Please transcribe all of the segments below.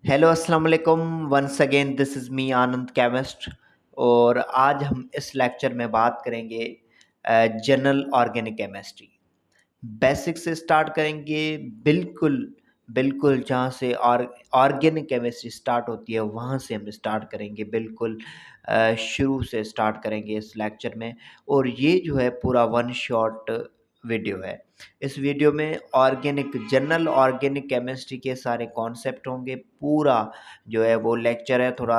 Hello अस्सलाम वालेकुम। Once again this is me Anand chemist. और आज हम इस लेक्चर में बात करेंगे जनरल ऑर्गेनिक केमिस्ट्री। बेसिक से स्टार्ट करेंगे। बिल्कुल बिल्कुल जहाँ से ऑर्गेनिक केमिस्ट्री स्टार्ट होती है वहाँ से हम स्टार्ट करेंगे। बिल्कुल शुरू से स्टार्ट करेंगे इस लेक्चर में। और ये जो है पूरा वन शॉट वीडियो है। इस वीडियो में जनरल ऑर्गेनिक केमिस्ट्री के सारे कॉन्सेप्ट होंगे। पूरा जो है वो लेक्चर है, थोड़ा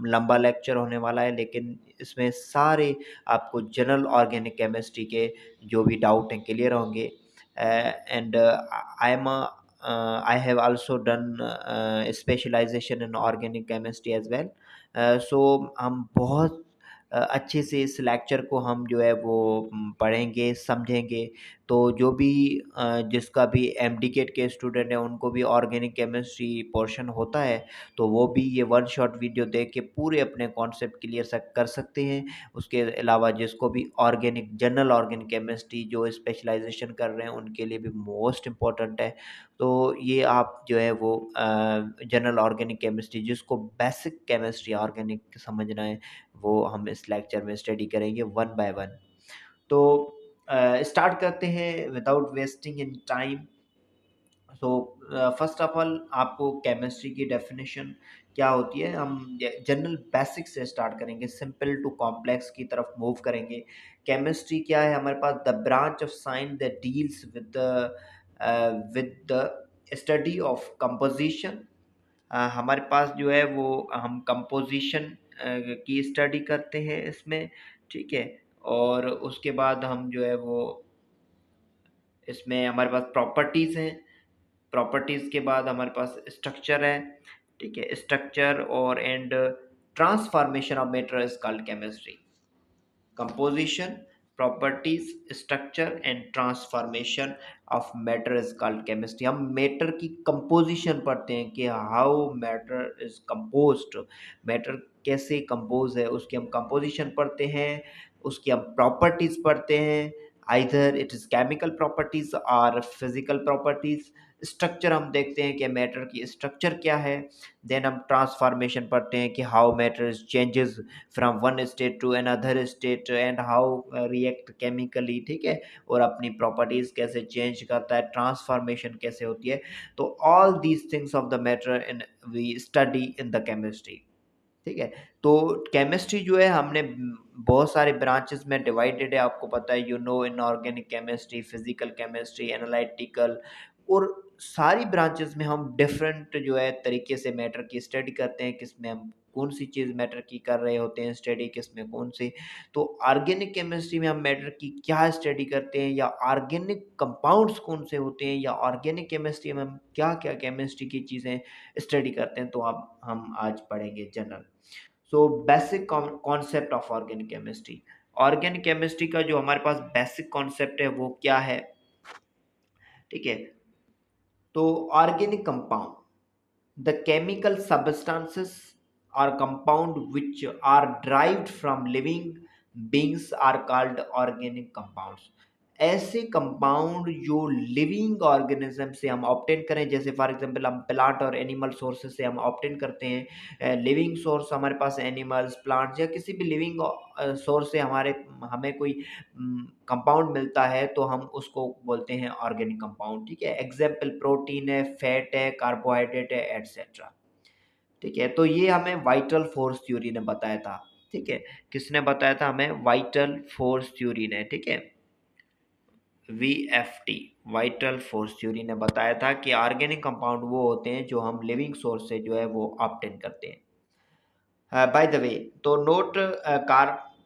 लंबा लेक्चर होने वाला है, लेकिन इसमें सारे आपको जनरल ऑर्गेनिक केमिस्ट्री के जो भी डाउट हैं क्लियर होंगे। And I have also done specialization in organic chemistry as well. So हम बहुत अच्छे से इस लेक्चर को हम जो है वो पढ़ेंगे, समझेंगे। तो जो भी जिसका भी एमडीकेट के स्टूडेंट हैं उनको भी ऑर्गेनिक केमिस्ट्री पोर्शन होता है, तो वो भी ये वन शॉट वीडियो देख के पूरे अपने कॉन्सेप्ट क्लियर कर सकते हैं। उसके अलावा जिसको भी जनरल ऑर्गेनिक केमिस्ट्री जो स्पेशलाइजेशन कर रहे हैं उनके लिए भी मोस्ट इम्पॉर्टेंट है। तो ये आप जो है वो जनरल ऑर्गेनिक केमिस्ट्री जिसको बेसिक केमिस्ट्री ऑर्गेनिक समझना है, वो हम इस लेक्चर में स्टडी करेंगे वन बाय वन। तो स्टार्ट करते हैं without wasting in time. So first of all आपको केमिस्ट्री की डेफिनेशन क्या होती है, हम जनरल बेसिक से स्टार्ट करेंगे, सिंपल टू कॉम्प्लेक्स की तरफ मूव करेंगे। केमिस्ट्री क्या है हमारे पास? The branch of science that deals with the study of composition. हमारे पास जो है वो हम कंपोजिशन की स्टडी करते हैं इसमें, ठीक है। और उसके बाद हम जो है वो इसमें हमारे पास प्रॉपर्टीज़ हैं। प्रॉपर्टीज़ के बाद हमारे पास स्ट्रक्चर है, ठीक है। स्ट्रक्चर और and transformation of matter is called chemistry. Composition, properties, structure and transformation of matter is called chemistry. हम मैटर की कंपोजिशन पढ़ते हैं कि how matter is composed, matter कैसे कंपोज है, उसकी हम कंपोजिशन पढ़ते हैं। उसकी हम प्रॉपर्टीज पढ़ते हैं, either it is chemical properties और फिजिकल प्रॉपर्टीज। स्ट्रक्चर हम देखते हैं कि मैटर की स्ट्रक्चर क्या है। देन हम ट्रांसफॉर्मेशन पढ़ते हैं कि how matter changes from one state to another state and how react chemically, ठीक है। और अपनी प्रॉपर्टीज कैसे चेंज करता है, ट्रांसफॉर्मेशन कैसे होती है। तो all these things of the matter in we study in the chemistry, ठीक है। तो केमिस्ट्री जो है हमने बहुत सारे ब्रांचेस में डिवाइडेड है, आपको पता है, inorganic chemistry, physical chemistry, analytical. और सारी ब्रांचेस में हम डिफरेंट जो है तरीके से मैटर की स्टडी करते हैं, किसमें हम कौन सी चीज़ मैटर की कर रहे होते हैं स्टडी, किसमें कौन सी। तो ऑर्गेनिक केमिस्ट्री में हम मैटर की क्या स्टडी करते हैं, या ऑर्गेनिक कंपाउंड्स कौन से होते हैं, या ऑर्गेनिक केमिस्ट्री में हम क्या क्या केमिस्ट्री की चीज़ें स्टडी करते हैं, तो अब हम आज पढ़ेंगे general. So basic concept of organic chemistry. Organic chemistry का जो हमारे पास बेसिक कॉन्सेप्ट है वो क्या है, ठीक है। तो organic compound, the chemical substances और compound which are derived from living beings are called organic compounds. ऐसे कंपाउंड जो लिविंग ऑर्गेनिज्म से हम ऑब्टेन करें, जैसे फॉर एग्जांपल हम प्लांट और एनिमल सोर्सेज से हम ऑब्टेन करते हैं। लिविंग सोर्स हमारे पास एनिमल्स, प्लांट्स या किसी भी लिविंग सोर्स से हमें कोई कंपाउंड मिलता है, तो हम उसको बोलते हैं ऑर्गेनिक कंपाउंड, ठीक है। एग्जाम्पल प्रोटीन है, फैट है, कार्बोहाइड्रेट है, एटसेट्रा, ठीक है। तो ये हमें वाइटल फोर्स थ्योरी ने बताया था, ठीक है। किसने बताया था? हमें वाइटल फोर्स थ्योरी ने, ठीक है। वीएफटी, वाइटल फोर्स थ्योरी ने बताया था कि ऑर्गेनिक कंपाउंड वो होते हैं जो हम लिविंग सोर्स से जो है वो ऑब्टेन करते हैं। बाय द वे, तो note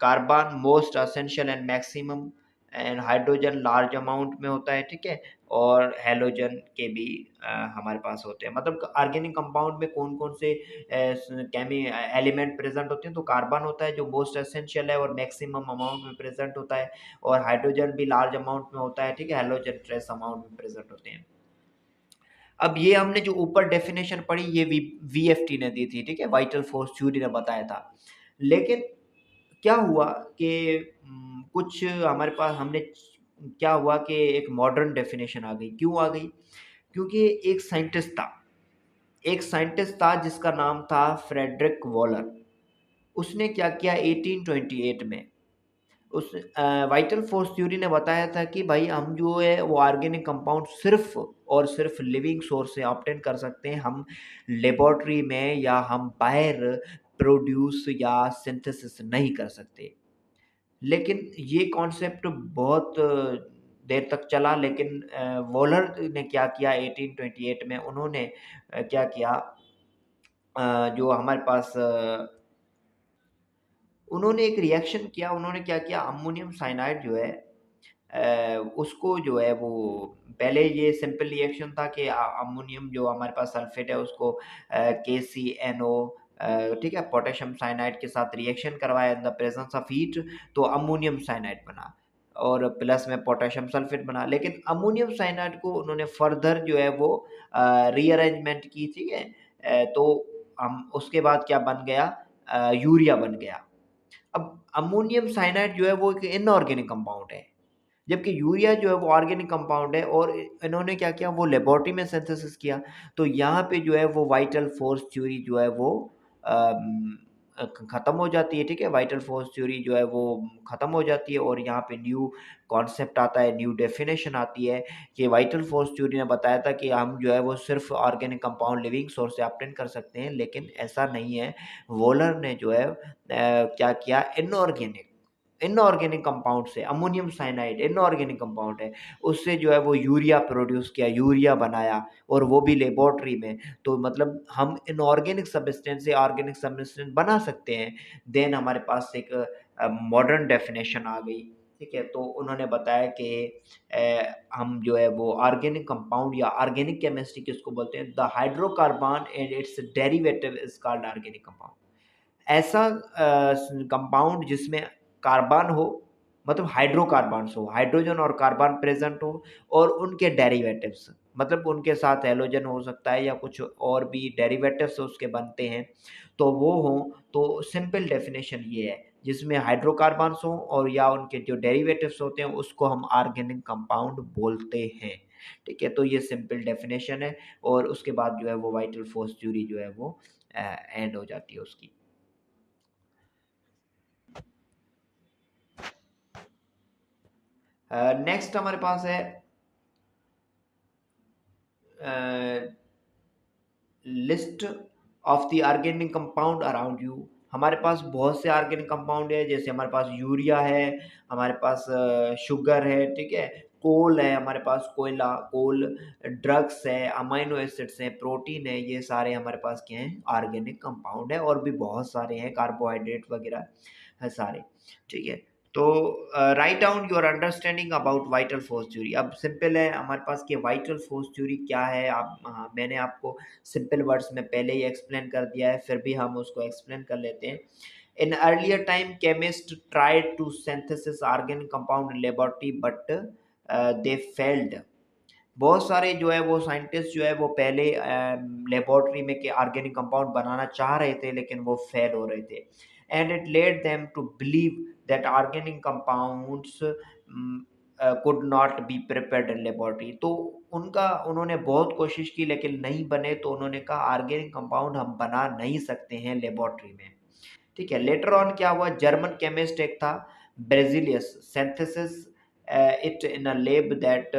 carbon most essential and maximum, and hydrogen large amount में होता है, ठीक है। और हेलोजन के भी हमारे पास होते हैं। मतलब ऑर्गेनिक कंपाउंड में कौन कौन से केमी एलिमेंट प्रेजेंट होते हैं? तो कार्बन होता है जो मोस्ट एसेंशियल है और मैक्सिमम अमाउंट में प्रेजेंट होता है, और हाइड्रोजन भी लार्ज अमाउंट में होता है, ठीक है। हेलोजन ट्रेस अमाउंट में प्रेजेंट होते हैं। अब ये हमने जो ऊपर डेफिनेशन पढ़ी ये वीएफटी ने दी थी, ठीक है, वाइटल फोर्स थ्योरी ने बताया था। लेकिन क्या हुआ कि कुछ हमारे पास हमने क्या हुआ कि एक मॉडर्न डेफिनेशन आ गई। क्यों आ गई? क्योंकि एक साइंटिस्ट था, एक साइंटिस्ट था जिसका नाम था फ्रेडरिक वॉलर। उसने क्या किया 1828 में, उस वाइटल फोर्स थ्योरी ने बताया था कि भाई हम जो है वो ऑर्गेनिक कंपाउंड सिर्फ और सिर्फ लिविंग सोर्स से ऑब्टेन कर सकते हैं, हम लेबोरेटरी में या हम बाहर प्रोड्यूस या सिंथेसिस नहीं कर सकते। लेकिन ये कॉन्सेप्ट बहुत देर तक चला, लेकिन वॉलर ने क्या किया 1828 में, उन्होंने क्या किया, जो हमारे पास उन्होंने एक रिएक्शन किया। उन्होंने क्या किया, अमोनियम साइनाइड जो है उसको जो है वो, पहले ये सिंपल रिएक्शन था कि अमोनियम जो हमारे पास सल्फेट है उसको KCNO, ठीक है, पोटेशियम साइनाइड के साथ रिएक्शन करवाया इन द प्रेजेंस ऑफ हीट, तो अमोनियम साइनाइड बना और प्लस में पोटेशियम सल्फेट बना। लेकिन अमोनियम साइनाइड को उन्होंने फर्दर जो है वो रीअरेंजमेंट की, ठीक है, तो हम उसके बाद क्या बन गया, यूरिया बन गया। अब अमोनियम साइनाइड जो है वो एक इनऑर्गेनिक कंपाउंड है, जबकि यूरिया जो है वो ऑर्गेनिक कंपाउंड है, और इन्होंने क्या किया, वो लेबोरेटरी में सिंथेसिस किया। तो यहाँ पे जो है वो वाइटल फोर्स थ्योरी जो है वो खत्म हो जाती है, ठीक है, वाइटल फोर्स थ्योरी जो है वो खत्म हो जाती है, और यहाँ पे न्यू कॉन्सेप्ट आता है, न्यू डेफिनेशन आती है कि वाइटल फोर्स थ्योरी ने बताया था कि हम जो है वो सिर्फ ऑर्गेनिक कंपाउंड लिविंग सोर्स से ऑब्टेन कर सकते हैं, लेकिन ऐसा नहीं है। वोलर ने जो है क्या किया, इनऑर्गेनिक इनऑर्गेनिक कंपाउंड से, अमोनियम साइनाइड इनऑर्गेनिक कंपाउंड है, उससे जो है वो यूरिया प्रोड्यूस किया, यूरिया बनाया, और वो भी लेबोरेटरी में। तो मतलब हम इनऑर्गेनिक सब्सटेंस से ऑर्गेनिक सब्सटेंस बना सकते हैं। देन हमारे पास एक मॉडर्न डेफिनेशन आ गई, ठीक है। तो उन्होंने बताया कि हम जो है वो ऑर्गेनिक कंपाउंड या ऑर्गेनिक केमिस्ट्री किसको बोलते हैं, the hydrocarbon and it's derivative is called organic compound. ऐसा कंपाउंड जिसमें कार्बन हो, मतलब हाइड्रोकार्बन्स हो, हाइड्रोजन और कार्बन प्रेजेंट हो, और उनके डेरिवेटिव्स, मतलब उनके साथ हैलोजन हो सकता है या कुछ और भी डेरिवेटिव्स उसके बनते हैं, तो वो हो। तो सिंपल डेफिनेशन ये है, जिसमें हाइड्रोकार्बन्स हो और या उनके जो डेरिवेटिव्स होते हैं उसको हम ऑर्गेनिक कंपाउंड बोलते हैं, ठीक है। तो ये सिंपल डेफिनेशन है, और उसके बाद जो है वो वाइटल फोर्स थ्योरी जो है वो एंड हो जाती है उसकी। नेक्स्ट हमारे पास है list of the organic compound around you. हमारे पास बहुत से ऑर्गेनिक कंपाउंड है, जैसे हमारे पास यूरिया है, हमारे पास शुगर है, ठीक है, कोल है, हमारे पास कोयला, कोल, ड्रग्स है, अमाइनो एसिड्स हैं, प्रोटीन है, ये सारे हमारे पास क्या हैं, ऑर्गेनिक कंपाउंड है, और भी बहुत सारे हैं, कार्बोहाइड्रेट वगैरह है सारे, ठीक है। तो write down your understanding about vital force theory. अब सिंपल है हमारे पास कि वाइटल फोर्स थ्योरी क्या है। आप मैंने आपको सिंपल वर्ड्स में पहले ही एक्सप्लेन कर दिया है, फिर भी हम उसको एक्सप्लेन कर लेते हैं। In earlier time chemist tried to synthesis organic compound in laboratory but they failed. बहुत सारे जो है वो साइंटिस्ट जो है वो पहले लेबोरेटरी में के ऑर्गेनिक कंपाउंड बनाना चाह रहे थे, लेकिन वो फेल हो रहे थे, and it led them to believe that organic compounds could not be prepared in laboratory. तो उन्होंने बहुत कोशिश की लेकिन नहीं बने, तो उन्होंने कहा ऑर्गेनिक कंपाउंड हम बना नहीं सकते हैं लेबोरेटरी में, ठीक है। लेटर ऑन क्या हुआ, जर्मन केमिस्ट एक था, ब्रेजिलियस, synthesis it in a lab that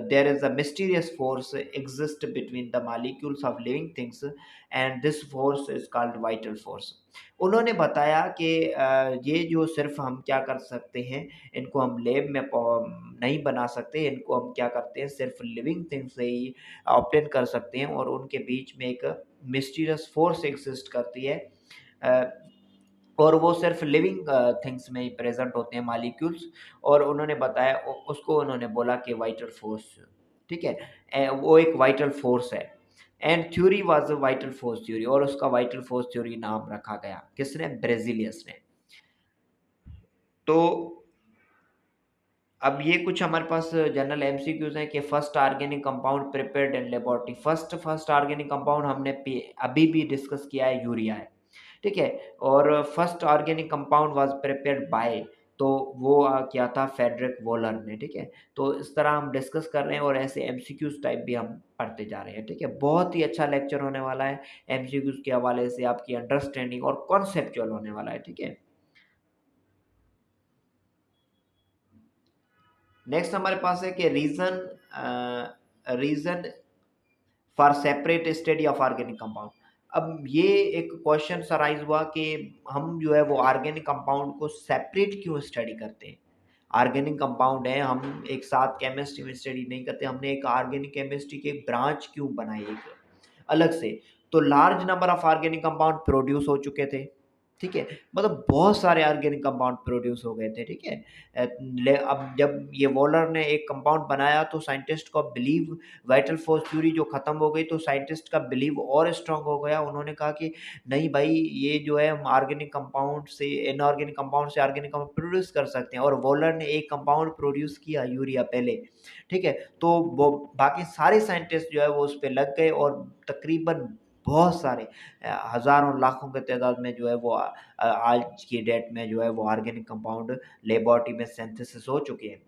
there is a mysterious force exist between the molecules of living things, and this force is called vital force। उन्होंने बताया कि ये जो सिर्फ हम क्या कर सकते हैं, इनको हम लैब में नहीं बना सकते, इनको हम क्या करते हैं, सिर्फ लिविंग थिंग्स से ही ऑब्टेन कर सकते हैं, और उनके बीच में एक मिस्टीरियस फोर्स एग्जिस्ट करती है, और वो सिर्फ लिविंग थिंग्स में ही प्रेजेंट होते हैं मॉलिक्यूल्स, और उन्होंने बताया उसको उन्होंने बोला कि वाइटल फोर्स, ठीक है, वो एक वाइटल फोर्स है, and theory was a vital force theory, और उसका वाइटल फोर्स थ्योरी नाम रखा गया, किसने, ब्रेजिलियस ने। तो अब ये कुछ हमारे पास जनरल एमसीक्यूज हैं कि first organic compound prepared in laboratory. First organic compound हमने अभी भी डिस्कस किया है, यूरिया है, ठीक है। और first organic compound was prepared by तो वो किया था फ्रेडरिक वॉलर ने, ठीक है। तो इस तरह हम डिस्कस कर रहे हैं और ऐसे एमसीक्यूज टाइप भी हम पढ़ते जा रहे हैं, ठीक है। बहुत ही अच्छा लेक्चर होने वाला है, एमसीक्यूज के हवाले से आपकी अंडरस्टैंडिंग और कॉन्सेप्चुअल होने वाला है, ठीक है। नेक्स्ट हमारे पास है कि reason for separate study of organic compound. अब ये एक क्वेश्चन अराइज हुआ कि हम जो है वो ऑर्गेनिक कंपाउंड को सेपरेट क्यों स्टडी करते हैं। ऑर्गेनिक कंपाउंड है, हम एक साथ केमिस्ट्री में स्टडी नहीं करते, हमने एक ऑर्गेनिक केमिस्ट्री की एक ब्रांच क्यों बनाई एक अलग से। तो large number of organic compound produce हो चुके थे, ठीक है। मतलब बहुत सारे ऑर्गेनिक कंपाउंड प्रोड्यूस हो गए थे, ठीक है। अब जब ये वॉलर ने एक कंपाउंड बनाया तो साइंटिस्ट को बिलीव, वाइटल फोर्स थ्योरी जो खत्म हो गई तो साइंटिस्ट का बिलीव और स्ट्रांग हो गया। उन्होंने कहा कि नहीं भाई, ये जो है हम ऑर्गेनिक कंपाउंड से इनऑर्गेनिक कंपाउंड से ऑर्गेनिक कंपाउंड प्रोड्यूस कर सकते हैं। और वॉलर ने एक कंपाउंड प्रोड्यूस किया, यूरिया पहले, ठीक है। तो वो बाकी सारे साइंटिस्ट जो है वो उस पे लग गए और तकरीबन बहुत सारे हज़ारों लाखों के तादाद में जो है वो आज की डेट में जो है वो ऑर्गेनिक कंपाउंड लेबोरेटरी में सिंथेसिस हो चुके हैं।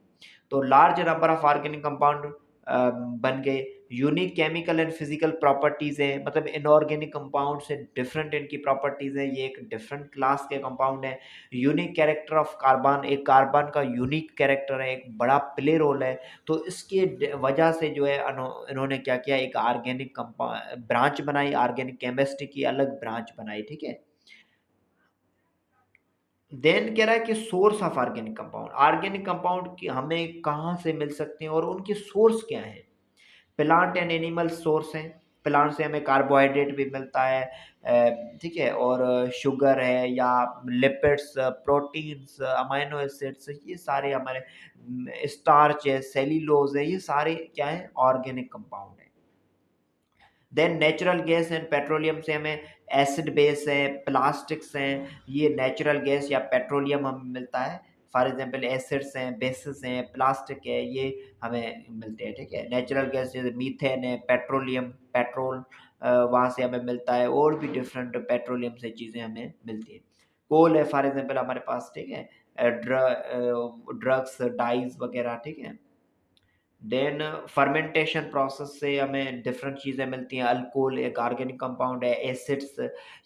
तो large number of organic compound बन गए। Unique chemical and physical properties है, मतलब इनऑर्गेनिक कंपाउंड से डिफरेंट इनकी प्रॉपर्टीज है, ये एक डिफरेंट क्लास के कंपाउंड है। यूनिक कैरेक्टर ऑफ कार्बन, एक कार्बन का यूनिक कैरेक्टर है, एक बड़ा प्ले रोल है। तो इसके वजह से जो है इन्होंने क्या किया, एक ऑर्गेनिक ब्रांच बनाई, ऑर्गेनिक केमिस्ट्री की अलग ब्रांच बनाई, ठीक है। देन कह रहा है कि सोर्स ऑफ ऑर्गेनिक कंपाउंड की हमें कहाँ से मिल सकते हैं और उनके सोर्स क्या हैं। प्लांट एंड एनिमल सोर्स हैं, प्लांट से हमें कार्बोहाइड्रेट भी मिलता है, ठीक है। और शुगर है या लिपिड्स, प्रोटीन्स, अमाइनो एसिड्स, ये सारे हमारे स्टार्च है, सेल्यूलोज है, ये सारे क्या है, ऑर्गेनिक कंपाउंड है। Then natural gas and petroleum से हमें एसिड बेस है, प्लास्टिक्स हैं, ये नेचुरल गैस या पेट्रोलियम हमें मिलता है। फॉर एग्जांपल एसिड्स हैं, बेसिस हैं, प्लास्टिक है, ये हमें मिलते हैं, ठीक है। नेचुरल गैस जैसे मीथेन है, पेट्रोलियम, पेट्रोल वहाँ से हमें मिलता है, और भी डिफरेंट पेट्रोलियम से चीज़ें हमें मिलती हैं। कोल है फॉर एग्जांपल हमारे पास, ठीक है। ड्रग्स, डाइज वगैरह, ठीक है। देन फर्मेंटेशन प्रोसेस से हमें डिफरेंट चीज़ें मिलती हैं। अल्कोहल एक ऑर्गेनिक कंपाउंड है, एसिड्स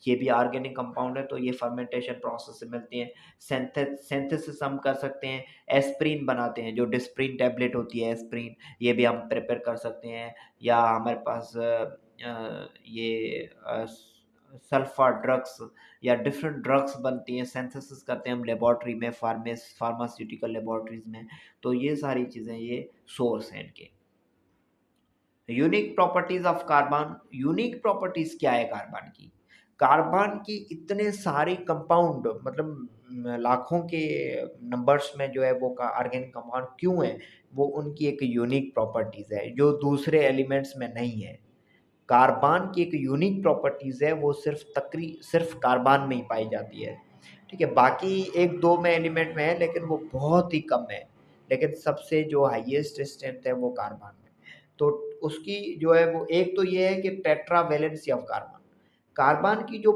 ये भी ऑर्गेनिक कंपाउंड है, तो ये फर्मेंटेशन प्रोसेस से मिलती हैं। सिंथेसिस हम कर सकते हैं, एस्प्रिन बनाते हैं, जो डिस्प्रिन टैबलेट होती है एस्प्रिन, ये भी हम प्रिपेयर कर सकते हैं। या हमारे पास ये सल्फा ड्रग्स या डिफरेंट ड्रग्स बनती हैं, सिंथेसिस करते हैं हम लेबोरेटरी में, फार्मास्यूटिकल लेबोरेटरीज में। तो ये सारी चीज़ें ये सोर्स हैं इनके। Unique properties of carbon, unique properties क्या है कार्बन की। कार्बन की इतने सारे कंपाउंड, मतलब लाखों के नंबर्स में जो है वो ऑर्गेनिक कंपाउंड क्यों है, वो उनकी एक यूनिक प्रॉपर्टीज है जो दूसरे एलिमेंट्स में नहीं है। कार्बन की एक यूनिक प्रॉपर्टीज है, वो सिर्फ कार्बन में ही पाई जाती है, ठीक है। बाकी एक दो में एलिमेंट में है लेकिन वो बहुत ही कम है, लेकिन सबसे जो हाईएस्ट स्ट्रेंथ है वो कार्बन में। तो उसकी जो है वो एक तो ये है कि tetra valency of carbon, carbon की जो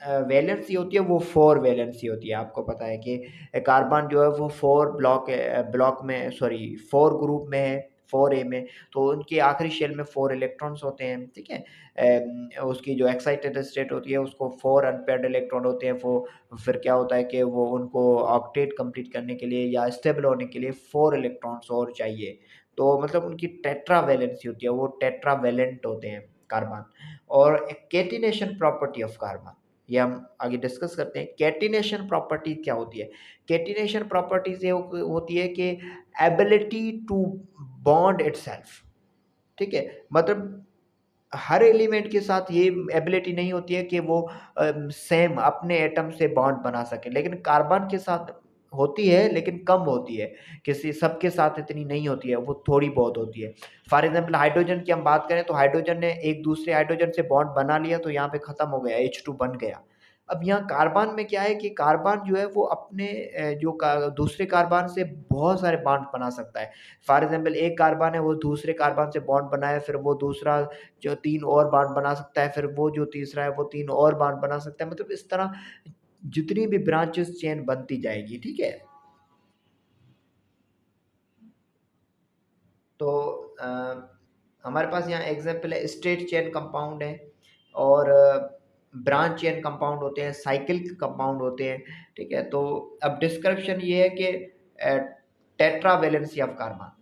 वैलेंसी होती है वो 4 वैलेंसी होती है। आपको पता है कि कार्बन जो है वो 4 ब्लॉक में, सॉरी 4 ग्रुप में है, 4A में। तो उनके आखिरी शेल में 4 इलेक्ट्रॉन्स होते हैं, ठीक है। उसकी जो एक्साइटेड स्टेट होती है उसको 4 अनपेयर्ड इलेक्ट्रॉन होते हैं। वो फिर क्या होता है कि वो उनको ऑक्टेट कंप्लीट करने के लिए या स्टेबल होने के लिए 4 इलेक्ट्रॉन्स और चाहिए। तो मतलब उनकी टेट्रा वैलेंसी होती है, वो टेट्रा वैलेंट होते हैं कार्बन। और कैटिनेशन प्रॉपर्टी ऑफ कार्बन, ये हम आगे डिस्कस करते हैं। कैटिनेशन प्रॉपर्टी क्या होती है। कैटिनेशन प्रॉपर्टीज ये होती है कि एबिलिटी टू बॉन्ड इटसेल्फ, ठीक है। मतलब हर एलिमेंट के साथ ये एबिलिटी नहीं होती है कि वो सेम अपने एटम से बॉन्ड बना सके, लेकिन कार्बन के साथ होती है लेकिन कम होती है, किसी सबके साथ इतनी नहीं होती है, वो थोड़ी बहुत होती है। फॉर एग्जांपल हाइड्रोजन की हम बात करें तो हाइड्रोजन ने एक दूसरे हाइड्रोजन से बॉन्ड बना लिया तो यहाँ पे खत्म हो गया, H2 बन गया। अब यहाँ कार्बन में क्या है कि कार्बन जो है वो अपने दूसरे कार्बन से बहुत सारे बॉन्ड बना सकता है। फॉर एग्जांपल एक कार्बन है, वो दूसरे कार्बन से बॉन्ड बनाए, फिर वो दूसरा जो 3 और बॉन्ड बना सकता है, फिर वो जो तीसरा है वो 3 और बॉन्ड बना सकता है। मतलब इस तरह जितनी भी ब्रांचेस चेन बनती जाएगी, ठीक है। तो हमारे पास यहाँ एग्जाम्पल है, स्ट्रेट चेन कंपाउंड है और ब्रांच चेन कंपाउंड होते हैं, साइकिल कंपाउंड होते हैं। ठीक है, तो अब डिस्क्रिप्शन ये है कि tetravalency of carbon,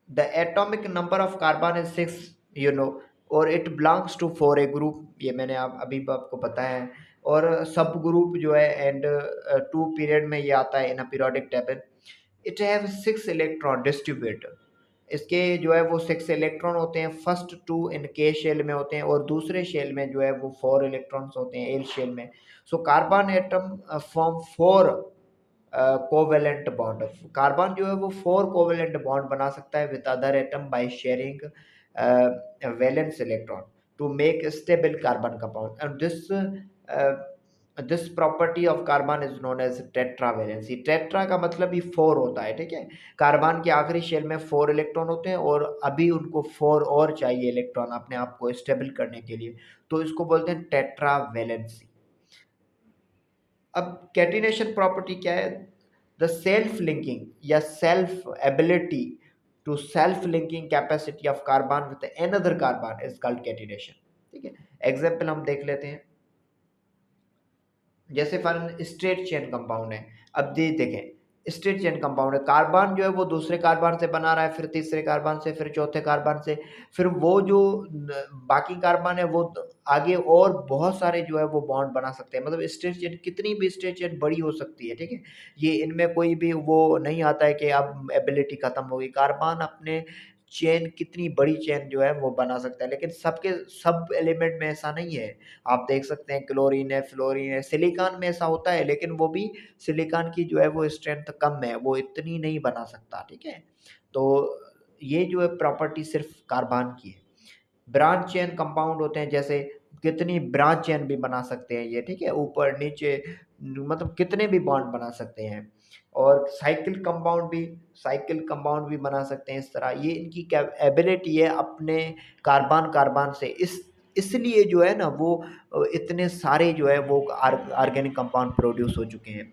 the atomic number of carbon is 6, you know, और it belongs to 4 A group, ये मैंने आप अभी आपको बताया है। और सब ग्रुप जो है एंड 2 पीरियड में ये आता है in a periodic table. It have 6 electron distributed, इसके जो है वो 6 इलेक्ट्रॉन होते हैं। फर्स्ट 2 इन के शेल में होते हैं और दूसरे शेल में जो है वो 4 इलेक्ट्रॉन्स होते हैं एल शेल में। So carbon atom form 4 covalent bond. Carbon जो है वो 4 कोवेलेंट बॉन्ड बना सकता है with other atom by sharing valence electron to make stable carbon compound, and this property of carbon is known as tetravalency. Tetra का मतलब ही 4 होता है। ठीक है, कार्बन के आखिरी शेल में 4 इलेक्ट्रॉन होते हैं और अभी उनको 4 और चाहिए इलेक्ट्रॉन अपने आप को स्टेबल करने के लिए, तो इसको बोलते हैं टेट्रावेलेंसी। अब कैटिनेशन प्रॉपर्टी क्या है? द सेल्फ लिंकिंग या self ability to self linking capacity of carbon with another carbon is called catenation. ठीक है, एग्जाम्पल हम देख लेते हैं। जैसे फॉर स्ट्रेट चेन कंपाउंड है, अब ये देखें, स्ट्रेट चेन कंपाउंड है, कार्बन जो है वो दूसरे कार्बन से बना रहा है, फिर तीसरे कार्बन से, फिर चौथे कार्बन से, फिर वो जो बाकी कार्बन है वो आगे और बहुत सारे जो है वो बॉन्ड बना सकते हैं। मतलब स्ट्रेट चेन कितनी भी स्ट्रेट चेन बड़ी हो सकती है। ठीक है, ये इनमें कोई भी वो नहीं आता है कि अब एबिलिटी खत्म होगी। कार्बन अपने चेन कितनी बड़ी चेन जो है वो बना सकता है, लेकिन सबके सब एलिमेंट में ऐसा नहीं है। आप देख सकते हैं क्लोरीन है, फ्लोरीन है, सिलिकॉन में ऐसा होता है, लेकिन वो भी सिलिकॉन की जो है वो स्ट्रेंथ कम है, वो इतनी नहीं बना सकता। ठीक है, तो ये जो है प्रॉपर्टी सिर्फ कार्बन की है। ब्रांच चेन कंपाउंड होते हैं, जैसे कितनी ब्रांच चेन भी बना सकते हैं ये। ठीक है, ऊपर नीचे मतलब कितने भी बॉन्ड बना सकते हैं। और साइकिल कंपाउंड भी बना सकते हैं इस तरह। ये इनकी क्या एबिलिटी है अपने कार्बन कार्बन से, इसलिए जो है ना वो इतने सारे जो है वो ऑर्गेनिक कंपाउंड प्रोड्यूस हो चुके हैं।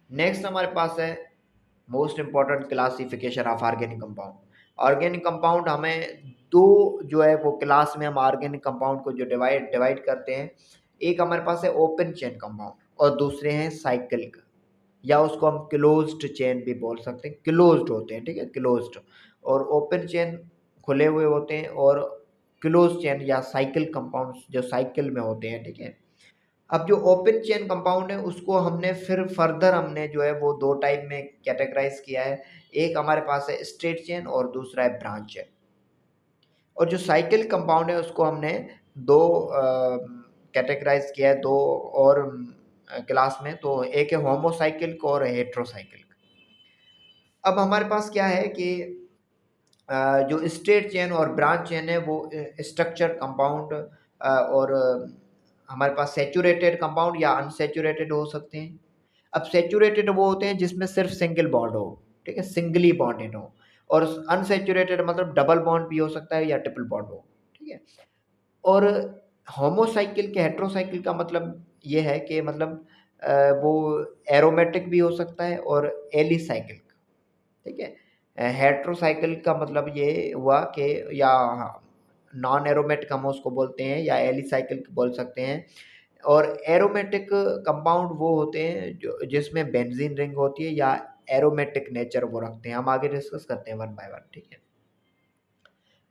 नेक्स्ट हमारे पास है most important classification of organic compound. Organic compound हमें दो जो है वो क्लास में हम ऑर्गेनिक कंपाउंड को जो डिवाइड करते हैं। एक हमारे पास है ओपन चेन कंपाउंड और दूसरे हैं साइकिल, या उसको हम क्लोज्ड चेन भी बोल सकते हैं। क्लोज्ड होते हैं, ठीक है, क्लोज्ड और ओपन चेन खुले हुए होते हैं, और क्लोज चेन या साइकिल कंपाउंड जो साइकिल में होते हैं। ठीक है, अब जो ओपन चेन कंपाउंड है उसको हमने फिर फर्दर हमने जो है वो दो टाइप में कैटेगराइज किया है। एक हमारे पास है स्ट्रेट चेन और दूसरा है ब्रांच चेन। और जो साइकिल कंपाउंड है उसको हमने दो कैटेगराइज किया है, दो और क्लास में। तो एक है होमोसाइकिल और हेट्रोसाइकिल। अब हमारे पास क्या है कि जो स्ट्रेट चेन और ब्रांच चेन है वो स्ट्रक्चर कंपाउंड और हमारे पास सैचुरेटेड कंपाउंड या अनसैचुरेटेड हो सकते हैं। अब सैचुरेटेड वो होते हैं जिसमें सिर्फ सिंगल बॉन्ड हो, ठीक है, सिंगली बॉन्डेड हो। और अनसैचुरेटेड मतलब डबल बॉन्ड भी हो सकता है या ट्रिपल बॉन्ड हो। ठीक है, और होमोसाइकिल के हेट्रोसाइकिल का मतलब ये है कि मतलब वो एरोमेटिक भी हो सकता है और एलिसाइकिल। ठीक है, हेट्रोसाइकिल का मतलब ये हुआ कि या नॉन एरोमेटिक हम उसको बोलते हैं या एलिसाइकिल बोल सकते हैं। और एरोमेटिक कंपाउंड वो होते हैं जो जिसमें बेंजीन रिंग होती है या एरोमेटिक नेचर वो रखते हैं। हम आगे डिस्कस करते हैं वन बाय वन। ठीक है,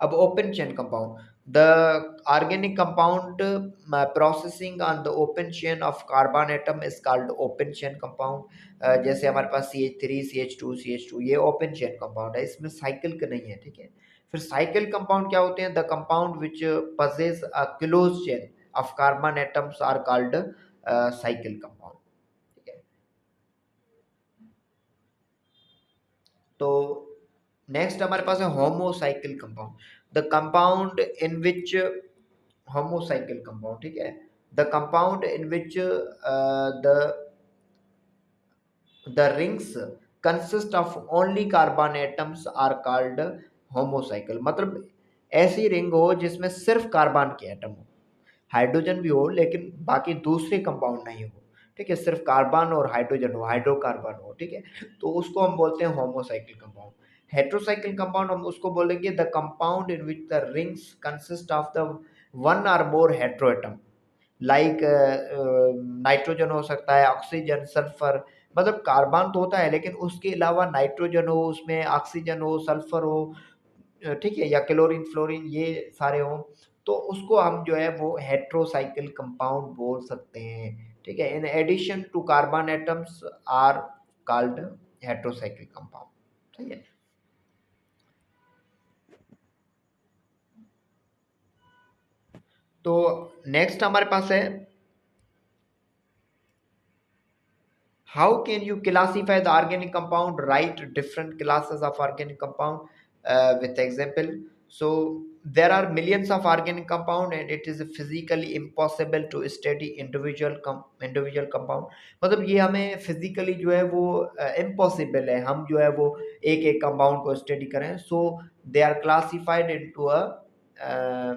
अब open chain compound, the organic compound processing on the open chain of carbon atom is called open chain compound. जैसे हमारे पास CH3 CH2 CH2 ये ओपन चेन कंपाउंड है, इसमें साइकिल का नहीं है। ठीक है, फिर साइकिल कंपाउंड क्या होते हैं? The compound which possess a close chain of carbon atoms are called cyclic compound. ठीक है, तो नेक्स्ट हमारे पास है homocyclic compound, the compound in which homocyclic compound. ठीक है, the compound in which the rings consist of only carbon atoms are called homocyclic. मतलब ऐसी रिंग हो जिसमें सिर्फ कार्बन के एटम हो, हाइड्रोजन भी हो लेकिन बाकी दूसरे कंपाउंड नहीं हो। ठीक है, सिर्फ कार्बन और हाइड्रोजन हो, हाइड्रोकार्बन हो। ठीक है, तो उसको हम बोलते हैं होमोसाइकिल कंपाउंड। हेट्रोसाइकिल कंपाउंड हम उसको बोलेंगे the compound in which the rings consist of the one or more heteroatom, like nitrogen हो सकता है, ऑक्सीजन, सल्फर, मतलब कार्बन तो होता है लेकिन उसके अलावा नाइट्रोजन हो, उसमें ऑक्सीजन हो, सल्फर हो, ठीक है, या क्लोरीन, फ्लोरीन, ये सारे हों, तो उसको हम जो है वो हेट्रोसाइकिल कंपाउंड बोल सकते हैं। ठीक है, in addition to carbon atoms are called heterocyclic compound. ठीक है, तो नेक्स्ट हमारे पास है how can you classify the organic compound, write different classes of organic compound with example. So there are millions of organic compound and it is physically impossible to study individual compound, मतलब ये हमें physically जो है वो impossible है हम जो है वो एक एक compound को study करें। So they are classified uh,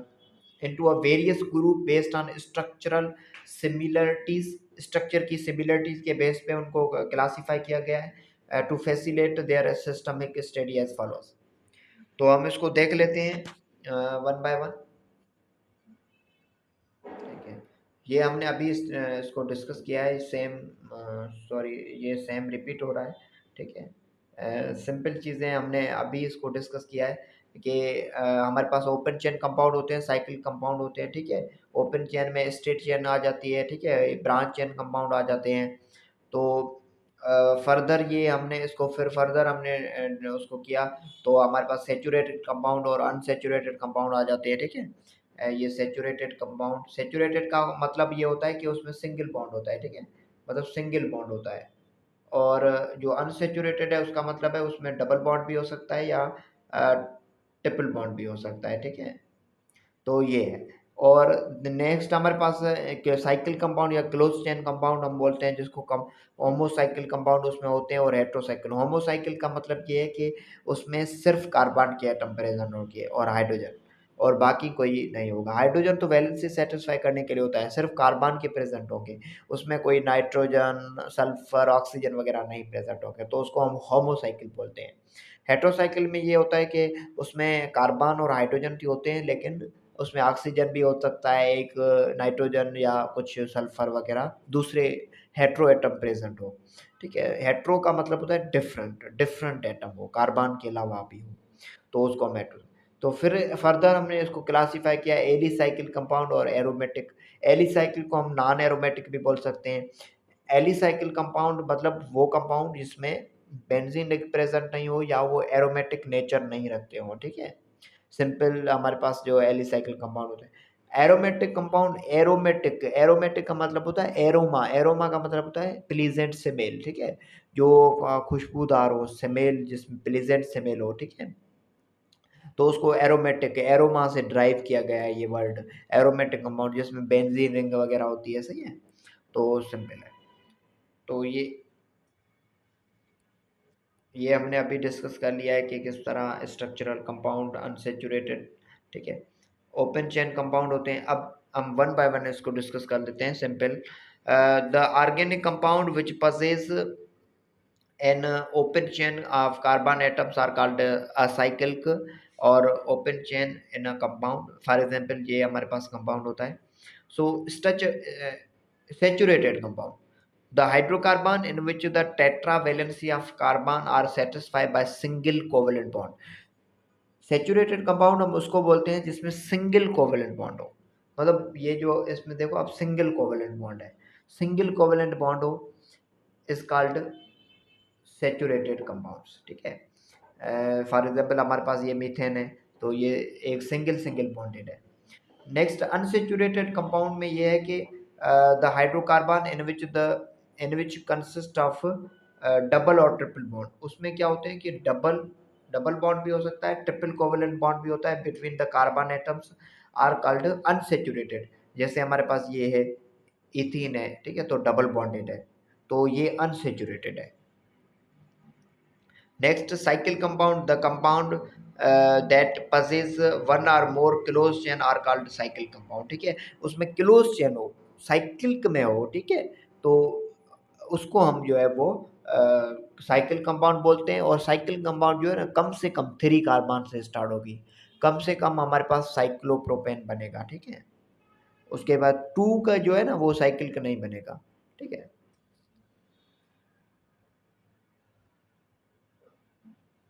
into a various group based on structural similarities, structure की सिमिलरिटीज के बेस पे उनको क्लासीफाई किया गया है to facilitate their systemic study as follows. तो हम इसको देख लेते हैं वन बाय वन। ठीक है, ये हमने अभी इसको डिस्कस किया है, सेम सॉरी ये सेम रिपीट हो रहा है। ठीक है, सिंपल चीज़ें हमने अभी इसको डिस्कस किया है कि हमारे पास ओपन चेन कंपाउंड होते हैं, साइकिल कंपाउंड होते हैं। ठीक है, ओपन चेन में स्ट्रेट चेन आ जाती है, ठीक है, ब्रांच चेन कंपाउंड आ जाते हैं। तो फर्दर ये हमने इसको फिर फर्दर हमने उसको किया तो हमारे पास सेचूरेटेड कंपाउंड और अनसेचूरेटेड कंपाउंड आ जाते हैं। ठीक है, ये सेचूरेटेड का मतलब ये होता है कि उसमें सिंगल बॉन्ड होता है। ठीक है, मतलब सिंगल बॉन्ड होता है। और जो अनसेचूरेटेड है उसका मतलब है उसमें डबल बॉन्ड भी हो सकता है या ट्रिपल बॉन्ड भी हो सकता है। ठीक है, तो ये है। और नेक्स्ट हमारे पास एक साइकिल कंपाउंड या क्लोज चेन कंपाउंड हम बोलते हैं, जिसको कम होमोसाइकिल कंपाउंड उसमें होते हैं और हेट्रोसाइकिल। होमोसाइकिल का मतलब ये है कि उसमें सिर्फ कार्बन के एटम प्रेजेंट होंगे और हाइड्रोजन, और बाकी कोई नहीं होगा। हाइड्रोजन तो वैलेंसी सेटिस्फाई करने के लिए होता है, सिर्फ कार्बन के प्रेजेंट होंगे, उसमें कोई नाइट्रोजन, सल्फर, ऑक्सीजन वगैरह नहीं प्रेजेंट होंगे, तो उसको हम होमोसाइकिल बोलते हैं। हेट्रोसाइकिल में ये होता है कि उसमें कार्बन और हाइड्रोजन भी होते हैं लेकिन उसमें ऑक्सीजन भी हो सकता है, एक नाइट्रोजन या कुछ सल्फर वगैरह दूसरे हेट्रो एटम प्रेजेंट हो। ठीक है, हेट्रो का मतलब होता है डिफरेंट, डिफरेंट एटम हो, कार्बन के अलावा भी हो, तो उसको हम हेट्रो। तो फिर फर्दर हमने इसको क्लासीफाई किया एलिसाइकिल कंपाउंड और एरोमेटिक। एलिसाइकिल को हम नॉन एरोमेटिक भी बोल सकते हैं। एलिसाइकिल कंपाउंड मतलब वो कंपाउंड जिसमें बेंजीन प्रेजेंट नहीं हो या वो एरोमेटिक नेचर नहीं रखते हो। ठीक है, सिंपल हमारे पास जो एलिसाइकिल कंपाउंड होते हैं। एरोमेटिक कंपाउंड, एरोमेटिक, एरोमेटिक का मतलब होता है एरोमा, एरोमा का मतलब होता है प्लीजेंट स्मेल। ठीक है, जो खुशबूदार हो, स्मेल जिसमें प्लीजेंट स्मेल हो। ठीक है, तो उसको एरोमेटिक, एरोमा से ड्राइव किया गया है ये वर्ड, एरोमेटिक कंपाउंड जिसमें बेंजीन रिंग वगैरह होती है। सही है, तो सिंपल है। तो ये हमने अभी डिस्कस कर लिया है कि किस तरह स्ट्रक्चरल कंपाउंड, अनसेचुरेटेड, ठीक है, ओपन चेन कंपाउंड होते हैं। अब हम वन बाय वन इसको डिस्कस कर लेते हैं। Simple, the organic compound which possess an open chain of carbon atoms are called acyclic और open chain in a compound। For example ये हमारे पास कंपाउंड होता है। सो स्टच saturated compound, the hydrocarbon in which the tetravalency of carbon are satisfied by single covalent bond। Saturated compound हम उसको बोलते हैं जिसमें सिंगल कोवेलेंट बॉन्ड हो, मतलब ये जो इसमें देखो अब सिंगल कोवेलेंट बॉन्ड है, सिंगल कोवेलेंट बॉन्ड हो इज कॉल्ड सैचुरेटेड कंपाउंड्स। ठीक है, फॉर एग्जांपल हमारे पास ये मीथेन है, तो ये एक सिंगल सिंगल बॉन्डेड है। नेक्स्ट अनसेचुरेटेड कंपाउंड में ये है कि the hydrocarbon in which consist of double और ट्रिपल बॉन्ड, उसमें क्या होते हैं कि डबल डबल बॉन्ड भी हो सकता है, ट्रिपल कोवेलेंट बॉन्ड भी होता है between the carbon atoms, are called unsaturated. जैसे हमारे पास ये है इथीन है, ठीक है, तो डबल बॉन्डेड है, तो ये अनसेचुरेटेड है। Next cyclic compound, the compound that possess one or more close chain are called cyclic compound. ठीक है, उसमें क्लोज चेन हो, साइक्लिक में हो, ठीक है, तो उसको हम जो है वो साइकिल कंपाउंड बोलते हैं। और साइकिल कंपाउंड जो है ना कम से कम 3 कार्बन से स्टार्ट होगी, कम से कम हमारे पास साइक्लोप्रोपेन बनेगा, ठीक है। उसके बाद 2 का जो है ना वो साइकिल का नहीं बनेगा, ठीक है।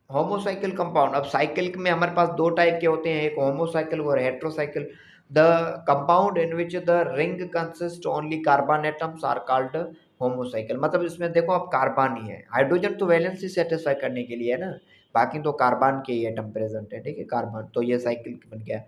होमोसाइकिल कंपाउंड, अब साइकिल में हमारे पास 2 टाइप के होते हैं, एक होमोसाइकिल और heterocyclic. The compound in which the ring consist only carbon atoms are called homocyclic. मतलब इसमें देखो अब कार्बन ही है, हाइड्रोजन तो वैलेंसी सेटिस्फाई करने के लिए है ना, बाकी तो कार्बन के ही एटम प्रेजेंट है, ठीक है, कार्बन, तो ये साइकिल बन गया।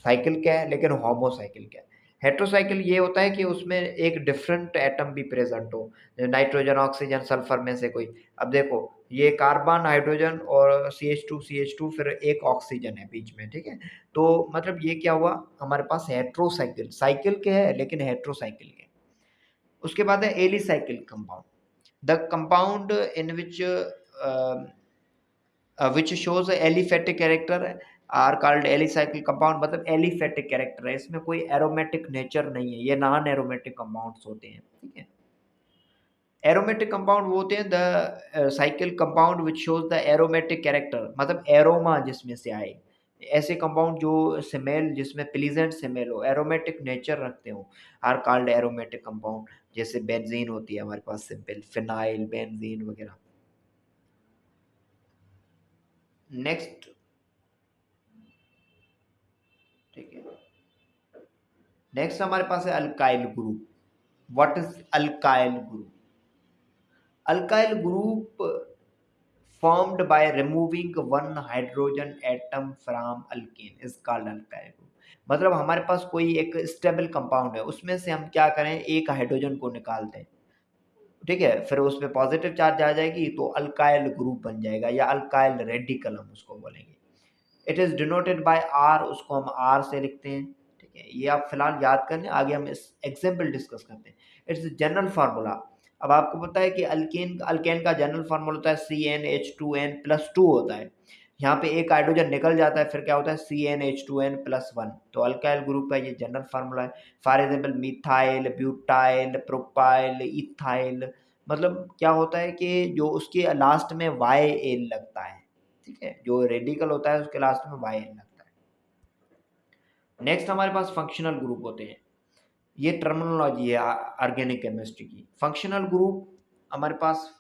साइकिल क्या है, लेकिन होमोसाइकिल क्या है। हेटेरोसाइकिल ये होता है कि उसमें एक डिफरेंट एटम भी प्रेजेंट हो, नाइट्रोजन, ऑक्सीजन, सल्फर में से कोई। अब देखो ये कार्बन, हाइड्रोजन और CH2 फिर एक ऑक्सीजन है बीच में, ठीक है। तो मतलब ये क्या हुआ हमारे पास हेटेरोसाइकिल, साइकिल के है लेकिन हेटेरोसाइकिल के। उसके बाद है alicyclic compound, the compound in which shows aliphatic character are called alicyclic compound. मतलब एलिफेटिक कैरेक्टर है, इसमें कोई एरोमेटिक नेचर नहीं है, ये नॉन एरोमेटिक कंपाउंड्स होते हैं, ठीक है। एरोमेटिक कंपाउंड वो होते हैं the cycle compound which shows the aromatic character, मतलब एरोमा जिसमें से आए, ऐसे कंपाउंड जो स्मेल, जिसमें प्लीजेंट स्मेल हो, एरोमेटिक नेचर रखते हो, आर कॉल्ड एरोमेटिक कंपाउंड। जैसे बेंजीन होती है हमारे पास, सिंपल फिनाइल, बेंजीन वगैरह। नेक्स्ट, ठीक है, नेक्स्ट हमारे पास है alkyl group. What is alkyl group? Alkyl group formed by removing one hydrogen atom from alkene is called alkyl group। मतलब हमारे पास कोई एक स्टेबल कंपाउंड है, उसमें से हम क्या करें, एक हाइड्रोजन को निकाल दें, ठीक है, फिर उसमें पॉजिटिव चार्ज आ जाएगी तो अल्काइल ग्रुप बन जाएगा, या अल्काइल रेडिकल हम उसको बोलेंगे। It is denoted by R, उसको हम आर से लिखते हैं, ठीक है। ये आप फिलहाल याद कर लें, आगे हम इस एग्जाम्पल डिस्कस करते हैं। It's general formula. अब आपको पता है कि अल्केन अल्केन का जनरल फार्मूला होता है CnH2n+2 होता है। यहाँ पे एक हाइड्रोजन निकल जाता है, फिर क्या होता है CnH2n+1, तो अल्काइल ग्रुप का ये जनरल फार्मूला है। For example methyl, butyl, propyl, ethyl. मतलब क्या होता है कि जो उसके लास्ट में YN लगता है, ठीक है, जो रेडिकल होता है उसके लास्ट में YN लगता है। नेक्स्ट हमारे पास फंक्शनल ग्रुप होते हैं, ये टर्मिनोलॉजी है ऑर्गेनिक केमिस्ट्री की। फंक्शनल ग्रुप हमारे पास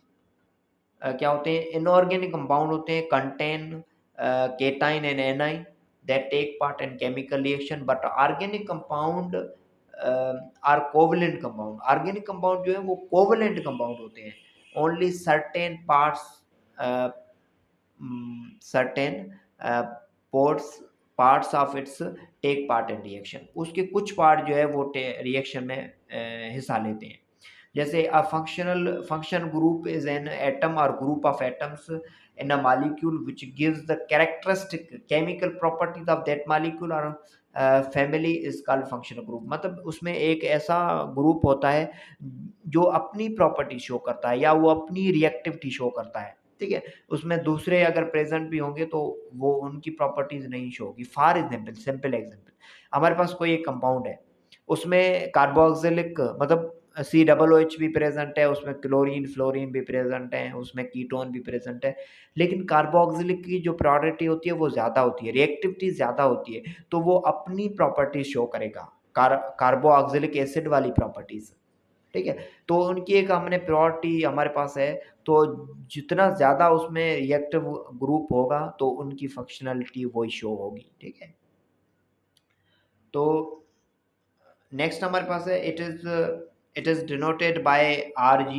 क्या होते हैं, इनऑर्गेनिक कंपाउंड होते हैं, contain cation and anion that take part in chemical reaction, but organic compound are covalent compound. Organic compound जो है वो कोवलेंट कंपाउंड होते हैं, only certain parts, certain ports parts of its take part in reaction, उसके कुछ part जो है वो रिएक्शन में हिस्सा लेते हैं। जैसे a function group is an atom or group of atoms in a molecule which gives the characteristic chemical properties of that molecule or family is called functional group. मतलब उसमें एक ऐसा ग्रुप होता है जो अपनी प्रॉपर्टी शो करता है या वो अपनी रिएक्टिविटी शो करता है, ठीक है। उसमें दूसरे अगर प्रेजेंट भी होंगे तो वो उनकी प्रॉपर्टीज नहीं शो होगी। फॉर एग्जाम्पल, सिंपल एग्जाम्पल, हमारे पास कोई एक कंपाउंड है, उसमें कार्बोक्सिलिक मतलब COOH भी प्रेजेंट है, उसमें क्लोरीन फ्लोरीन भी प्रेजेंट है, उसमें कीटोन भी प्रेजेंट है, लेकिन कार्बोक्सिलिक की जो प्रोडक्टिविटी होती है वो ज़्यादा होती है, रिएक्टिविटी ज़्यादा होती है, तो वो अपनी प्रॉपर्टीज शो करेगा, कार्बोक्सिलिक एसिड वाली प्रॉपर्टीज, ठीक है। तो उनकी एक हमने प्योरिटी हमारे पास है, तो जितना ज़्यादा उसमें रिएक्टिव ग्रुप होगा तो उनकी फंक्शनलिटी वही शो होगी, ठीक है। तो नेक्स्ट हमारे पास है it is denoted by RG,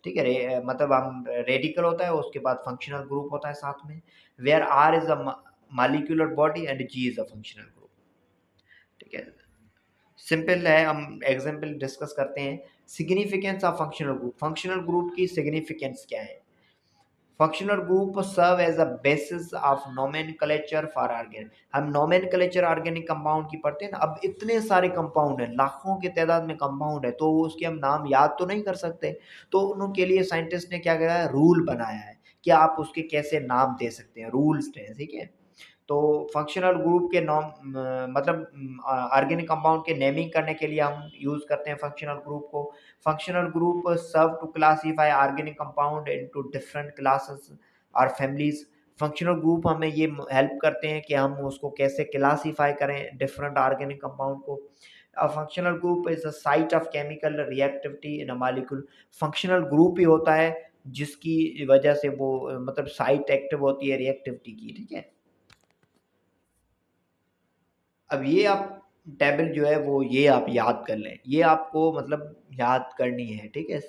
ठीक है। मतलब हम रेडिकल होता है, उसके बाद फंक्शनल ग्रुप होता है साथ में, where R is a molecular body and G is a functional group, ठीक है। सिंपल है, हम एग्जाम्पल डिस्कस करते हैं। Significance of functional group, functional group की सिग्निफिकेंस क्या है। Functional group serve as a basis of nomenclature for organic. हम नोमेनक्लेचर ऑर्गेनिक कंपाउंड की पढ़ते हैं ना, अब इतने सारे कंपाउंड हैं, लाखों की तादाद में कंपाउंड है, तो उसके हम नाम याद तो नहीं कर सकते, तो उनके लिए साइंटिस्ट ने क्या किया है, रूल बनाया है कि आप उसके कैसे नाम दे सकते हैं, रूल्स हैं, ठीक है। तो फंक्शनल ग्रुप के मतलब ऑर्गेनिक कंपाउंड के नेमिंग करने के लिए हम यूज़ करते हैं फंक्शनल ग्रुप को। Functional group serve to classify organic compound into different classes और फैमिलीज़। फंक्शनल ग्रुप हमें ये हेल्प करते हैं कि हम उसको कैसे क्लासीफाई करें डिफरेंट ऑर्गेनिक कंपाउंड को। Functional group is a site of chemical reactivity in a molecule. Functional group ही होता है जिसकी वजह से वो मतलब साइट एक्टिव होती है रिएक्टिविटी की, ठीक है। अब ये आप टेबल जो है वो ये आप याद कर लें, ये आपको मतलब याद करनी है, ठीक है।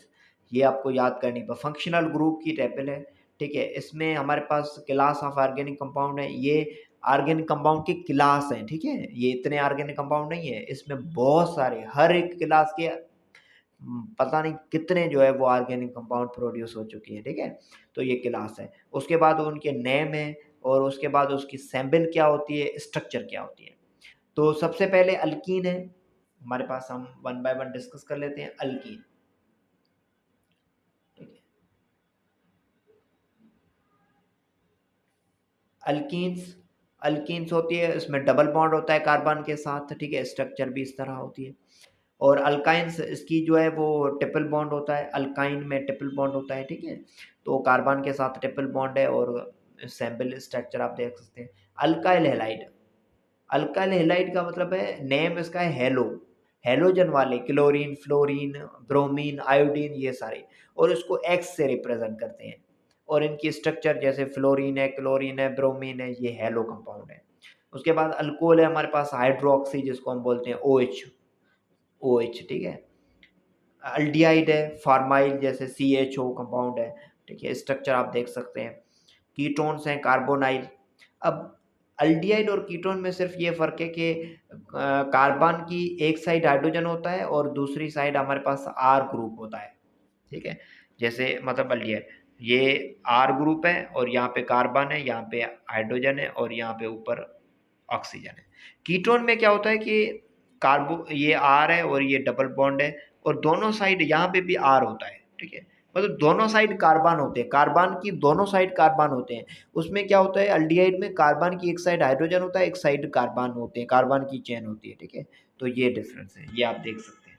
ये आपको याद करनी पर फंक्शनल ग्रुप की टेबल है, ठीक है। इसमें हमारे पास क्लास ऑफ ऑर्गेनिक कंपाउंड है, ये ऑर्गेनिक कंपाउंड की क्लास है, ठीक है। ये इतने ऑर्गेनिक कंपाउंड नहीं है, इसमें बहुत सारे हर एक क्लास के पता नहीं कितने जो है वो ऑर्गेनिक कंपाउंड प्रोड्यूस हो चुकी है, ठीक है। तो ये क्लास है, उसके बाद उनके नेम है और उसके बाद उसकी सैम्पल क्या होती है, स्ट्रक्चर क्या होती है। तो सबसे पहले अल्कीन है हमारे पास, हम वन बाय वन डिस्कस कर लेते हैं। अल्कीन, ठीक है। अल्कीन्स अल्कीन्स होती है, इसमें डबल बॉन्ड होता है कार्बन के साथ, ठीक है। स्ट्रक्चर भी इस तरह होती है। और अल्काइंस इसकी जो है वो ट्रिपल बॉन्ड होता है, अल्काइन में ट्रिपल बॉन्ड होता है, ठीक है। तो कार्बन के साथ ट्रिपल बॉन्ड है और सैम्पल स्ट्रक्चर आप देख सकते हैं। अल्काइल हैलाइड, अल्काइल हैलाइड का मतलब है, नेम इसका है हेलो, हेलोजन वाले क्लोरीन, फ्लोरीन, ब्रोमीन, आयोडीन, ये सारे, और इसको एक्स से रिप्रेजेंट करते हैं। और इनकी स्ट्रक्चर जैसे फ्लोरीन है, क्लोरीन है, ब्रोमीन है, ये हेलो कंपाउंड है। उसके बाद अल्कोहल है हमारे पास हाइड्रोक्सी, जिसको हम बोलते हैं OH, OH, ठीक है। अल्डिहाइड है फार्माइल, जैसे CHO कंपाउंड है, ठीक है। स्ट्रक्चर आप देख सकते हैं। कीटोन्स हैं कार्बोनाइल। अब अल्डिहाइड और कीटोन में सिर्फ ये फ़र्क है कि कार्बन की एक साइड हाइड्रोजन होता है और दूसरी साइड हमारे पास R ग्रुप होता है, ठीक है। जैसे मतलब अल्डिहाइड, ये R ग्रुप है और यहाँ पे कार्बन है, यहाँ पे हाइड्रोजन है और यहाँ पे ऊपर ऑक्सीजन है। कीटोन में क्या होता है कि कार्बो ये R है और ये डबल बॉन्ड है और दोनों साइड यहाँ पे भी R होता है, ठीक है। मतलब दोनों साइड कार्बन होते हैं, कार्बन की दोनों साइड कार्बन होते हैं। उसमें क्या होता है, अल्डिहाइड में कार्बन की एक साइड हाइड्रोजन होता है, एक साइड कार्बन होते हैं, कार्बन की चेन होती है, ठीक है। तो ये डिफरेंस है, ये आप देख सकते हैं।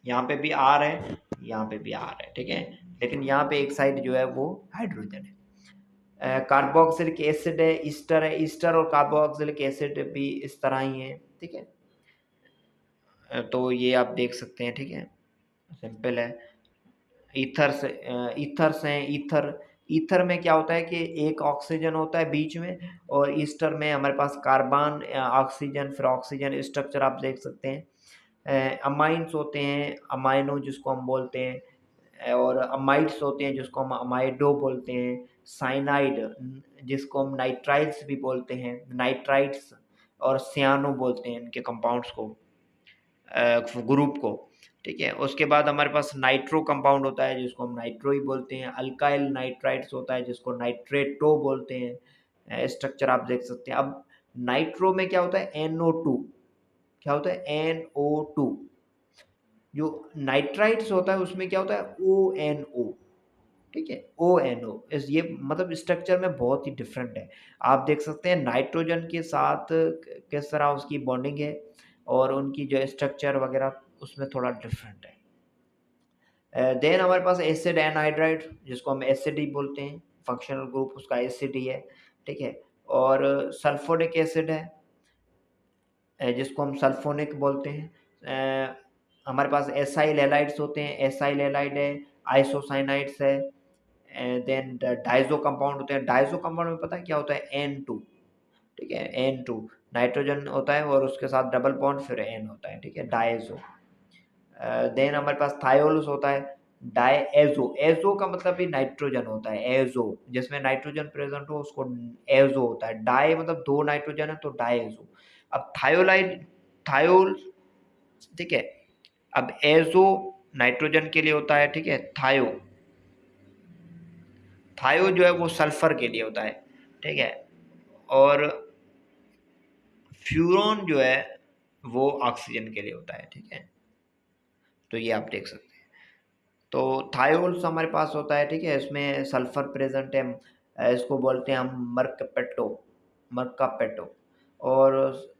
यहाँ पे भी R है, यहाँ पे भी R है, ठीक है। लेकिन यहाँ पे एक साइड जो है वो हाइड्रोजन है। कार्बोक्सिलिक एसिड है, ईस्टर है, ईस्टर और कार्बोक्सिलिक एसिड भी इस तरह ही है, ठीक है। तो ये आप देख सकते हैं, ठीक है। सिंपल है। ईथर्स, ईथर्स हैं, ईथर, ईथर में क्या होता है कि एक ऑक्सीजन होता है बीच में और ईस्टर में हमारे पास कार्बन, ऑक्सीजन, फिर ऑक्सीजन, स्ट्रक्चर आप देख सकते हैं। अमाइंस होते हैं, अमाइनो जिसको हम बोलते हैं, और अमाइड्स होते हैं जिसको हम अमाइडो बोलते हैं। साइनाइड जिसको हम नाइट्राइड्स भी बोलते हैं, नाइट्राइड्स, और सियानो बोलते हैं इनके कंपाउंड्स को, ग्रुप को, ठीक है। उसके बाद हमारे पास नाइट्रो कंपाउंड होता है जिसको हम नाइट्रो ही बोलते हैं। अल्काइल नाइट्राइड्स होता है जिसको नाइट्रेटो बोलते हैं। स्ट्रक्चर आप देख सकते हैं। अब नाइट्रो में क्या होता है, NO2, क्या होता है, NO2। जो नाइट्राइट्स होता है उसमें क्या होता है, ONO, ठीक है। ONO इस ये मतलब स्ट्रक्चर में बहुत ही डिफरेंट है। आप देख सकते हैं नाइट्रोजन के साथ किस तरह उसकी बॉन्डिंग है और उनकी जो स्ट्रक्चर वगैरह उसमें थोड़ा डिफरेंट है। देन हमारे पास एसिड एनहाइड्राइड जिसको हम एसिड ही बोलते हैं, फंक्शनल ग्रुप उसका एसिड ही है, ठीक है। और सल्फोनिक एसिड है, जिसको हम सल्फोनिक बोलते हैं। हमारे पास एसाइल हैलाइड्स होते हैं, एसाइल हैलाइड है, आइसोसाइनाइड्स है। देन डाइज़ो कंपाउंड होते हैं। डाइज़ो कंपाउंड में पता है क्या होता है, N2, ठीक है। N2 नाइट्रोजन होता है और उसके साथ डबल बॉन्ड फिर N होता है, ठीक है, डाइज़ो। देन हमारे पास थायोल्स होता है, डायएज़ो, एज़ो का मतलब भी नाइट्रोजन होता है, एज़ो जिसमें नाइट्रोजन प्रेजेंट हो उसको एज़ो होता है। डाई मतलब दो नाइट्रोजन है तो डायएज़ो। अब थायोलाइड, थायोल, ठीक है। अब एज़ो नाइट्रोजन के लिए होता है, ठीक है। थायो, थायो जो है वो सल्फर के लिए होता है, ठीक है। और फ्यूरॉन जो है वो ऑक्सीजन के लिए होता है, ठीक है। तो ये आप देख सकते हैं। तो थायोल्स हमारे पास होता है, ठीक है। इसमें सल्फर प्रेजेंट है, इसको बोलते हैं हम मर्कपेटो, मरका पेटो। और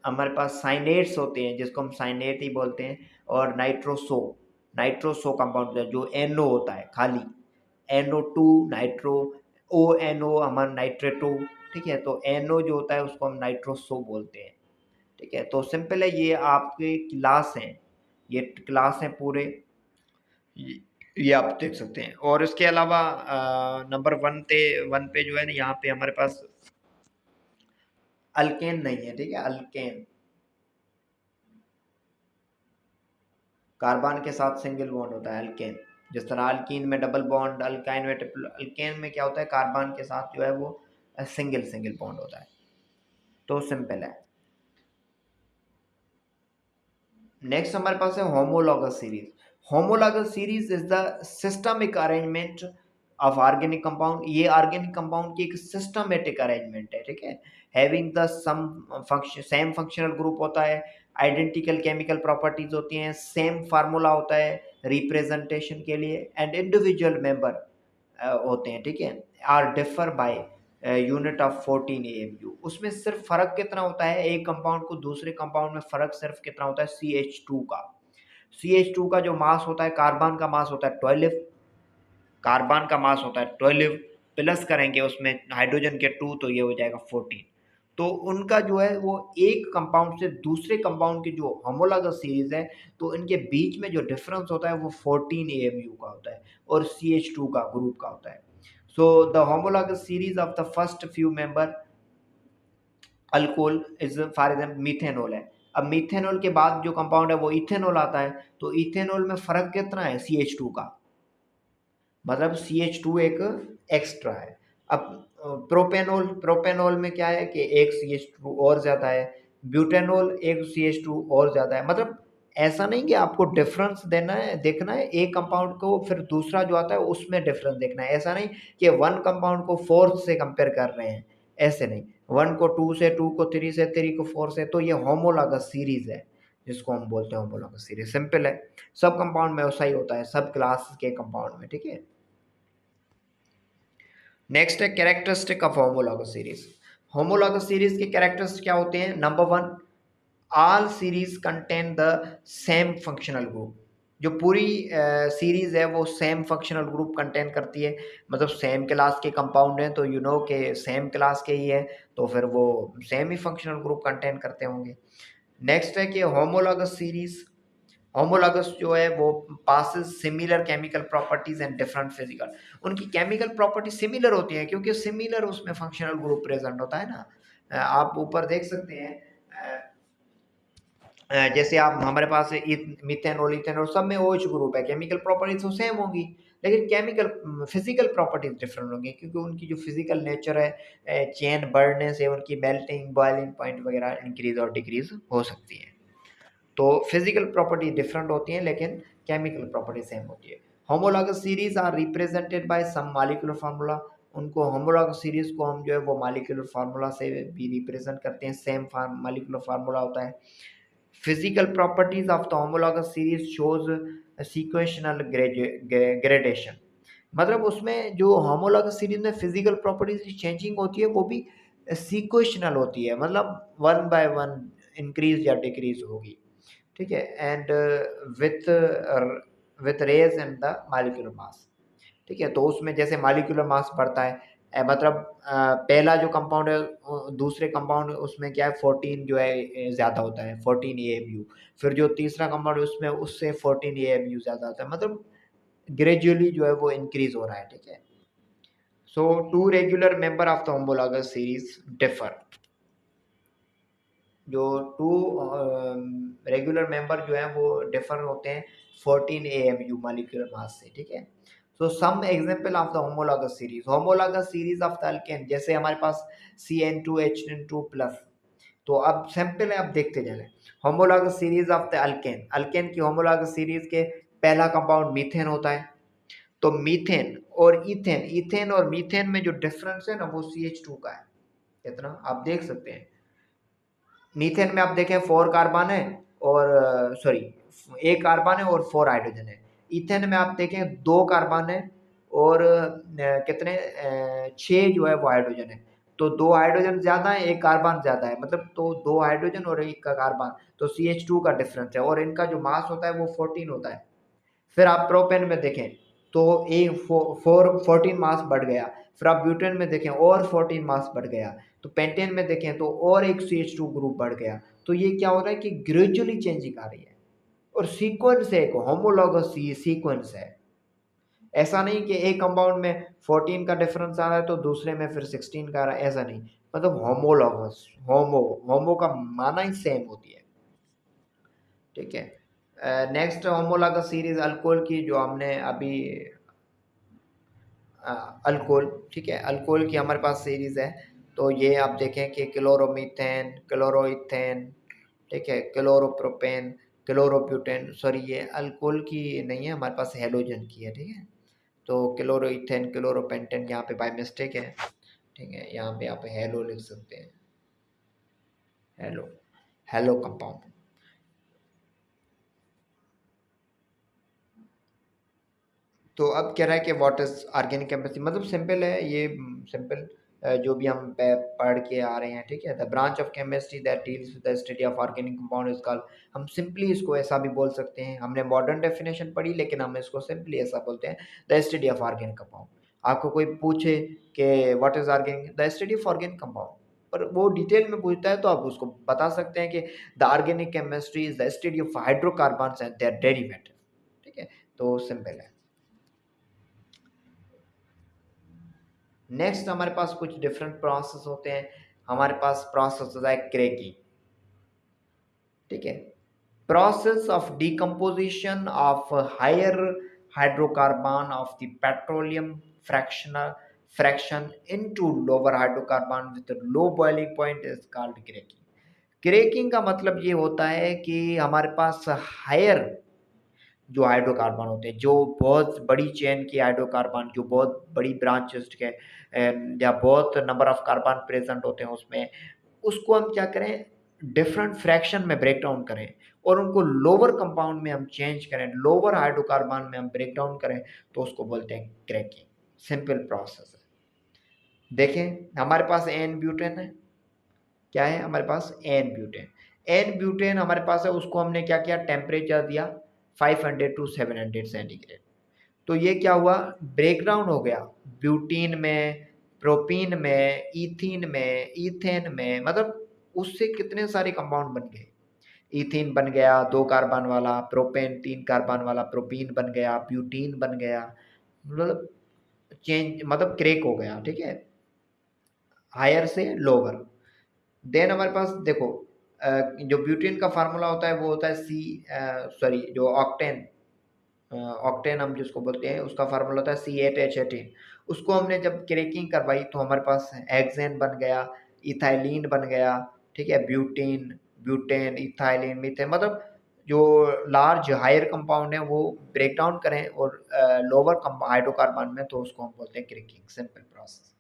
हमारे पास साइनेट्स होते हैं जिसको हम साइनेट ही बोलते हैं, और नाइट्रोसो, नाइट्रोसो कंपाउंड होता है जो NO होता है खाली, NO2 नाइट्रो, ONO हमारा नाइट्रेटो, ठीक है। तो NO जो होता है उसको हम नाइट्रोसो बोलते हैं, ठीक है। तो सिंपल है, ये आपके क्लास हैं, ये क्लास हैं पूरे, ये ये आप देख सकते हैं। और इसके अलावा नंबर 1 पे जो है ना, यहाँ पे हमारे पास अल्केन नहीं है, ठीक है। अल्केन कार्बन के साथ सिंगल बॉन्ड होता है अल्केन। जिस तरह अल्कीन में डबल बॉन्ड, अल्काइन में ट्रिपल, अल्केन में क्या होता है, कार्बन के साथ जो है वो सिंगल सिंगल बॉन्ड होता है। तो सिंपल है। नेक्स्ट हमारे पास है homologous series. Homologous series is the systemic arrangement of organic compound. ये ऑर्गेनिक कंपाउंड की एक सिस्टमेटिक अरेंजमेंट है, ठीक है। Having the same function, same functional group होता है, आइडेंटिकल केमिकल प्रॉपर्टीज होती हैं, सेम फार्मूला होता है रिप्रेजेंटेशन के लिए, एंड इंडिविजुअल मेंबर होते हैं, ठीक है, are differ by unit of 14 AMU। उसमें सिर्फ फर्क कितना होता है, एक कंपाउंड को दूसरे कंपाउंड में फर्क सिर्फ कितना होता है, CH2 का। CH2 का जो मास होता है, कार्बन का मास होता है 12, कार्बन का मास होता है 12, प्लस करेंगे उसमें हाइड्रोजन के 2 तो ये हो जाएगा 14। तो उनका जो है वो एक कंपाउंड से दूसरे कंपाउंड की जो होमोलॉगस सीरीज है, तो इनके बीच में जो डिफरेंस होता है वो 14 AMU का होता है और CH2 का ग्रुप का होता है। So the homologous series of the first few member alcohol is for example methanol है। अब मीथेनॉल के बाद जो कंपाउंड है वो इथेनॉल आता है, तो इथेनॉल में फर्क कितना है, CH2 का, मतलब CH2 एक एक्स्ट्रा है। अब प्रोपेनॉल, प्रोपेनॉल में क्या है कि एक CH2 और ज़्यादा है, ब्यूटेनॉल एक CH2 और ज़्यादा है। मतलब ऐसा नहीं कि आपको डिफरेंस देना है, देखना है एक कंपाउंड को, फिर दूसरा जो आता है उसमें डिफरेंस देखना है। ऐसा नहीं कि वन कंपाउंड को फोर्थ से कंपेयर कर रहे हैं, ऐसे नहीं, वन को टू से, टू को थ्री से, थ्री को फोर से। तो ये होमोलॉगस सीरीज है जिसको हम बोलते हैं होमोलॉगस सीरीज। सिंपल है, सब कंपाउंड में वैसा ही होता है, सब क्लास के कंपाउंड में, ठीक है। नेक्स्ट है characteristic of homologous series. Homologous series के कैरेक्टर्स क्या होते हैं, number 1, all series contain the same functional group. जो पूरी सीरीज है वो सेम फंक्शनल ग्रुप कंटेन करती है, मतलब सेम क्लास के कंपाउंड हैं तो यू नो के सेम क्लास के ही है, तो फिर वो सेम ही फंक्शनल ग्रुप कंटेन करते होंगे। नेक्स्ट है कि होमोलॉगस सीरीज, होमोलॉगस जो है वो passes similar chemical properties and different physical. उनकी केमिकल प्रॉपर्टी सिमिलर होती है क्योंकि सिमिलर उसमें फंक्शनल ग्रुप प्रेजेंट होता है ना। आप ऊपर देख सकते हैं, जैसे आप हमारे पास मीथेनॉल, इथेनॉल सब में OH ग्रुप है, केमिकल प्रॉपर्टीज तो सेम होगी, लेकिन केमिकल फिजिकल प्रॉपर्टीज डिफरेंट होंगी क्योंकि उनकी जो फिजिकल नेचर है, चेन बढ़ने से उनकी मेल्टिंग, बॉइलिंग पॉइंट वगैरह इंक्रीज और डिक्रीज हो सकती है। तो फिजिकल प्रॉपर्टी डिफरेंट होती हैं लेकिन केमिकल प्रॉपर्टी सेम होती है। Homologous series are represented by same molecular formula. उनको होमोलॉगस सीरीज को हम जो है वो मॉलिक्यूलर फार्मूला से भी रिप्रेजेंट करते हैं, सेम मॉलिक्यूलर फार्मूला होता है। Physical properties of the homologous series shows sequential gradation. मतलब उसमें जो होमोलॉगस सीरीज में फिजिकल प्रॉपर्टीज चेंजिंग होती है वो भी सीक्वेंशियल होती है, मतलब वन बाय वन इंक्रीज या डिक्रीज होगी, ठीक है। And with with raise and the molecular mass, ठीक है। तो उसमें जैसे मॉलिक्यूलर मास बढ़ता है, मतलब पहला जो कंपाउंड है दूसरे कंपाउंड उसमें क्या है 14 जो है ज़्यादा होता है, 14 AMU। फिर जो तीसरा कंपाउंड है उसमें उससे 14 AMU ज़्यादा होता है, मतलब ग्रेजुअली जो है वो इंक्रीज हो रहा है, ठीक है। So two regular member of the homologous series differ. जो टू रेगुलर मेंबर जो हैं वो डिफर होते हैं 14 AMU मॉलिक्यूलर मास से, ठीक है। So some example of the homologous series, homologous series of the alkane, जैसे हमारे पास CN2H2 प्लस। तो अब सैंपल है, अब देखते जाए homologous series of the alkane. Alkane की होमोलॉगस सीरीज के पहला कंपाउंड मीथेन होता है, तो मीथेन और इथेन, इथेन और मीथेन में जो डिफरेंस है ना वो CH2 का है। कितना आप देख सकते हैं, मीथेन में आप देखें 4 कार्बन है और सॉरी 1 कार्बन है और 4 हाइड्रोजन है। इथेन में आप देखें 2 कार्बन है और कितने 6 जो है वो हाइड्रोजन है। तो 2 हाइड्रोजन ज़्यादा है, 1 कार्बन ज़्यादा है, मतलब तो 2 हाइड्रोजन और 1 का कार्बन, तो CH2 का डिफरेंस है और इनका जो मास होता है वो 14 होता है। फिर आप प्रोपेन में देखें तो ए 14 मास बढ़ गया। फिर आप ब्यूटेन में देखें और 14 मास बढ़ गया। तो पेंटेन में देखें तो और एक CH2 ग्रुप बढ़ गया। तो ये क्या हो रहा है कि ग्रेजुअली चेंजिंग आ रही है और सीक्वेंस है, एक होमोलॉगस सीक्वेंस है। ऐसा नहीं कि एक कंपाउंड में 14 का डिफरेंस आ रहा है तो दूसरे में फिर 16 का आ रहा है, ऐसा नहीं। मतलब होमोलॉगस, होमो का माना ही सेम होती है, ठीक है। नेक्स्ट होमोलॉगस सीरीज अल्कोहल की जो हमने अभी अल्कोहल, ठीक है, अल्कोहल की हमारे पास सीरीज है। तो ये आप देखें कि क्लोरोमीथेन, क्लोरोइथेन, ठीक है, क्लोरोप्रोपेन, क्लोरोब्यूटेन, सॉरी ये अल्कोहल की नहीं है, हमारे पास हेलोजन की है, ठीक है। तो क्लोरोइथेन, क्लोरोपेंटेन यहाँ पे बाय मिस्टेक है, ठीक है, यहाँ पे आप हेलो लिख सकते हैं, हेलो, हेलो कंपाउंड। तो अब कह रहा है कि व्हाट इज ऑर्गेनिक केमिस्ट्री, मतलब सिंपल है ये, सिंपल जो भी हम पढ़ के आ रहे हैं, ठीक है। The branch of chemistry that deals with the study of organic compound is called, हम सिंपली इसको ऐसा भी बोल सकते हैं, हमने मॉडर्न डेफिनेशन पढ़ी लेकिन हम इसको सिंपली ऐसा बोलते हैं, the study of organic compound. आपको कोई पूछे कि what is organic, the study of organic compound, पर वो डिटेल में पूछता है तो आप उसको बता सकते हैं कि the organic chemistry is the study of hydrocarbons and their derivative, ठीक है। तो सिंपल है। नेक्स्ट हमारे पास कुछ डिफरेंट प्रोसेस होते हैं। हमारे पास प्रोसेस होता है क्रैकिंग, ठीक है, process of decomposition of higher hydrocarbon of the petroleum fraction into lower hydrocarbon with low boiling point is called cracking. Cracking का मतलब ये होता है कि हमारे पास हायर जो हाइड्रोकार्बन होते हैं, जो बहुत बड़ी चेन की हाइड्रोकार्बन, जो बहुत बड़ी ब्रांचेस के या बहुत नंबर ऑफ कार्बन प्रेजेंट होते हैं उसमें, उसको हम क्या करें, डिफरेंट फ्रैक्शन में ब्रेक डाउन करें और उनको लोअर कंपाउंड में हम चेंज करें, लोअर हाइड्रोकार्बन में हम ब्रेक डाउन करें, तो उसको बोलते हैं क्रैकिंग। सिंपल प्रोसेस है। देखें हमारे पास एन ब्यूटेन है, क्या है हमारे पास, एन ब्यूटेन। एन ब्यूटेन हमारे पास है, उसको हमने क्या किया, टेम्परेचर दिया 500 टू 700 सेंटीग्रेड। तो ये क्या हुआ, ब्रेकडाउन हो गया ब्यूटीन में, प्रोपीन में, इथीन में, इथेन में, मतलब उससे कितने सारे कंपाउंड बन गए। इथीन बन गया 2 कार्बन वाला, प्रोपेन 3 कार्बन वाला, प्रोपीन बन गया, ब्यूटीन बन गया, मतलब चेंज, मतलब क्रेक हो गया, ठीक है, हायर से लोअर। देन हमारे पास देखो जो ब्यूटेन का फार्मूला होता है वो होता है सी, सॉरी जो ऑक्टेन, ऑक्टेन हम जिसको बोलते हैं उसका फार्मूला होता है C8H18। उसको हमने जब क्रैकिंग करवाई तो हमारे पास हेक्सेन बन गया, इथाइलिन बन गया, ठीक है, ब्यूटेन, ब्यूटेन, इथाइलिन, मीथेन, मतलब जो लार्ज हायर कंपाउंड है वो ब्रेक डाउन करें और लोअर हाइड्रोकार्बन में, तो उसको हम बोलते हैं cracking. Simple process.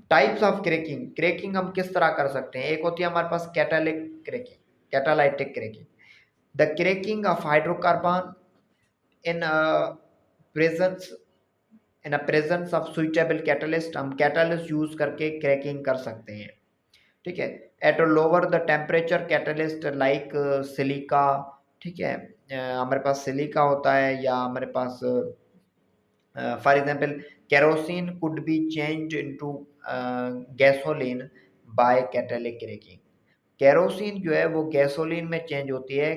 Types of cracking, cracking हम किस तरह कर सकते हैं, एक होती है हमारे पास catalytic cracking, catalytic cracking, the cracking of hydrocarbon in presence, in presence of suitable catalyst, हम कैटलिस्ट यूज करके क्रैकिंग कर सकते हैं, ठीक है। At lower the temperature catalyst like silica, ठीक है, हमारे पास सिलिका होता है, या हमारे पास for example kerosene could be change into gasoline by catalytic cracking. Kerosene जो है वो गैसोलीन में चेंज होती है,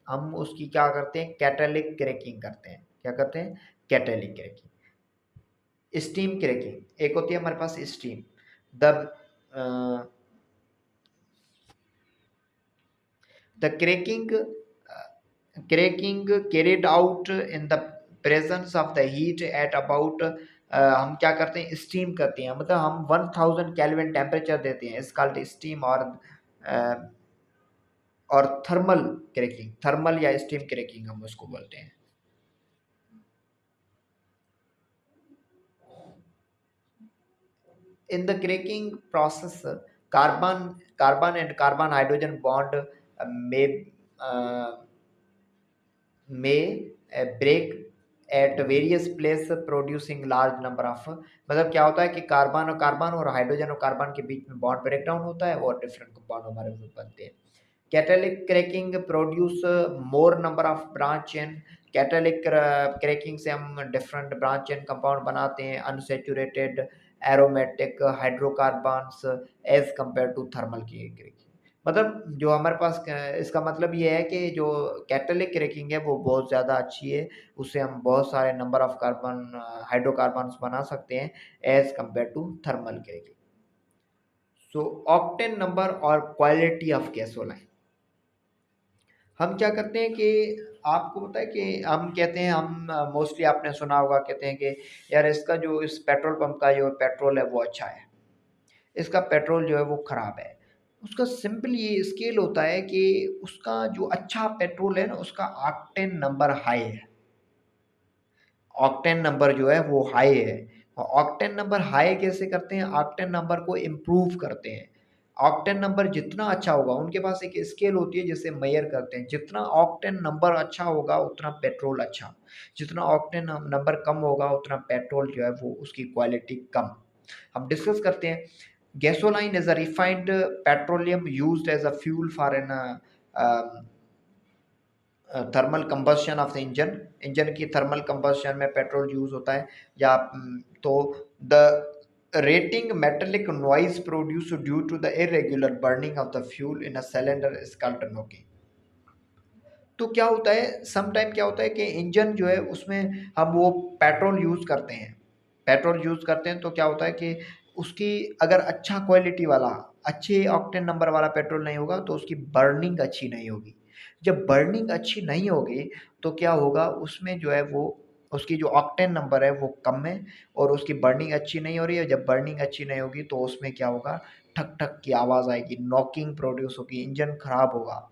हम उसकी क्या करते हैं, कैटालिक क्रैकिंग करते हैं। क्या करते हैं, कैटालिक क्रैकिंग। स्टीम क्रैकिंग एक होती है हमारे पास steam, the the cracking carried out in the presence of the heat at about, हम क्या करते हैं, स्टीम करते हैं, मतलब हम 1000 केल्विन टेम्परेचर देते हैं, इस कॉल्ड स्टीम, और थर्मल क्रैकिंग, थर्मल या स्टीम क्रैकिंग हम उसको बोलते हैं। In the cracking process, carbon and carbon hydrogen bond may break at various place producing large number of, मतलब क्या होता है कि कार्बन और हाइड्रोजन के बीच में बॉन्ड ब्रेक डाउन होता है और डिफरेंट कंपाउंड हमारे बनते हैं। Catalytic cracking produce more number of branch chain, catalytic cracking से हम डिफरेंट ब्रांच चेन कंपाउंड बनाते हैं unsaturated aromatic hydrocarbons as compare to thermal cracking. मतलब जो हमारे पास इसका मतलब ये है कि जो कैटालिक क्रैकिंग है वो बहुत ज़्यादा अच्छी है, उससे हम बहुत सारे नंबर ऑफ कार्बन हाइड्रोकार्बन्स बना सकते हैं as compare to thermal cracking. So octane number और क्वालिटी ऑफ गैसोलाइन, हम क्या करते हैं कि आपको पता है कि हम कहते हैं, हम मोस्टली आपने सुना होगा, कहते हैं कि यार इसका जो इस पेट्रोल पंप का जो पेट्रोल है वो अच्छा है, इसका पेट्रोल जो है वो ख़राब है। उसका सिंपल ये स्केल होता है कि उसका जो अच्छा पेट्रोल है ना उसका ऑक्टेन नंबर हाई है, ऑक्टेन नंबर जो है वो हाई है। और ऑक्टेन नंबर हाई कैसे करते हैं, ऑक्टेन नंबर को इम्प्रूव करते हैं। ऑक्टेन नंबर जितना अच्छा होगा, उनके पास एक स्केल होती है जिससे मेजर करते हैं, जितना ऑक्टेन नंबर अच्छा होगा उतना पेट्रोल अच्छा, जितना ऑक्टेन नंबर कम होगा उतना पेट्रोल जो है वो उसकी क्वालिटी कम। हम डिस्कस करते हैं। Gasoline is a refined petroleum used as a fuel for an thermal combustion of the engine, engine की थर्मल कंबस्शन में पेट्रोल यूज होता है। या तो the rattling metallic noise produce due to the irregular burning of the fuel in a cylinder is called knocking. तो क्या होता है, सम टाइम क्या होता है कि इंजन जो है उसमें हम वो पेट्रोल यूज़ करते हैं, पेट्रोल यूज़ करते हैं तो क्या होता है कि उसकी अगर अच्छा क्वालिटी वाला अच्छे ऑक्टेन नंबर वाला पेट्रोल नहीं होगा तो उसकी बर्निंग अच्छी नहीं होगी। जब बर्निंग अच्छी नहीं होगी तो क्या होगा, उसमें जो है वो उसकी जो ऑक्टेन नंबर है वो कम है और उसकी बर्निंग अच्छी नहीं हो रही है। जब बर्निंग अच्छी नहीं होगी तो उसमें क्या होगा, ठक ठक की आवाज़ आएगी, नॉकिंग प्रोड्यूस होगी, इंजन खराब होगा।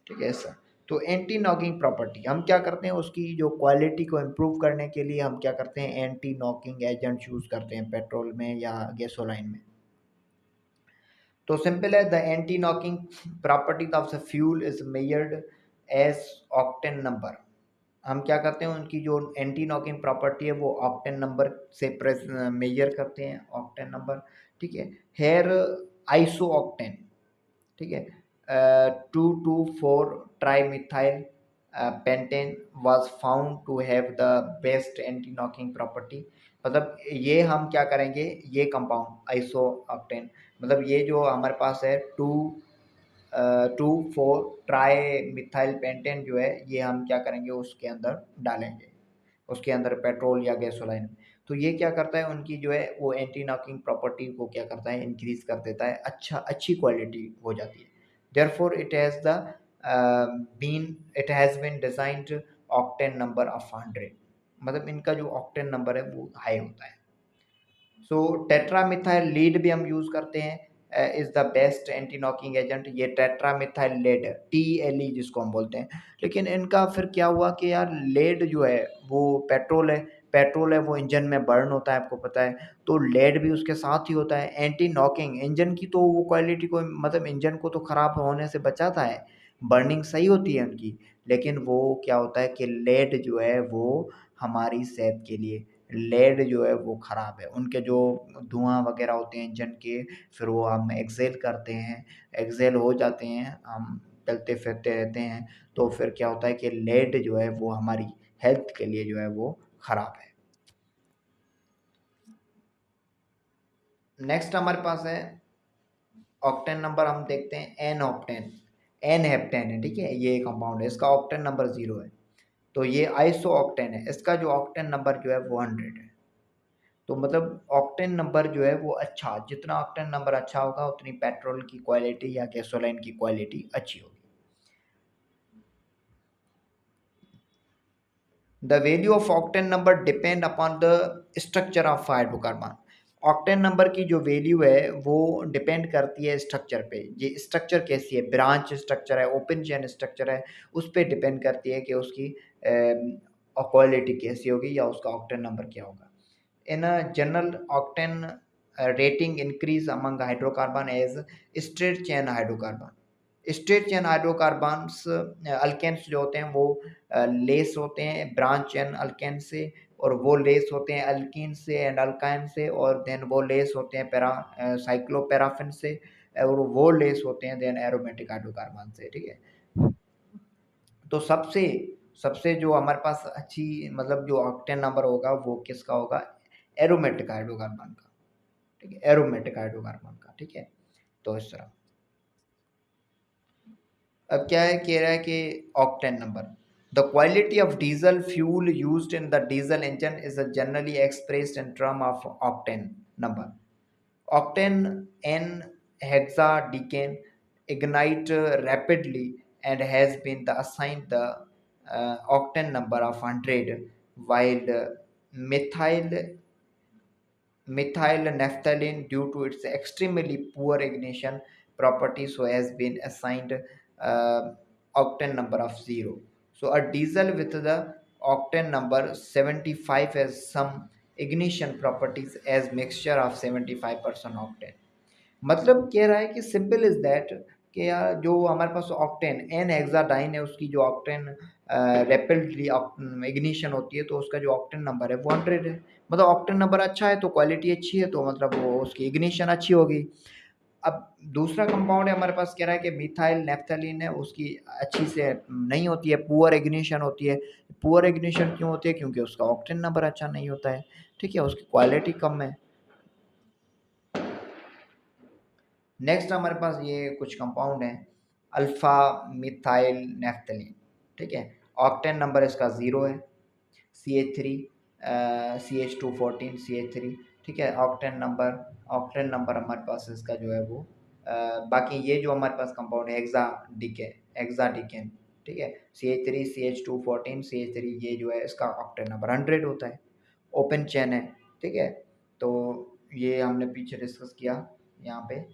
ठीक है सर। तो एंटी नॉकिंग प्रॉपर्टी हम क्या करते हैं, उसकी जो क्वालिटी को इम्प्रूव करने के लिए हम क्या करते हैं, एंटी नॉकिंग एजेंट यूज़ करते हैं पेट्रोल में या गैसोलाइन में। तो सिंपल है, the anti knocking property of the fuel is measured as octane number. हम क्या करते हैं, उनकी जो एंटी नॉकिंग प्रॉपर्टी है वो ऑक्टेन नंबर से मेजर करते हैं, ऑक्टेन नंबर। ठीक है। हेयर आइसो ऑक्टेन, ठीक है, 2,2,4 trimethyl pentane was found to have the best anti knocking property. मतलब ये हम क्या करेंगे, ये कंपाउंड आइसो ऑक्टेन, मतलब ये जो हमारे पास है 2,4 ट्राई मिथाइल पेंटेन जो है ये हम क्या करेंगे उसके अंदर डालेंगे, उसके अंदर पेट्रोल या गैसोलाइन में। तो ये क्या करता है, उनकी जो है वो एंटी नॉकिंग प्रॉपर्टी को क्या करता है, इंक्रीज कर देता है, अच्छी क्वालिटी हो जाती है। Therefore it has been designed octane number of 100, मतलब इनका जो ऑक्टेन नंबर है वो हाई होता है। सो टेट्रामिथाइल लीड भी हम यूज़ करते हैं, is the best anti knocking agent. ये टेट्रामिथाइल लेड TLE जिसको हम बोलते हैं। लेकिन इनका फिर क्या हुआ कि यार लेड जो है वो पेट्रोल है वो इंजन में बर्न होता है, आपको पता है, तो लेड भी उसके साथ ही होता है। एंटी नॉकिंग इंजन की तो वो क्वालिटी को, मतलब इंजन को तो ख़राब होने से बचाता है, बर्निंग सही होती है उनकी। लेकिन वो क्या होता है कि लेड जो है वो हमारी सेहत के लिए, लेड जो है वो ख़राब है, उनके जो धुआँ वगैरह होते हैं इंजन के, फिर वो हम एक्सहेल करते हैं, एक्सहेल हो जाते हैं, हम चलते फिरते रहते हैं, तो फिर क्या होता है कि लेड जो है वो हमारी हेल्थ के लिए जो है वो ख़राब है। नेक्स्ट हमारे पास है ऑक्टेन नंबर, हम देखते हैं एन ऑक्टेन, एन हेप्टेन है, ठीक है, ये कंपाउंड है, इसका ऑक्टेन नंबर 0 है। तो ये आइसो ऑक्टेन है, इसका जो ऑक्टेन नंबर जो है वो 100 है। तो मतलब ऑक्टेन नंबर जो है वो अच्छा, जितना ऑक्टेन नंबर अच्छा होगा उतनी पेट्रोल की क्वालिटी या गैसोलाइन की क्वालिटी अच्छी होगी। The value of octane number depend upon the structure of hydrocarbon. Octane number की जो वैल्यू है वो डिपेंड करती है स्ट्रक्चर पे, ये स्ट्रक्चर कैसी है, ब्रांच स्ट्रक्चर है, ओपन चेन स्ट्रक्चर है, उस पर डिपेंड करती है कि उसकी क्वालिटी कैसी होगी या उसका ऑक्टेन नंबर क्या होगा। In a general, octane rating increase among hydrocarbon as straight chain hydrocarbon. Straight chain hydrocarbons alkanes जो होते हैं वो लेस होते हैं ब्रांच चेन अल्केन से, और वो लेस होते हैं अल्कीन से एंड अल्काइन से, और देन वो लेस होते हैं साइक्लोपैराफिन से, और वो लेस होते हैं देन एरोमेटिक हाइड्रोकार्बन से। ठीक है, तो सबसे सबसे जो हमारे पास अच्छी मतलब जो ऑक्टेन नंबर होगा वो किसका होगा, एरोमेटिक हाइड्रोकार्बन का। ठीक है, एरोमेटिक हाइड्रोकार्बन का। ठीक है, तो इस तरह अब क्या है, कह रहा है कि octane number, the quality of diesel fuel used in the diesel engine is generally expressed in term of octane number. Octane N hexadecane ignite rapidly and has been assigned the octane number of 100, while methyl methyl naphthalene, due to its extremely poor ignition properties, so has been assigned octane number of 0. So a diesel with the octane number 75 has some ignition properties as mixture of 75% octane. मतलब कह रहा है कि simple is that कि यार जो हमारे पास octane N हेक्साडाइन है उसकी जो ऑक्टेन रैपिडली इग्निशन होती है तो उसका जो ऑक्टेन नंबर है वो 100 है। मतलब ऑक्टेन नंबर अच्छा है तो क्वालिटी अच्छी है, तो मतलब वो उसकी इग्निशन अच्छी होगी। अब दूसरा कंपाउंड है हमारे पास, कह रहा है कि मिथाइल नेफ्थलीन है, उसकी अच्छी से नहीं होती है, पुअर इग्निशन होती है। पुअर इग्निशन क्यों होती है, क्योंकि उसका ऑक्टेन नंबर अच्छा नहीं होता है। ठीक है, उसकी क्वालिटी कम है। नेक्स्ट हमारे पास ये कुछ कंपाउंड हैं, अल्फा मिथाइल नेफ्थलीन। ठीक है, ऑक्टेन नंबर इसका 0 है, CH3 CH214 CH3। ठीक है, ऑक्टेन नंबर हमारे पास इसका जो है वो बाकी ये जो हमारे पास कंपाउंड है हेक्साडिकेन। ठीक है, CH3 CH214 CH3 ये जो है इसका ऑक्टेन नंबर 100 होता है, ओपन चेन है। ठीक है, तो ये हमने पीछे डिस्कस किया। यहाँ पे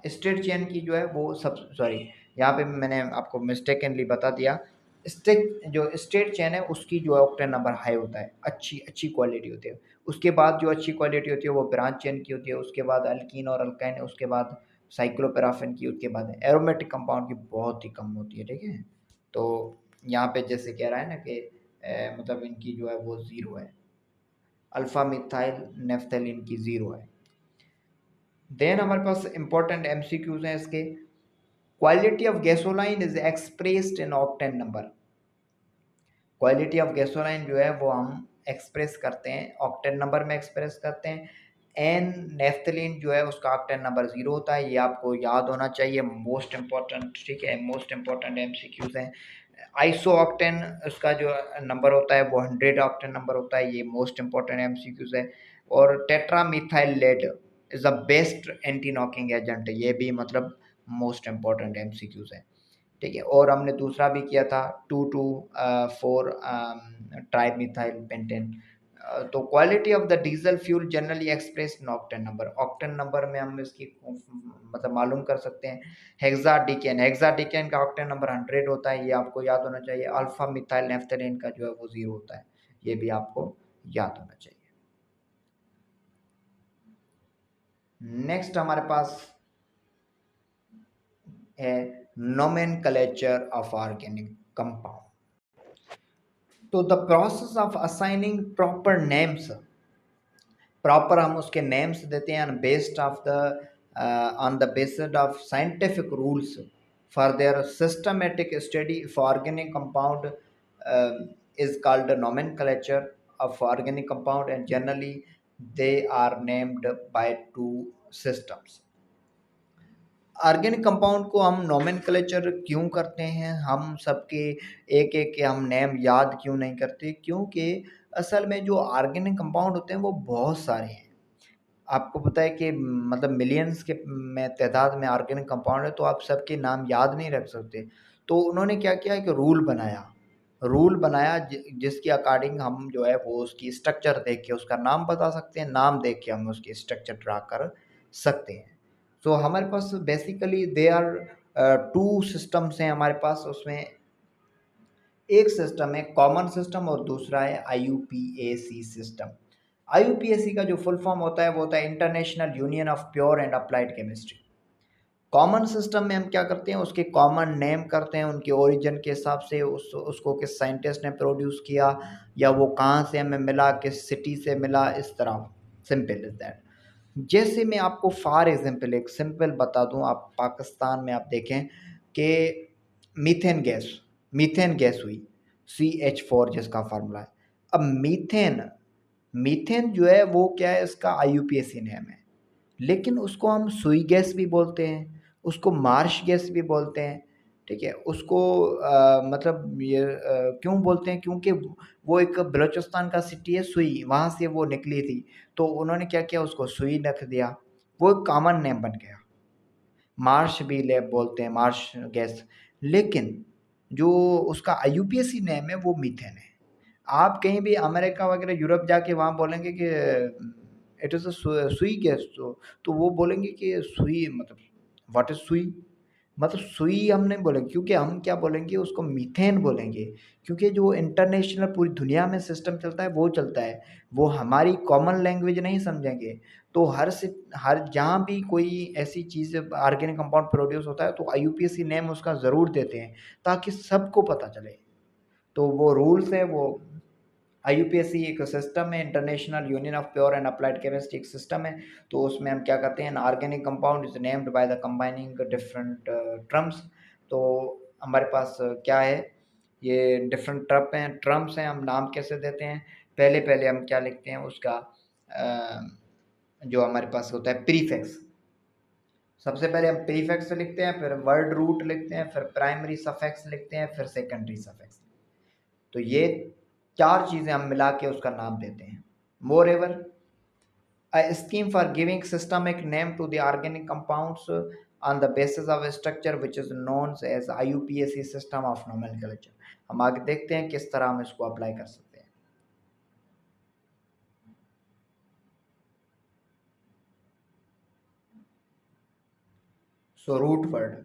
स्ट्रेट चेन की जो है वो सब, सॉरी यहाँ पे मैंने आपको मिस्टेकनली बता दिया। स्ट्रेट चेन है उसकी जो है ऑक्टेन नंबर हाई होता है, अच्छी अच्छी क्वालिटी होती है। उसके बाद जो अच्छी क्वालिटी होती है वो ब्रांच चेन की होती है, उसके बाद अल्कीन और अल्काइन, उसके बाद साइक्लोपैराफिन की, उसके बाद एरोमेटिक कंपाउंड की बहुत ही कम होती है। ठीक है, तो यहाँ पे जैसे कह रहा है ना कि मतलब इनकी जो है वो 0 है, अल्फा मिथाइल नेफ्थलीन की 0 है। देन हमारे पास इंपॉर्टेंट MCQs हैं इसके। Quality of gasoline is expressed in octane number. Quality of gasoline जो है वो हम एक्सप्रेस करते हैं ऑक्टेन नंबर में एक्सप्रेस करते हैं। एन नेफ्थलीन जो है उसका ऑक्टेन नंबर 0 होता है, ये आपको याद होना चाहिए, मोस्ट इंपॉर्टेंट। ठीक है, मोस्ट इंपॉर्टेंट MCQs हैं। आइसो ऑक्टेन उसका जो नंबर होता है वो 100 ऑक्टेन नंबर होता है, ये मोस्ट इंपॉर्टेंट MCQs है। और tetra methyl lead is the best anti knocking agent, ये भी मतलब मोस्ट इंपॉर्टेंट MCQs है। ठीक है, और हमने दूसरा भी किया था 2,2,4 ट्राइमिथाइल पेंटेन। तो quality of the diesel fuel generally express in octane number, octane number में हम इसकी मतलब मालूम कर सकते हैं। हेक्साडिकेन का ऑक्टेन नंबर 100 होता है, ये आपको याद होना चाहिए। अल्फा मिथाइल नेफ्थलीन का जो है वो 0 होता है, ये भी आपको याद होना चाहिए। नेक्स्ट हमारे पास है नोमेनक्लेचर ऑफ ऑर्गेनिक कंपाउंड। तो the process of assigning proper names, proper हम उसके नेम्स देते हैं based of the on the basis of scientific rules for their systematic study for organic compound is called a nomenclature of organic compound, and generally they are named by two systems। Organic compound को हम nomenclature क्यों करते हैं, हम सबके एक एक के हम नेम याद क्यों नहीं करते, क्योंकि असल में जो ऑर्गेनिक कंपाउंड होते हैं वो बहुत सारे हैं। आपको पता है कि मतलब मिलियंस के में तादाद में ऑर्गेनिक कंपाउंड है, तो आप सबके नाम याद नहीं रख सकते। तो उन्होंने क्या किया कि रूल बनाया जिसके अकॉर्डिंग हम जो है वो उसकी स्ट्रक्चर देख के उसका नाम बता सकते हैं, नाम देख के हम उसकी स्ट्रक्चर ड्रा कर सकते हैं। तो हमारे पास basically they are two systems हैं हमारे पास, उसमें एक सिस्टम है कॉमन सिस्टम और दूसरा है IUPAC सिस्टम। IUPAC का जो फुल फॉर्म होता है वो होता है international union of pure and applied chemistry. Common system में हम क्या करते हैं, उसके कॉमन नेम करते हैं उनके ओरिजिन के हिसाब से, उसको किस साइंटिस्ट ने प्रोड्यूस किया या वो कहाँ से हमें मिला, किस सिटी से मिला, इस तरह। Simple is that. जैसे मैं आपको फॉर एग्जांपल एक सिंपल बता दूं, आप पाकिस्तान में आप देखें कि मीथेन गैस हुई, CH4 जिसका फार्मूला है। अब मीथेन मीथेन जो है वो क्या है, इसका IUPAC नेम है, लेकिन उसको हम सुई गैस भी बोलते हैं, उसको मार्श गैस भी बोलते हैं। ठीक है, उसको मतलब ये क्यों बोलते हैं, क्योंकि वो एक बलूचिस्तान का सिटी है सुई, वहाँ से वो निकली थी, तो उन्होंने क्या किया, उसको सुई रख दिया, वो एक कॉमन नेम बन गया। मार्श भी लैब बोलते हैं, मार्श गैस, लेकिन जो उसका IUPAC नेम है वो मीथेन है। आप कहीं भी अमेरिका वगैरह यूरोप जाके वहाँ बोलेंगे कि इट इज़ अ सुई गैस, तो वो बोलेंगे कि सुई मतलब व्हाट इज़ सुई, मतलब सुई हम नहीं बोलेंगे, क्योंकि हम क्या बोलेंगे, उसको मीथेन बोलेंगे, क्योंकि जो इंटरनेशनल पूरी दुनिया में सिस्टम चलता है वो चलता है, वो हमारी कॉमन लैंग्वेज नहीं समझेंगे। तो हर जहाँ भी कोई ऐसी चीज़ ऑर्गेनिक कंपाउंड प्रोड्यूस होता है तो IUPAC नेम उसका ज़रूर देते हैं, ताकि सबको पता चले। तो वो रूल्स है, वो IUPAC एक सिस्टम है, international union of pure and applied chemistry एक सिस्टम है। तो उसमें हम क्या करते हैं, organic compound is named by the combining different terms. तो हमारे पास क्या है, ये डिफरेंट टर्म्स हैं, हम नाम कैसे देते हैं, पहले पहले हम क्या लिखते हैं उसका, जो हमारे पास होता है प्रीफिक्स। सबसे पहले हम प्रीफिक्स लिखते हैं, फिर वर्ड रूट लिखते हैं, फिर प्राइमरी सफिक्स लिखते हैं, फिर सेकेंडरी सफिक्स। तो ये चार चीज़ें हम मिला के उसका नाम देते हैं। मोर ever a scheme for giving systemic name to the organic compounds on the basis of a structure which is known as IUPAC system of nomenclature। हम आगे देखते हैं किस तरह हम इसको अप्लाई कर सकते हैं। सो रूट वर्ड,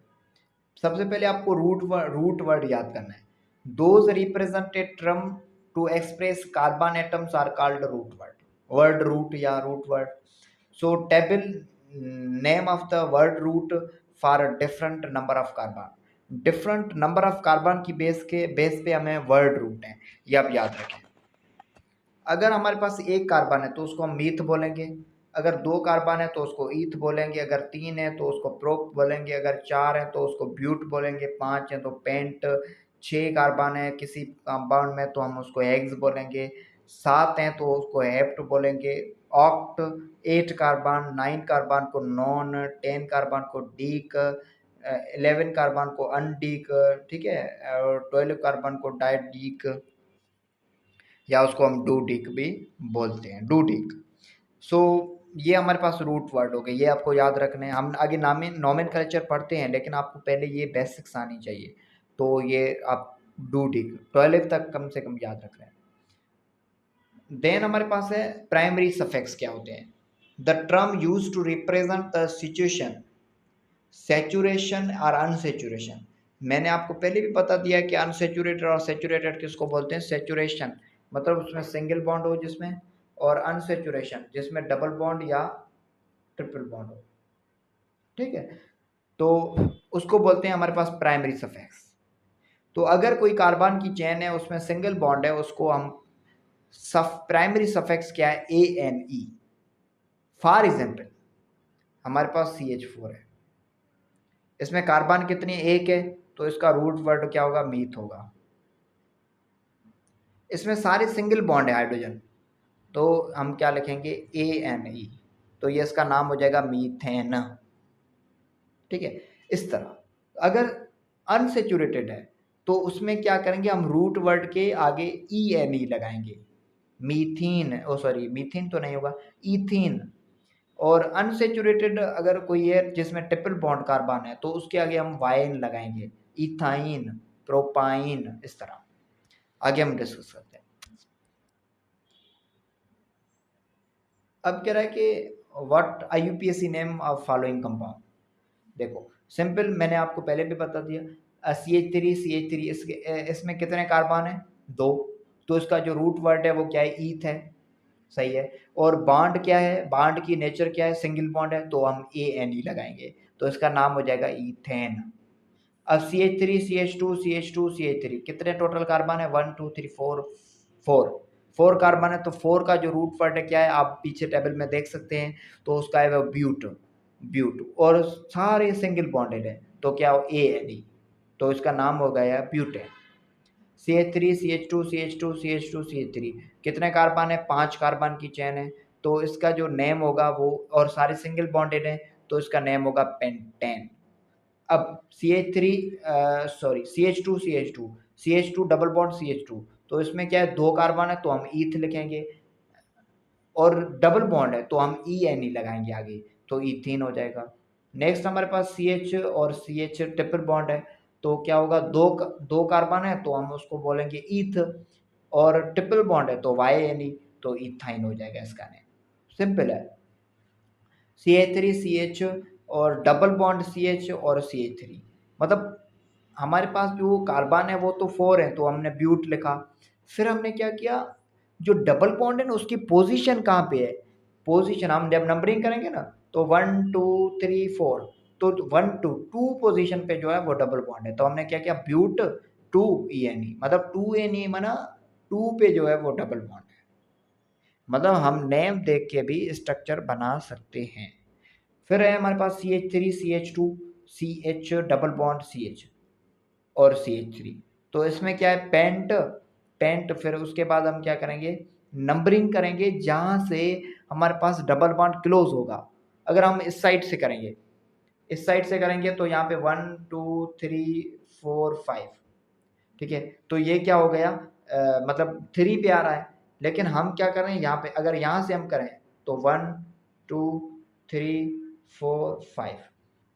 सबसे पहले आपको रूट वर्ड याद करना है। Those represented term to express carbon atoms are called root word, word root या root word. So table name of the word root for different number of carbon, different number of carbon की base पे हमें word root है, ये आप याद रखें। अगर हमारे पास एक कार्बन है तो उसको हम मीथ बोलेंगे, अगर दो कार्बन है तो उसको ईथ बोलेंगे, अगर तीन है तो उसको प्रोप बोलेंगे, अगर चार है तो उसको ब्यूट बोलेंगे, पांच है तो पेंट, छह कार्बन है किसी कंपाउंड में तो हम उसको हेक्स बोलेंगे, सात हैं तो उसको हेप्ट बोलेंगे, oct, eight carbon, nine carbon को नॉन, 10 कार्बन को डीक, 11 कार्बन को अनडीक, ठीक है, और 12 कार्बन को डाइडीक, या उसको हम डूडिक भी बोलते हैं, डूडिक। सो ये हमारे पास रूट वर्ड हो गए, ये आपको याद रखने हैं। हम आगे नॉमेनक्लेचर पढ़ते हैं, लेकिन आपको पहले ये बेसिक्स आनी चाहिए। तो ये आप डूडिक 12 तक कम से कम याद रख रहे हैं। देन हमारे पास है प्राइमरी सफिक्स, क्या होते हैं, the term use to represent the situation, saturation और अनसेचुरेशन। मैंने आपको पहले भी बता दिया कि अनसेचुरेटेड और सैचुरेटेड किसको बोलते हैं, सैचुरेशन मतलब उसमें सिंगल बॉन्ड हो जिसमें, और अनसेचुरेशन जिसमें डबल बॉन्ड या ट्रिपल बॉन्ड हो। ठीक है, तो उसको बोलते हैं हमारे पास प्राइमरी सफिक्स। तो अगर कोई कार्बन की चेन है उसमें सिंगल बॉन्ड है, उसको हम प्राइमरी सफिक्स क्या है, ANE। फॉर एग्जाम्पल हमारे पास CH4 है, इसमें कार्बन कितनी, एक है, तो इसका रूट वर्ड क्या होगा, मीथ होगा। इसमें सारे सिंगल बॉन्ड है हाइड्रोजन, तो हम क्या लिखेंगे, ANE, तो ये इसका नाम हो जाएगा मीथेन। ठीक है, इस तरह। अगर अनसेचुरेटेड है तो उसमें क्या करेंगे, हम रूट वर्ड के आगे ENE लगाएंगे, मीथीन, ओ सॉरी मीथीन तो नहीं होगा, ईथीन। और अनसेचुरेटेड अगर कोई है जिसमें ट्रिपल बॉन्ड कार्बन है तो उसके आगे हम वाइन लगाएंगे, इथाइन, प्रोपाइन, इस तरह। आगे हम डिस्कस करते हैं। अब कह रहा है कि what IUPAC name of following compound. देखो सिंपल, मैंने आपको पहले भी बता दिया, CH3 इसमें कितने कार्बन है, दो, तो इसका जो रूट वर्ड है वो क्या है, ईथ है, सही है। और बॉन्ड क्या है, बॉन्ड की नेचर क्या है, सिंगल बॉन्ड है, तो हम ANE लगाएंगे। तो इसका नाम हो जाएगा ईथेन। अब CH3 CH2 CH2 CH3 कितने टोटल कार्बन है? 1 2 3 4 4 4 कार्बन है। तो 4 का जो रूट वर्ड है क्या है, आप पीछे टेबल में देख सकते हैं। तो उसका है वो ब्यूट, ब्यूट, और सारे सिंगल बॉन्डेड है तो क्या हो, ANE, तो इसका नाम हो गया butane. CH3 CH2 CH2 CH2 CH3 कितने कार्बन है? 5 कार्बन की चेन है। तो इसका जो नेम होगा वो, और सारे सिंगल बॉन्डेड है तो इसका नेम होगा पेंटेन। अब CH3 sorry CH2 CH2 CH2 double bond CH2, तो इसमें क्या है, 2 कार्बन है तो हम ईथ लिखेंगे, और डबल बॉन्ड है तो हम ENE लगाएंगे आगे, तो ईथीन हो जाएगा। नेक्स्ट हमारे पास CH और CH ट्रिपल बॉन्ड है, तो क्या होगा, दो कार्बन है तो हम उसको बोलेंगे ईथ, और ट्रिपल बॉन्ड है तो YNE, तो इथाइन हो जाएगा इसका नेम। सिंपल है। CH3 CH और डबल बॉन्ड CH और CH3, मतलब हमारे पास जो कार्बन है वो तो 4 है तो हमने ब्यूट लिखा। फिर हमने क्या किया, जो डबल बॉन्ड है ना उसकी पोजीशन कहाँ पे है, पोजीशन हम जब नंबरिंग करेंगे ना तो 1 2 3 4, तो 1 2 2 पोजीशन पे जो है वो डबल बॉन्ड है, तो हमने क्या किया, ब्यूट 2 ENE, मतलब 2 ENE माना 2 पे जो है वो डबल बॉन्ड है। मतलब हम नेम देख के भी स्ट्रक्चर बना सकते हैं। फिर है हमारे पास CH3 CH2 CH double bond CH और CH3, तो इसमें क्या है, पेंट, पेंट। फिर उसके बाद हम क्या करेंगे, नंबरिंग करेंगे जहाँ से हमारे पास डबल बॉन्ड क्लोज होगा। अगर हम इस साइड से करेंगे, इस साइड से करेंगे तो यहाँ पे 1 2 3 4 5, ठीक है, तो ये क्या हो गया, मतलब 3 पे आ रहा है। लेकिन हम क्या करें यहाँ पे, अगर यहाँ से हम करें तो 1 2 3 4 5,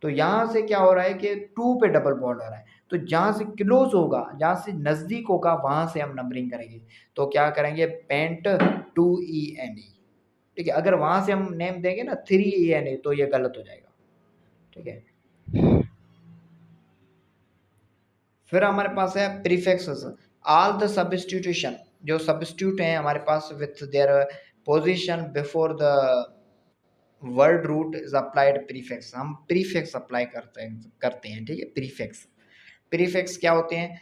तो यहाँ से क्या हो रहा है कि 2 पे डबल बॉन्ड हो रहा है। तो जहाँ से क्लोज होगा, जहाँ से नज़दीक होगा वहाँ से हम नंबरिंग करेंगे, तो क्या करेंगे, पेंट 2ENE, ठीक है। अगर वहाँ से हम नेम देंगे ना 3ENE तो ये गलत हो जाएगा, ठीक है। फिर हमारे पास है प्रीफिक्सेस, ऑल द सब्स्टिट्यूशन, जो सब्स्टिट्यूट हैं हमारे पास with their position before the word root is applied prefix, हम प्रीफिक्स अप्लाई करते हैं, ठीक है। प्रीफिक्स, प्रीफिक्स क्या होते हैं,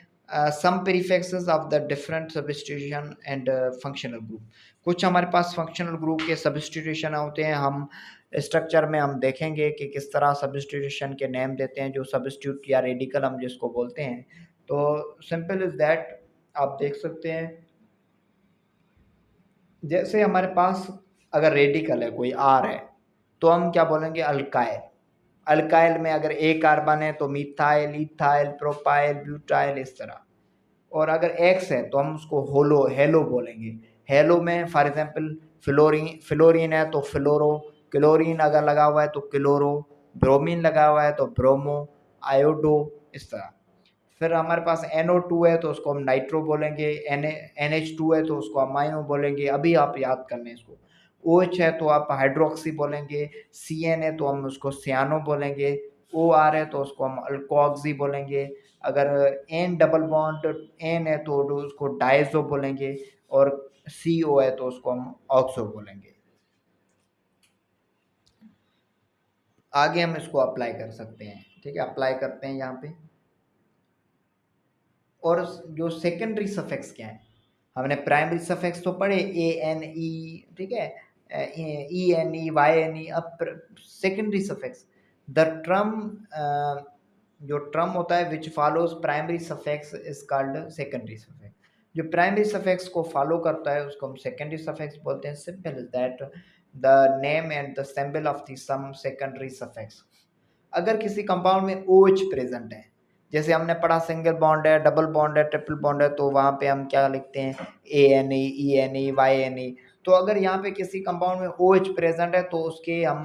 some prefixes of the different substitution and functional group, कुछ हमारे पास फंक्शनल ग्रुप के सब्स्टिट्यूशन होते हैं। हम स्ट्रक्चर में हम देखेंगे कि किस तरह सब्स्टिट्यूशन के नेम देते हैं, जो सब्स्टिट्यूट या रेडिकल हम जिसको बोलते हैं। तो सिंपल इज दैट, आप देख सकते हैं, जैसे हमारे पास अगर रेडिकल है कोई R है तो हम क्या बोलेंगे, अल्काइल। अल्काइल में अगर एक कार्बन है तो मिथाइल, इथाइल, प्रोपाइल, ब्यूटाइल, इस तरह। और अगर एक्स है तो हम उसको होलो, हेलो बोलेंगे। हेलो में फॉर एग्जांपल फ्लोरीन, फ्लोरीन है तो फ्लोरो, क्लोरीन अगर लगा हुआ है तो क्लोरो, ब्रोमीन लगा हुआ है तो ब्रोमो, आयोडो, इस तरह। फिर हमारे पास NO2 है तो उसको हम नाइट्रो बोलेंगे, NH2 है तो उसको अमाइनो बोलेंगे, अभी आप याद कर लें इसको। OH है तो आप हाइड्रोक्सी बोलेंगे, CN है तो हम उसको सियानो बोलेंगे, OR है तो उसको हम अल्कोक्सी बोलेंगे, अगर N डबल बॉन्ड N है तो उसको डाइजो बोलेंगे, और CO है तो उसको हम ऑक्सो बोलेंगे। आगे हम इसको अप्लाई कर सकते हैं, ठीक है, अप्लाई करते हैं यहाँ पे। और जो सेकेंडरी सफिक्स क्या है, हमने प्राइमरी सफिक्स तो पढ़े ANE, ठीक है, ENE YNE। अब सेकेंडरी सफिक्स, द ट्रम, जो ट्रम होता है which follows primary suffix is called secondary suffix, जो प्राइमरी सफिक्स को फॉलो करता है उसको हम सेकेंडरी सफिक्स बोलते हैं। Simple is that, the name and the symbol of the some secondary suffix. अगर किसी कंपाउंड में OH प्रेजेंट है, जैसे हमने पढ़ा सिंगल बॉन्ड है, डबल बॉन्ड है, ट्रिपल बॉन्ड है, तो वहाँ पे हम क्या लिखते हैं, ANE ENE YNE। तो अगर यहाँ पे किसी कंपाउंड में OH प्रेजेंट है तो उसके हम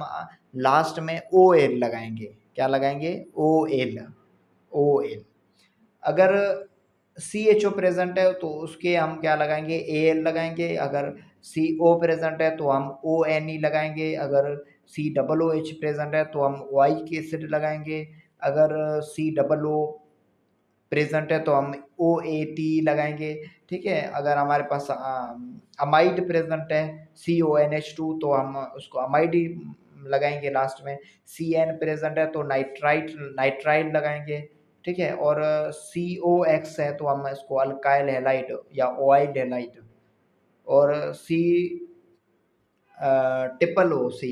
लास्ट में OL लगाएंगे, क्या लगाएंगे, OL, OL। अगर CHO प्रेजेंट है तो उसके हम क्या लगाएंगे, AL लगाएंगे। अगर CO प्रेजेंट है तो हम ONE लगाएंगे। अगर COOH प्रेजेंट है तो हम OIC एसिड लगाएंगे। अगर COO प्रेजेंट है तो हम OAT लगाएंगे, ठीक है। अगर हमारे पास अमाइड प्रेजेंट है CONH2 तो हम उसको अमाइड लगाएंगे लास्ट में। CN प्रेजेंट है तो नाइट्राइड लगाएंगे, ठीक है। और COX है तो हम इसको अल्काइल हैलाइड या ओआइड हैलाइड। और C ट्रिपल OC,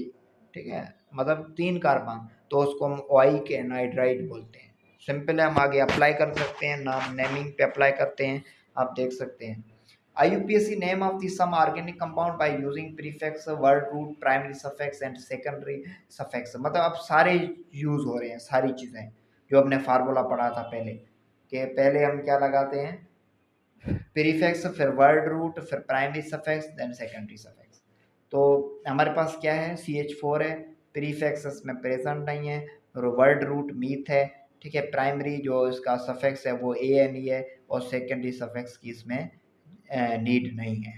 ठीक है, मतलब 3 कार्बन, तो उसको हम ओआइक एनाइड्राइड बोलते हैं। सिंपल है, हम आगे अप्लाई कर सकते हैं, नाम नेमिंग पे अप्लाई करते हैं, आप देख सकते हैं। IUPAC name of the some organic compound by using prefix, word root, primary suffix and secondary suffix. मतलब अब सारे यूज हो रहे हैं, सारी चीज़ें जो हमने फार्मूला पढ़ा था पहले, कि पहले हम क्या लगाते हैं, प्रीफिक्स, फिर वर्ड रूट, फिर primary suffix, then secondary suffix. तो हमारे पास क्या है, CH4 है, प्रीफिक्स इसमें प्रेजेंट नहीं है, और वर्ड रूट मीथ है, ठीक है। प्राइमरी जो इसका सफिक्स है वो ANE है, और सेकेंडरी सफिक्स की इसमें नीड नहीं है।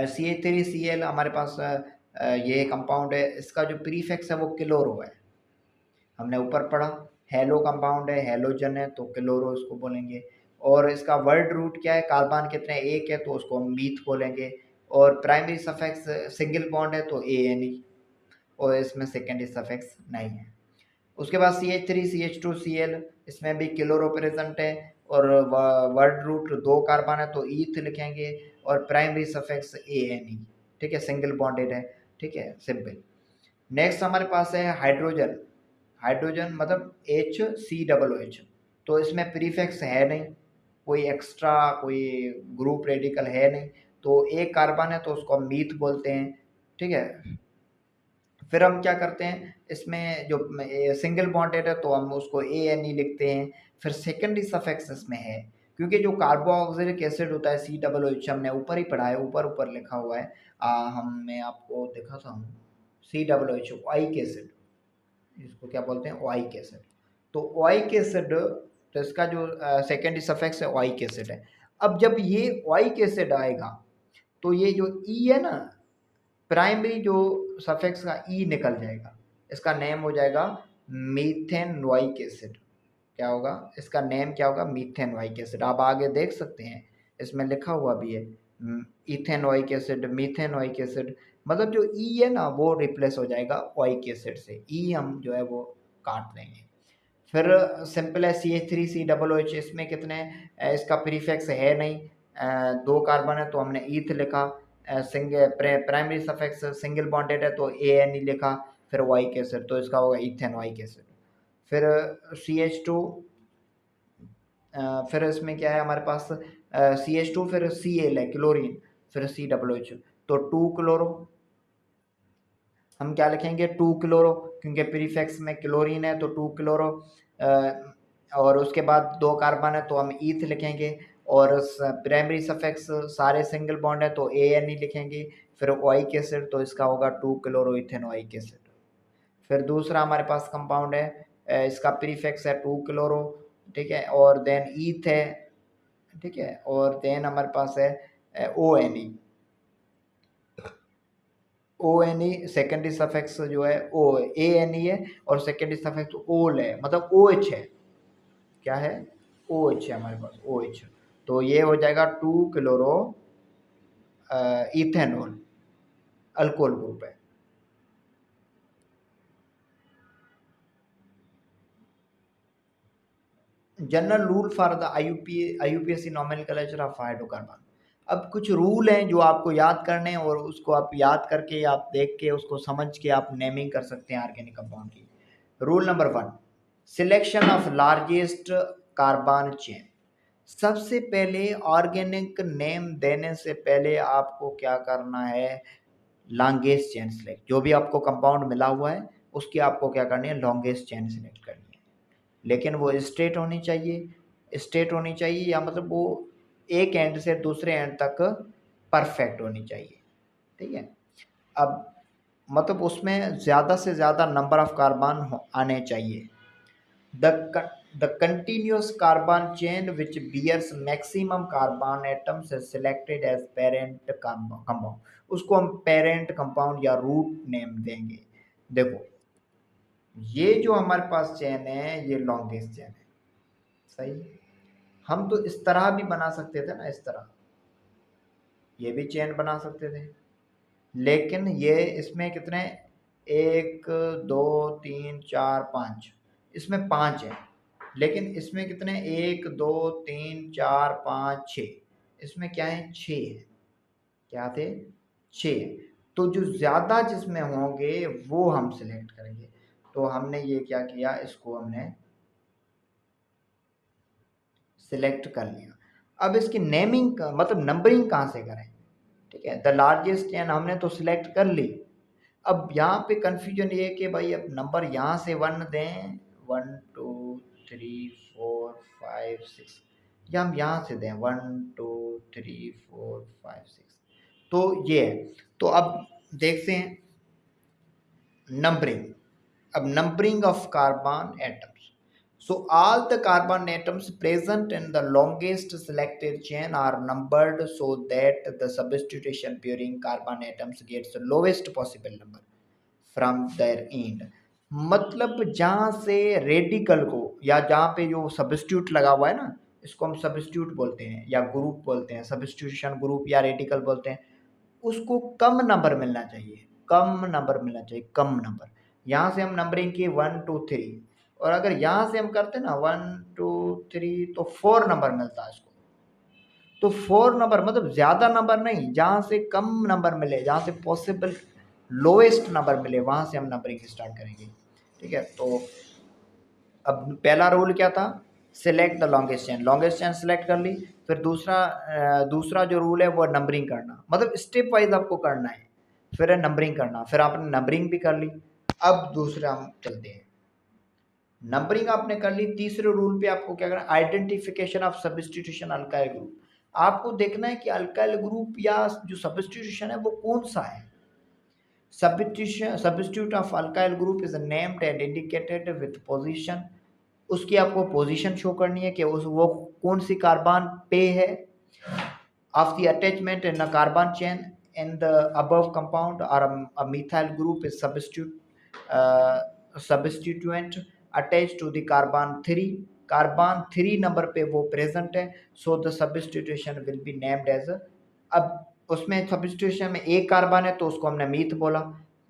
CH3Cl हमारे पास ये कंपाउंड है, इसका जो प्रीफिक्स है वो क्लोरो है, हमने ऊपर पढ़ा। हेलो कंपाउंड है, हेलोजन है, तो क्लोरो इसको बोलेंगे। और इसका वर्ड रूट क्या है, कार्बन कितने, एक है, तो उसको हम मीथ बोलेंगे। और प्राइमरी सफिक्स सिंगल बॉन्ड है तो ANE, और इसमें सेकेंडरी सफिक्स नहीं है। उसके बाद CH3CH2Cl, इसमें भी क्लोरो प्रेजेंट है, और वर्ड रूट 2 कार्बन है तो ईथ लिखेंगे, और प्राइमरी सफिक्स ANE, ठीक है, सिंगल बॉन्डेड है, ठीक है, सिंपल। नेक्स्ट हमारे पास है हाइड्रोजन। हाइड्रोजन मतलब HCOOH, तो इसमें प्रीफिक्स है नहीं, कोई एक्स्ट्रा कोई ग्रुप रेडिकल है नहीं, तो एक कार्बन है तो उसको हम मीथ बोलते हैं, ठीक है। फिर हम क्या करते हैं, इसमें जो सिंगल बॉन्डेड है तो हम उसको ANE लिखते हैं। फिर सेकेंडरी सफिक्स इसमें है, क्योंकि जो कार्बोक्सिलिक एसिड होता है COOH, हमने ऊपर ही पढ़ा है, ऊपर ऊपर लिखा हुआ है, मैं आपको दिखाता हूँ। COOH ओइक एसिड, इसको क्या बोलते हैं, ओइक एसिड। तो ओइक एसिड, तो इसका जो सेकेंडरी सफिक्स है ओइक एसिड है। अब जब ये ओइक एसिड आएगा तो ये जो ई है ना, प्राइमरी जो सफिक्स का ई निकल जाएगा, इसका नेम हो जाएगा मीथेनोइक एसिड। क्या होगा इसका नेम, क्या होगा, मीथेनोइक एसिड। आप आगे देख सकते हैं, इसमें लिखा हुआ भी है इथेनोइक एसिड, मीथेनोइक एसिड। मतलब जो ई है ना वो रिप्लेस हो जाएगा ओइक एसिड से, ई हम जो है वो काट देंगे। फिर सिंपल है CH3COOH, इसमें कितने इसका प्रीफिक्स है नहीं, 2 कार्बन है तो हमने ईथ लिखा। Single primary suffix single bonded है तो ANE लिखा। फिर ओइक एसिड, तो इसका होगा इथेनोइक एसिड। फिर CH2, फिर इसमें क्या है हमारे पास, CH2, फिर Cl है क्लोरीन, फिर COOH, तो 2 क्लोरो, हम क्या लिखेंगे, 2 क्लोरो, क्योंकि प्रीफिक्स में क्लोरीन है तो 2 क्लोरो। और उसके बाद 2 कार्बन है तो हम ईथ लिखेंगे, और प्राइमरी सफिक्स सारे सिंगल बॉन्ड है तो ANE लिखेंगे। फिर ओइक एसिड, तो इसका होगा 2 क्लोरो इथेनोइक एसिड। फिर दूसरा हमारे पास कंपाउंड है, इसका प्रीफिक्स है 2 क्लोरो, ठीक है, और देन ईथ है, ठीक है, और देन हमारे पास है ONE। ONE सेकेंडरी सफिक्स जो है ओ ANE है, और सेकेंडरी सफिक्स ओल है, मतलब OH है। क्या है, OH है हमारे पास, OH। तो ये हो जाएगा 2 क्लोरो इथेनॉल, अल्कोहल ग्रुप है। General rule for the IUPAC nomenclature of hydrocarbon. अब कुछ रूल हैं जो आपको याद करने हैं, और उसको आप याद करके, आप देख के, उसको समझ के आप नेमिंग कर सकते हैं ऑर्गेनिक कंपाउंड की। Rule number 1, selection of largest carbon chain. सबसे पहले ऑर्गेनिक नेम देने से पहले आपको क्या करना है, लॉन्गेस्ट चेन सेलेक्ट, जो भी आपको कंपाउंड मिला हुआ है उसकी आपको क्या करनी है, लॉन्गेस्ट चेन सेलेक्ट करनी है। लेकिन वो स्ट्रेट होनी चाहिए, स्ट्रेट होनी चाहिए, या मतलब वो एक एंड से दूसरे एंड तक परफेक्ट होनी चाहिए, ठीक है। अब मतलब उसमें ज़्यादा से ज़्यादा नंबर ऑफ कार्बन आने चाहिए। The continuous carbon chain which bears maximum carbon atoms is selected as parent compound, उसको हम पेरेंट कंपाउंड या रूट नेम देंगे। देखो, ये जो हमारे पास चेन है ये लॉन्गेस्ट चेन है, सही। हम तो इस तरह भी बना सकते थे ना, इस तरह ये भी चेन बना सकते थे, लेकिन ये इसमें कितने 1 2 3 4 5, इसमें 5 है, लेकिन इसमें कितने, 1 2 3 4 5 6, इसमें क्या है, 6 है। क्या थे, 6। तो जो ज़्यादा जिसमें होंगे वो हम सिलेक्ट करेंगे। तो हमने ये क्या किया, इसको हमने सिलेक्ट कर लिया। अब इसकी नेमिंग का मतलब नंबरिंग कहाँ से करें, ठीक है। द लार्जेस्ट चेन हमने तो सिलेक्ट कर ली। अब यहाँ पे कंफ्यूजन ये है कि भाई अब नंबर यहाँ से 1 दें, 1 2 3 4 5 6, या हम यहाँ से दें 1 2 3 4 5 6। तो ये है। तो अब देखते हैं numbering. अब numbering of carbon atoms. So all the carbon atoms present in the longest selected chain are numbered so that the substitution pairing carbon atoms gets the lowest possible number from their end. मतलब जहाँ से radical को, या जहाँ पे जो substitute लगा हुआ है ना, इसको हम सब्स्टिट्यूट बोलते हैं या ग्रुप बोलते हैं, सब्स्टिट्यूशन ग्रुप या रेडिकल बोलते हैं, उसको कम नंबर मिलना चाहिए, कम नंबर मिलना चाहिए, कम नंबर। यहाँ से हम नंबरिंग की 1 2 3, और अगर यहाँ से हम करते ना 1 2 3 तो 4 नंबर मिलता है इसको। तो 4 नंबर मतलब ज़्यादा नंबर नहीं, जहाँ से कम नंबर मिले, जहाँ से पॉसिबल लोएस्ट नंबर मिले, वहाँ से हम नंबरिंग स्टार्ट करेंगे, ठीक है। तो अब पहला रूल क्या था, select the longest chain, longest chain select कर ली। फिर दूसरा जो रूल है वो नंबरिंग करना, मतलब स्टेप वाइज आपको करना है, फिर है नंबरिंग करना, फिर आपने नंबरिंग भी कर ली। अब दूसरा हम चलते हैं, नंबरिंग आपने कर ली, तीसरे रूल पे आपको क्या करना, identification of substitution alkyl group. आपको देखना है कि अल्काइल ग्रुप या जो सब्स्टिट्यूशन है वो कौन सा है। Substitute of alkyl group is named and indicated with position। उसकी आपको पोजीशन शो करनी है कि वो कौन सी कार्बन पे है। of the attachment in a carbon chain in the above compound or a methyl group is substituent attached to the carbon 3, carbon 3 number पे वो प्रेजेंट है, so the substitution will be named as. अब उसमें substitution में एक carbon है तो उसको हमने मीथ बोला,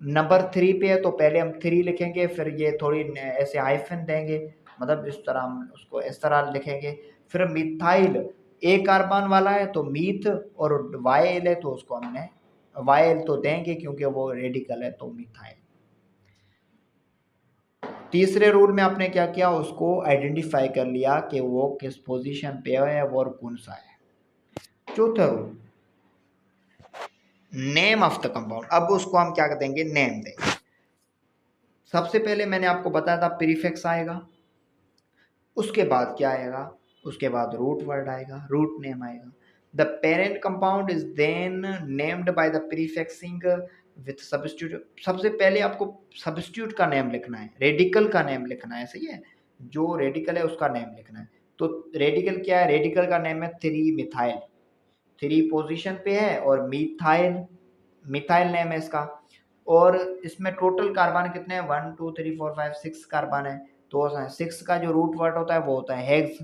नंबर 3 पे है तो पहले हम 3 लिखेंगे, फिर ये थोड़ी ऐसे हाइफन देंगे, मतलब इस तरह हम उसको इस तरह लिखेंगे। फिर मिथाइल एक कार्बन वाला है तो मीथ, और वाइल है तो उसको हमने वाइल तो देंगे क्योंकि वो रेडिकल है, तो मिथाइल। तीसरे रूल में आपने क्या किया, उसको आइडेंटिफाई कर लिया कि वो किस पोजीशन पे है और कौन सा है। चौथा rule, name of the compound. अब उसको हम क्या देंगे, नेम देंगे। सबसे पहले मैंने आपको बताया था प्रीफिक्स आएगा, उसके बाद क्या आएगा, उसके बाद रूट वर्ड आएगा, रूट नेम आएगा। The parent compound is then named by the prefixing with substitute. सबसे पहले आपको सब्स्टिट्यूट का नेम लिखना है, रेडिकल का नेम लिखना है, सही है, जो रेडिकल है उसका नेम लिखना है। तो रेडिकल क्या है, रेडिकल का नेम है 3 मिथाइल, 3 पोजीशन पे है, और मिथाइल, मिथाइल नेम है इसका। और इसमें टोटल कार्बन कितने हैं, 1 2 3 4 5 6 कार्बन है। तो 6 का जो रूट वर्ड होता है वो होता है हेक्स,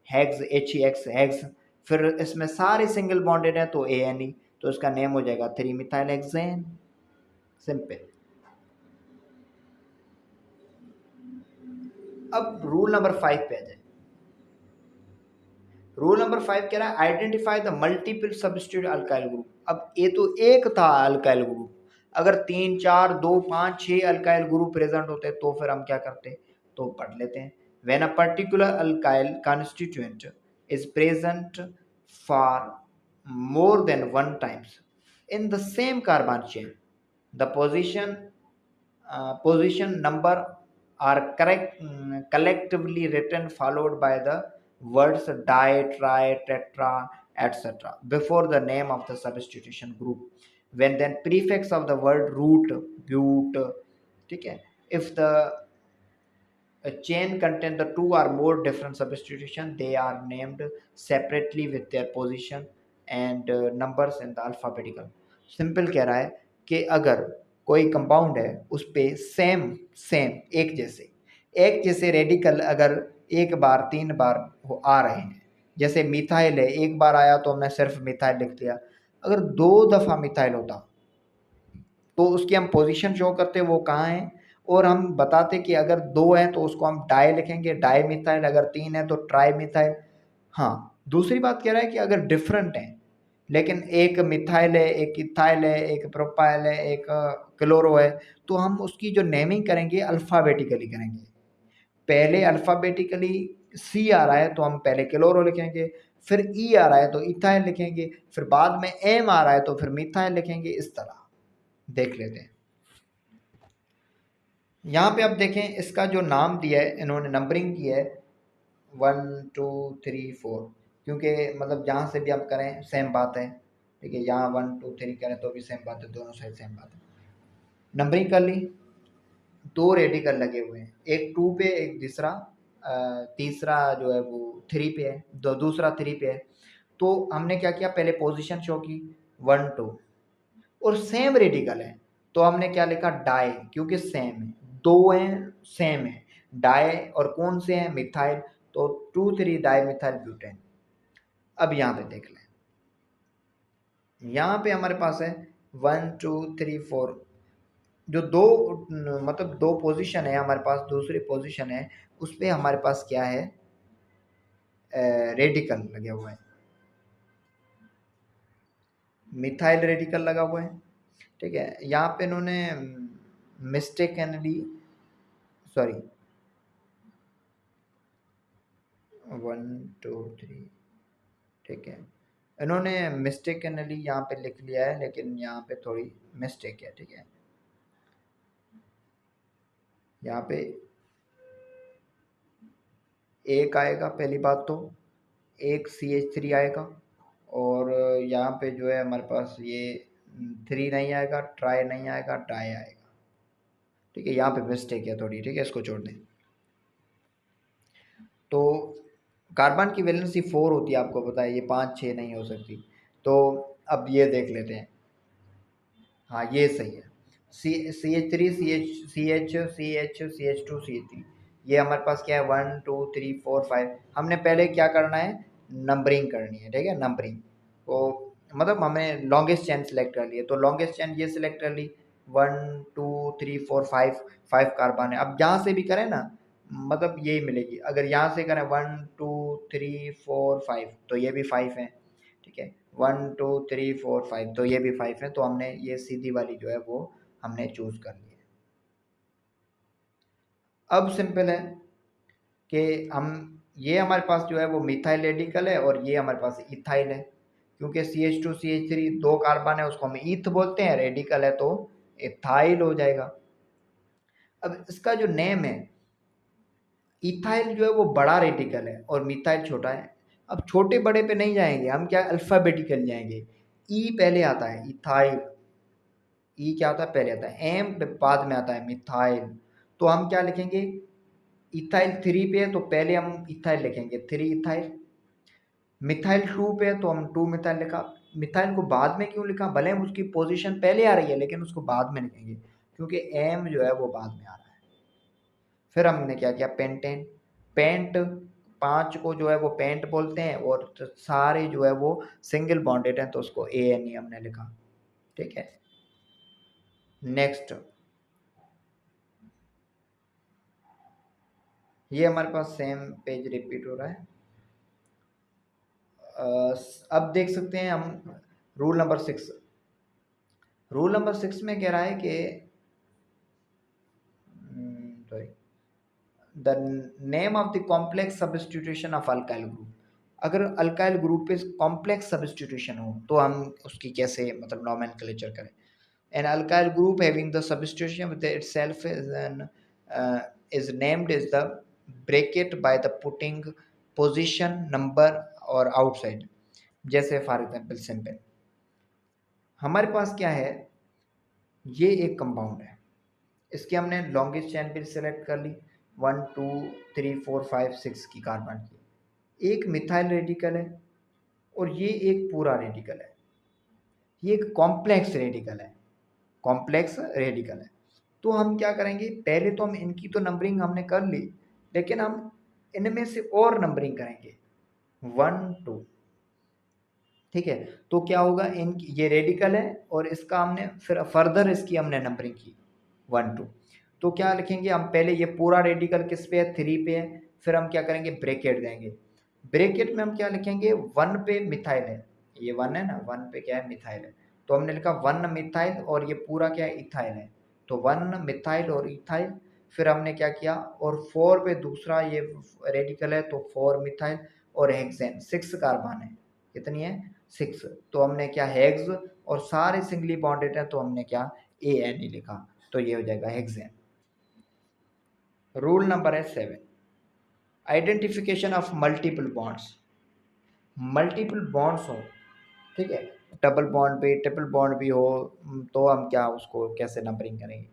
हेक्स HEX हेक्स। फिर इसमें सारे सिंगल बॉन्डेड है तो ANE, तो इसका नेम हो जाएगा 3 मिथाइल हेक्सेन, सिंपल। अब रूल नंबर 5 पे आ जाए। रूल नंबर 5 कह रहा है identify the multiple substitute alkyl group. अब ये तो एक था अल्काइल ग्रुप, अगर 3 4 2 5 6 अल्काइल ग्रुप प्रेजेंट होते तो फिर हम क्या करते, तो पढ़ लेते हैं। When a particular alkyl constituent is present for more than 1 times in the same carbon chain, the position number are collectively written followed by the words di, tri, tetra, etc. before the name of the substitution group, when then prefix of the word root, but, ठीक है। if the a chain contain the 2 or more different substitution, they are named separately with their position and numbers in the alphabetical। Simple कह रहा है कि अगर कोई compound है उस पे सेम सेम एक जैसे रेडिकल अगर एक बार 3 बार वो आ रहे हैं, जैसे मिथाइल है, एक बार आया तो हमने सिर्फ मिथाइल लिख दिया। अगर 2 दफ़ा मिथाइल होता तो उसकी हम पोजीशन शो करते हैं वो कहाँ है, और हम बताते कि अगर 2 हैं तो उसको हम डाई लिखेंगे, डाई मिथाइल, अगर 3 है तो ट्राई मिथाइल। हाँ, दूसरी बात कह रहा है कि अगर डिफरेंट हैं लेकिन एक मिथाइल है, एक इथाइल है, एक प्रोपाइल है, एक क्लोरो है, तो हम उसकी जो नेमिंग करेंगे अल्फ़ाबेटिकली करेंगे। पहले अल्फ़ाबेटिकली सी आ रहा है तो हम पहले क्लोरो लिखेंगे, फिर ई आ रहा है तो इथाइल लिखेंगे, फिर बाद में एम आ रहा है तो फिर मिथाइल लिखेंगे। इस तरह देख लेते हैं। यहाँ पे आप देखें इसका जो नाम दिया है, इन्होंने नंबरिंग की है 1 2 3 4, क्योंकि मतलब जहाँ से भी आप करें सेम बात है। ठीक है, यहाँ 1 2 3 करें तो भी सेम बात है, दोनों साइड सेम बात है। नंबरिंग कर ली, 2 रेडिकल लगे हुए हैं, एक 2 पे एक तीसरा जो है वो 3 पे है, दूसरा 3 पे है। तो हमने क्या किया, पहले पोजीशन शो की 1 2, और सेम रेडिकल है तो हमने क्या लिखा, डाई, क्योंकि सेम है, 2 हैं सेम है, डाई और कौन से हैं, मिथाइल, तो 2 3 डाई मिथाइल ब्यूटेन। अब यहाँ पे देख लें, यहाँ पे हमारे पास है 1 2 3 4, जो दो मतलब 2 पोजीशन है हमारे पास, दूसरी पोजीशन है उस पे हमारे पास क्या है, रेडिकल लगे हुए हैं, मिथाइल रेडिकल लगा हुआ है। ठीक है, यहाँ पे इन्होंने मिस्टेकनली, सॉरी 1 2 3, ठीक है, इन्होंने मिस्टेकनली यहाँ पे लिख लिया है, लेकिन यहाँ पे थोड़ी मिस्टेक है। ठीक है, यहाँ पे एक आएगा, पहली बात तो एक CH3 आएगा, और यहाँ पे जो है हमारे पास ये 3 नहीं आएगा, ट्राई नहीं आएगा, डाई आएगा। ठीक है, यहाँ पे मिस्टेक है थोड़ी। ठीक है, इसको छोड़ दें। तो कार्बन की वैलेंसी 4 होती है, आपको पता है, ये 5 6 नहीं हो सकती। तो अब ये देख लेते हैं। हाँ, ये सही है, CH3 CH2 CH3, ये हमारे पास क्या है, 1 2 3 4 5। हमने पहले क्या करना है, नंबरिंग करनी है। ठीक है, नंबरिंग, तो मतलब हमें लॉन्गेस्ट चेन सेलेक्ट कर लिए, तो लॉन्गेस्ट चेन ये सिलेक्ट कर ली, 1 2 3 4 5, 5 कार्बन है। अब जहाँ से भी करें ना, मतलब यही मिलेगी। अगर यहाँ से करें 1 2 3 4 5, तो ये भी 5 है। ठीक है, 1 2 3 4 5, तो ये भी 5 है, तो हमने ये सीधी वाली जो है वो हमने चूज कर ली है। अब सिंपल है कि हम, ये हमारे पास जो है वो मिथाइल रेडिकल है, और ये हमारे पास इथाइल है, क्योंकि CH2 CH3 2 कार्बन है, उसको हम ईथ बोलते हैं, रेडिकल है तो इथाइल हो जाएगा। अब इसका जो नेम है, इथाइल जो है वो बड़ा रेडिकल है और मिथाइल छोटा है। अब छोटे बड़े पे नहीं जाएंगे हम, क्या अल्फाबेटिकल जाएंगे। ई पहले आता है इथाइल, ई क्या आता है, पहले आता है, एम बाद में आता है मिथाइल। तो हम क्या लिखेंगे, इथाइल 3 पे है तो पहले हम इथाइल लिखेंगे, 3 इथाइल। मिथाइल 2 पे है तो हम 2 मिथाइल लिखा। मिथाइल को बाद में क्यों लिखा, भले हम उसकी पोजीशन पहले आ रही है लेकिन उसको बाद में लिखेंगे, क्योंकि एम जो है वो बाद में आ रहा है। फिर हमने क्या किया, पेंटेन, पेंट 5 को जो है वो पेंट बोलते हैं, और सारे जो है वो सिंगल बॉन्डेड हैं तो उसको ANE हमने लिखा। ठीक है, नेक्स्ट, ये हमारे पास सेम पेज रिपीट हो रहा है। अब देख सकते हैं हम रूल नंबर 6। रूल नंबर 6 में कह रहा है कि sorry, the name of the complex substitution of alkyl group. अगर अल्काइल ग्रुप पे कॉम्प्लेक्स सब्स्टिट्यूशन हो तो हम उसकी कैसे मतलब नोमेनक्लेचर करें। An alkyl group having the substitution with itself is named as the bracket by the putting position number और outside। जैसे फॉर एग्जाम्पल सिंपल, हमारे पास क्या है, ये एक कंपाउंड है, इसकी हमने लॉन्गेस्ट चेन भी सिलेक्ट कर ली, 1 2 3 4 5 6 की कार्बन की। एक मिथाइल रेडिकल है और ये एक पूरा रेडिकल है, ये एक कॉम्प्लेक्स रेडिकल है, कॉम्प्लेक्स रेडिकल है। तो हम क्या करेंगे, पहले तो हम इनकी तो नंबरिंग हमने कर ली, लेकिन हम इनमें से और नंबरिंग करेंगे, 1 2 ठीक है। तो क्या होगा, इन ये रेडिकल है और इसका हमने फिर फर्दर इसकी हमने नंबरिंग की 1 2। तो क्या लिखेंगे हम, पहले ये पूरा रेडिकल किस पे है, 3 पे है, फिर हम क्या करेंगे, ब्रैकेट देंगे। ब्रैकेट में हम क्या लिखेंगे, 1 पे मिथाइल है, ये 1 है ना, 1 पे क्या है, मिथाइल है। तो हमने लिखा 1 मिथाइल और ये पूरा क्या है, इथाइल है। तो 1 मिथाइल और इथाइल। फिर हमने क्या किया, और 4 पे दूसरा ये रेडिकल है तो 4 मिथाइल, और हेक्सेन 6 कार्बन है, कितनी है, 6। तो हमने क्या, हेक्स, और सारे सिंगली बॉन्डेड है तो हमने क्या, ANE लिखा। तो ये हो जाएगा हेक्सेन। रूल नंबर है 7, identification of multiple bonds. Multiple bonds हो, ठीक है, डबल बॉन्ड भी, ट्रिपल बॉन्ड भी हो, तो हम क्या उसको कैसे नंबरिंग करेंगे।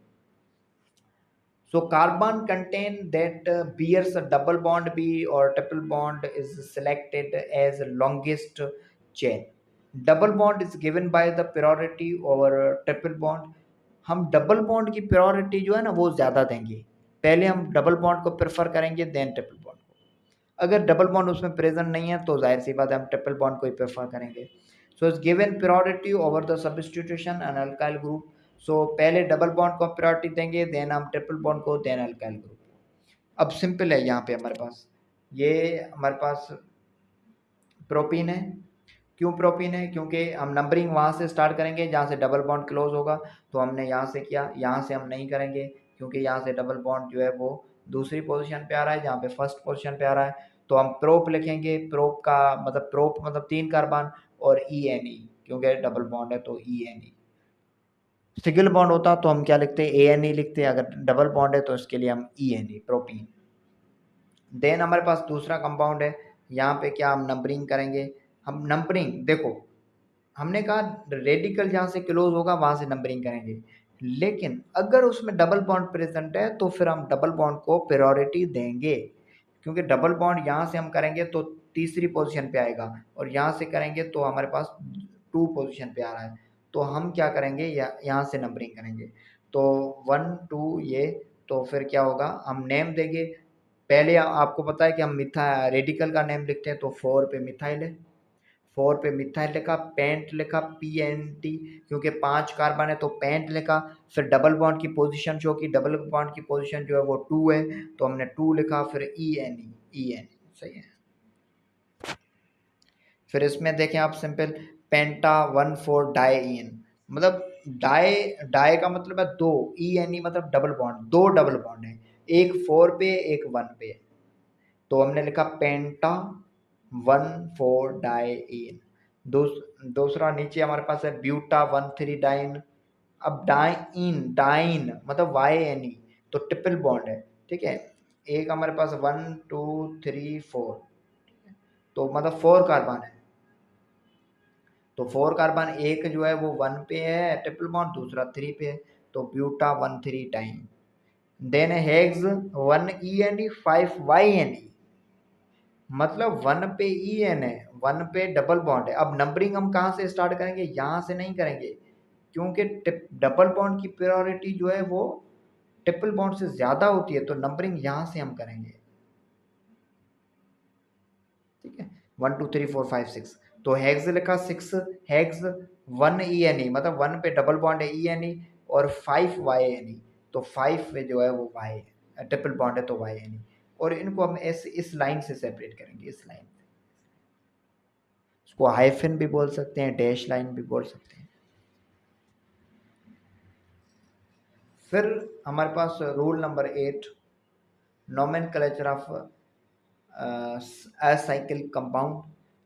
So carbon contain that bears a double bond B or triple bond is selected as longest chain. Double bond is given by the priority over triple bond. हम डबल बॉन्ड की प्रायोरिटी जो है ना वो ज़्यादा देंगे, पहले हम डबल बॉन्ड को प्रेफर करेंगे देन ट्रिपल बॉन्ड को। अगर डबल बॉन्ड उसमें प्रेजेंट नहीं है तो जाहिर सी बात है हम ट्रिपल बॉन्ड को ही प्रेफर करेंगे। So is given priority over the substitution and alkyl group. So पहले डबल बॉन्ड को प्रायोरिटी देंगे, देन हम ट्रिपल बॉन्ड को, देन अल्काइल ग्रुप। अब सिंपल है, यहाँ पे हमारे पास ये हमारे पास प्रोपीन है। क्यों प्रोपीन है, क्योंकि हम नंबरिंग वहाँ से स्टार्ट करेंगे जहाँ से डबल बॉन्ड क्लोज होगा। तो हमने यहाँ से किया, यहाँ से हम नहीं करेंगे क्योंकि यहाँ से डबल बॉन्ड जो है वो दूसरी पोजीशन पे आ रहा है जहाँ पे फर्स्ट पोजीशन पे आ रहा है। तो हम प्रोप लिखेंगे, प्रोप का मतलब, प्रोप मतलब 3 कार्बन, और ENE क्योंकि डबल बॉन्ड है तो ENE। सिंगल बॉन्ड होता तो हम क्या लिखते, ANE लिखते, अगर डबल बॉन्ड है तो इसके लिए हम ENE, प्रोपीन। देन हमारे पास दूसरा कंपाउंड है, यहाँ पे क्या हम नंबरिंग करेंगे। हम नंबरिंग देखो, हमने कहा रेडिकल जहाँ से क्लोज होगा वहाँ से नंबरिंग करेंगे, लेकिन अगर उसमें डबल बॉन्ड प्रेजेंट है तो फिर हम डबल बॉन्ड को प्रायोरिटी देंगे, क्योंकि डबल बॉन्ड यहाँ से हम करेंगे तो तीसरी पोजीशन पे आएगा, और यहाँ से करेंगे तो हमारे पास 2 पोजीशन पे आ रहा है। तो हम क्या करेंगे, यहाँ से नंबरिंग करेंगे। तो 1 2 ये, तो फिर क्या होगा, हम नेम देंगे। पहले आपको पता है कि हम मिथा रेडिकल का नेम लिखते हैं, तो 4 पे मिथाइल है, 4 पे मिथाइल लिखा, पेंट लिखा, PNT, क्योंकि 5 कार्बन है तो पेंट लिखा। फिर डबल बॉन्ड की पोजीशन शो की, डबल बॉन्ड की पोजीशन जो है वो 2 है तो हमने 2 लिखा, फिर ENE सही है। फिर इसमें देखें आप, सिंपल पेंटा 1 4 डाइइन, मतलब डाई, डाई का मतलब है 2, ENE मतलब डबल बॉन्ड, 2 डबल बॉन्ड है, एक 4 पे एक 1 पे। तो हमने लिखा पेंटा 1 4 डाइइन। दूसरा नीचे हमारे पास है ब्यूटा 1 3 डाइन। अब डाइन, डाइन मतलब YNE, तो ट्रिपल बॉन्ड है, ठीक है। एक हमारे पास 1 2 3 4, तो मतलब 4 कार्बन है। तो 4 कार्बन एक जो है वो 1 पे है ट्रिपल बॉन्ड, दूसरा 3 पे है, तो buta 1 3 diene. Then hex 1 ENE 5 YNE, मतलब 1 पे EN है, 1 पे डबल बॉन्ड है। अब नंबरिंग हम कहाँ से स्टार्ट करेंगे, यहाँ से नहीं करेंगे, क्योंकि डबल बॉन्ड की प्रायोरिटी जो है वो ट्रिपल बॉन्ड से ज़्यादा होती है, तो नंबरिंग यहाँ से हम करेंगे, ठीक है। 1 2 3 4 5 6, तो हेक्स लिखा 6, हेक्स 1 ENE मतलब 1 पे डबल बॉन्ड है ENE, और 5 YNE, तो 5 पे जो है वो Y ट्रिपल बॉन्ड है तो YNE। और इनको हम ऐसे इस लाइन से सेपरेट करेंगे, इस लाइन, उसको हाइफन भी बोल सकते हैं, डैश लाइन भी बोल सकते हैं। फिर हमारे पास rule number 8, nomenclature of acyclic compound,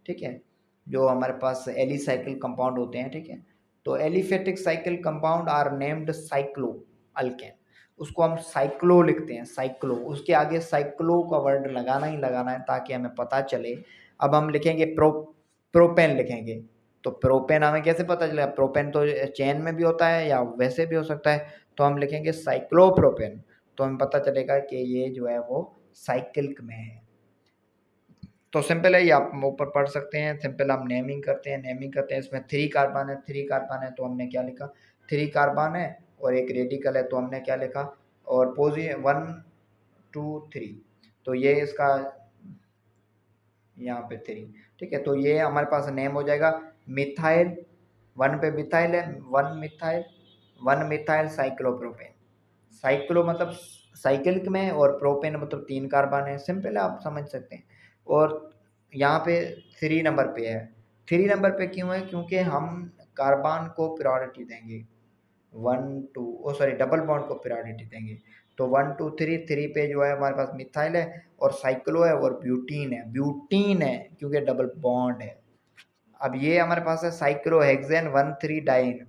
ठीक है। जो हमारे पास एलिसाइकिल कंपाउंड होते हैं, ठीक है। तो aliphatic cycle compound are named cyclo alkane, उसको हम साइक्लो लिखते हैं, साइक्लो, उसके आगे साइक्लो का वर्ड लगाना ही लगाना है ताकि हमें पता चले। अब हम लिखेंगे प्रोपेन लिखेंगे, तो प्रोपेन हमें कैसे पता चलेगा, प्रोपेन तो चेन में भी होता है या वैसे भी हो सकता है, तो हम लिखेंगे साइक्लोप्रोपेन, तो हमें पता चलेगा कि ये जो है वो साइकिल में है। तो सिंपल है, ये आप ऊपर पढ़ सकते हैं। सिंपल हम नेमिंग करते हैं, नेमिंग करते हैं। इसमें 3 कार्बन है, 3 कार्बन है तो हमने क्या लिखा, 3 कार्बन है, और एक रेडिकल है तो हमने क्या लिखा, और पोजी 1 2 3, तो ये इसका यहाँ पे 3, ठीक है। तो ये हमारे पास नेम हो जाएगा मिथाइल, 1 पे मिथाइल है, 1 मिथाइल साइक्लोप्रोपेन। साइक्लो मतलब साइकिलिक में, और प्रोपेन मतलब 3 कार्बन है, सिंपल है, आप समझ सकते हैं। और यहाँ पे 3 नंबर पे है। 3 नंबर पे क्यों है? क्योंकि हम कार्बन को प्रायोरिटी देंगे, 1 2 डबल बॉन्ड को प्रायोरिटी देंगे। तो 1 2 3 पे जो है हमारे पास मिथाइल है और साइक्लो है और ब्यूटीन है क्योंकि डबल बॉन्ड है। अब ये हमारे पास है साइक्लोहेक्सेन 1 3 डाइन,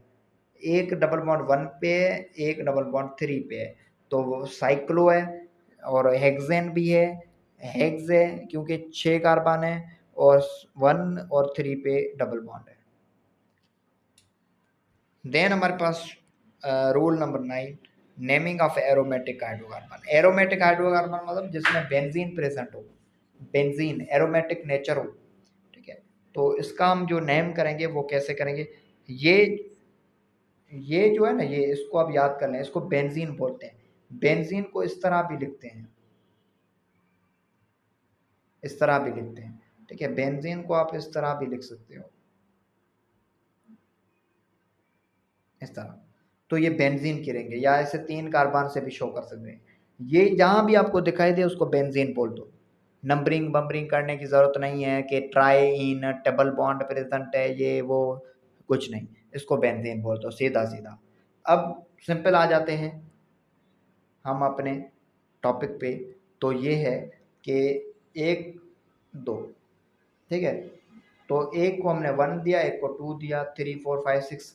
एक डबल बॉन्ड 1 पे है, एक डबल बॉन्ड 3 पे है, तो वो साइक्लो है। और हेक्सेन भी है, हेक्स है क्योंकि 6 कार्बन है, और 1 और 3 पे डबल बॉन्ड है। देन हमारे पास rule number 9, naming of aromatic hydrocarbon. Aromatic hydrocarbon मतलब जिसमें बेंजीन प्रेजेंट हो, बेंजीन एरोमेटिक नेचर हो, ठीक है। तो इसका हम जो नेम करेंगे वो कैसे करेंगे? ये ये जो है ना, ये इसको आप याद कर लें, इसको बेंजीन बोलते हैं। बेंजीन को इस तरह भी लिखते हैं, इस तरह भी लिखते हैं, ठीक है। बेंजीन को आप इस तरह भी लिख सकते हो, इस तरह। तो ये बेंजीन गिरेंगे, या ऐसे 3 कार्बन से भी शो कर सकते हैं। ये जहां भी आपको दिखाई दे उसको बेंजीन बोल दो। नंबरिंग बम्बरिंग करने की जरूरत नहीं है कि try in double bond present है, ये वो कुछ नहीं, इसको बेंजीन बोल दो सीधा सीधा। अब सिंपल आ जाते हैं हम अपने टॉपिक पे। तो ये है कि 1 2, ठीक है। तो एक को हमने 1 दिया, एक को 2 दिया, 3 4 5 6,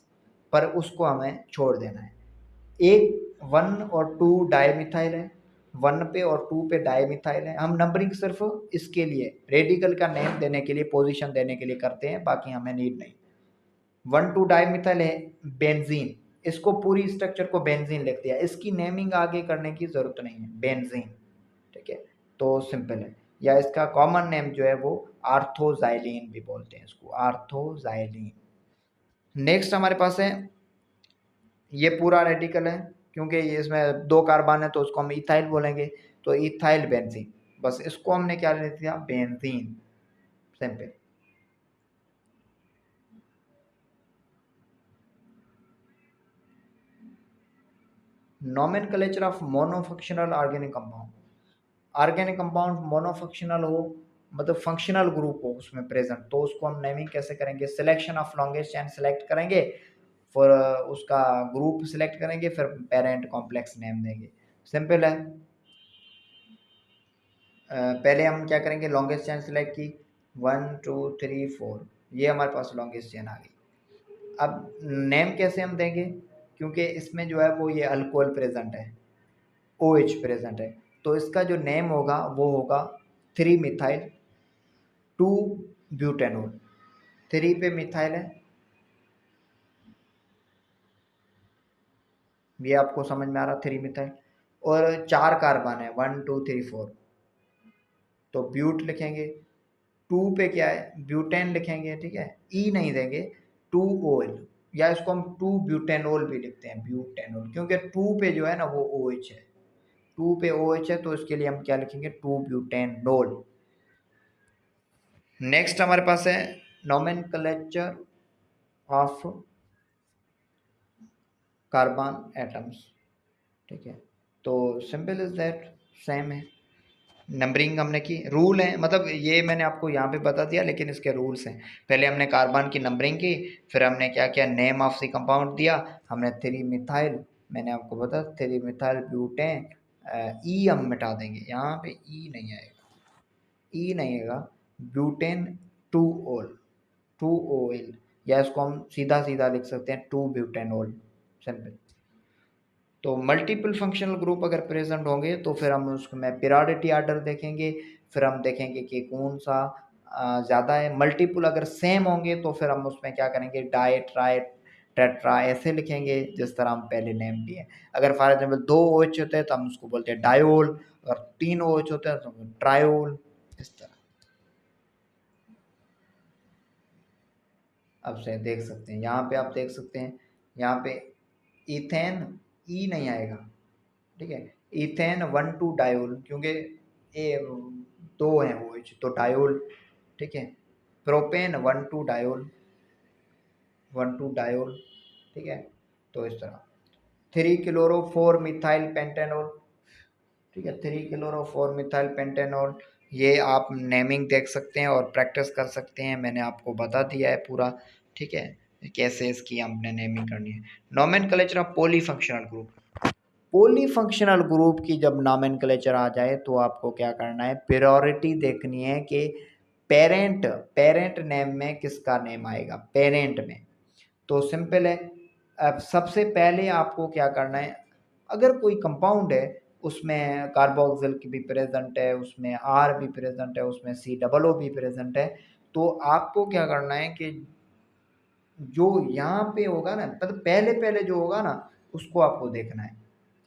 पर उसको हमें छोड़ देना है। एक 1 और 2 डाईमिथाइल है, 1 पे और 2 पे डाईमिथाइल है। हम नंबरिंग सिर्फ इसके लिए रेडिकल का नेम देने के लिए, पोजीशन देने के लिए करते हैं, बाकी हमें नीड नहीं। 1 2 डाईमिथाइल है बेंजीन, इसको पूरी स्ट्रक्चर को बेंजीन लिख दिया, इसकी नेमिंग आगे करने की जरूरत नहीं है, बेंजीन, ठीक है। तो सिंपल है। या इसका कॉमन नेम जो है वो आर्थोजाइलिन भी बोलते हैं, इसको आर्थोजाइलिन। नेक्स्ट हमारे पास है, ये पूरा रेडिकल है क्योंकि ये इसमें 2 कार्बन है तो उसको हम इथाइल बोलेंगे, तो इथाइल बेंजीन। बस इसको हमने क्या लिख दिया? Benzene, simple. Nomenclature of monofunctional organic compound. Organic compound monofunctional हो, मतलब फंक्शनल ग्रुप हो उसमें प्रेजेंट, तो उसको हम नेमिंग कैसे करेंगे? Selection of longest chain select करेंगे, फिर उसका ग्रुप सिलेक्ट करेंगे, फिर पेरेंट कॉम्प्लेक्स नेम देंगे, सिंपल है। पहले हम क्या करेंगे? लॉन्गेस्ट चेन सेलेक्ट की, 1 2 3 4, ये हमारे पास लॉन्गेस्ट चेन आ गई। अब नेम कैसे हम देंगे? क्योंकि इसमें जो है वो ये अल्कोहल प्रेजेंट है, OH प्रेजेंट है, तो इसका जो नेम होगा वो होगा 3 मिथाइल 2 ब्यूटेनॉल। 3 पे मिथाइल है, ये आपको समझ में आ रहा, 3 मिथाइल, और 4 कार्बन है, 1 2 3 4, तो ब्यूट लिखेंगे। 2 पे क्या है? ब्यूटेन लिखेंगे, ठीक है, ई नहीं देंगे, 2 OL, या इसको हम 2 ब्यूटेनॉल भी लिखते हैं, ब्यूटेनॉल, क्योंकि 2 पे जो है ना वो OH है, 2 पे OH है, तो इसके लिए हम क्या लिखेंगे? 2 ब्यूटेनॉल। नेक्स्ट हमारे पास है नोमेनक्लेचर ऑफ कार्बन एटम्स, ठीक है। तो सिंपल इज दैट, सेम है। नंबरिंग हमने की, रूल है, मतलब ये मैंने आपको यहाँ पे बता दिया, लेकिन इसके रूल्स हैं। पहले हमने कार्बन की नंबरिंग की, फिर हमने क्या किया? नेम ऑफ सी कंपाउंड दिया हमने, 3 मिथाइल, मैंने आपको बता 3 मिथाइल ब्यूटेन। ई हम मिटा देंगे, यहाँ पे ई नहीं आएगा, ई नहीं आएगा, ब्यूटेन 2 ओल, 2 OL, या इसको हम सीधा सीधा लिख सकते हैं 2 ब्यूटेनॉल, सिंपल। तो मल्टीपल फंक्शनल ग्रुप अगर प्रेजेंट होंगे तो फिर हम उसमें पीरियोडिक ऑर्डर देखेंगे, फिर हम देखेंगे कि कौन सा ज़्यादा है। मल्टीपल अगर सेम होंगे तो फिर हम उसमें क्या करेंगे? डाई ट्राई टेट्रा ऐसे लिखेंगे जिस तरह हम पहले नेम दिए। अगर फॉर एग्जाम्पल 2 OH होते हैं तो हम उसको बोलते हैं डायोल, और 3 OH होते हैं तो ट्रायोल, इस तरह। अब से देख सकते हैं, यहाँ पे आप देख सकते हैं, यहाँ पे इथेन, ई नहीं आएगा, ठीक है। इथेन 1 2 डायोल, क्योंकि ये 2 हैं OH, तो डायोल, ठीक है। प्रोपेन 1,2-डायोल, 1,2-डायोल, ठीक है। तो इस तरह 3-क्लोरो-4-मिथाइल पेंटेनॉल, ठीक है, 3-क्लोरो-4-मिथाइल पेंटेनॉल। ये आप नेमिंग देख सकते हैं और प्रैक्टिस कर सकते हैं, मैंने आपको बता दिया है पूरा, ठीक है, कैसे इसकी हमने नेमिंग करनी है। Nomenclature of polyfunctional group, polyfunctional group की जब नोमेनक्लेचर आ जाए तो आपको क्या करना है, प्रायोरिटी देखनी है कि पेरेंट पेरेंट नेम में किसका नेम आएगा, पेरेंट में। तो सिंपल है, अब सबसे पहले आपको क्या करना है, अगर कोई कंपाउंड है उसमें कार्बोक्सिल की भी प्रेजेंट है, उसमें आर भी प्रेजेंट है, उसमें सी डबल ओ भी प्रेजेंट है, तो आपको क्या करना है कि जो यहाँ पे होगा ना, मतलब पहले पहले जो होगा ना उसको आपको देखना है,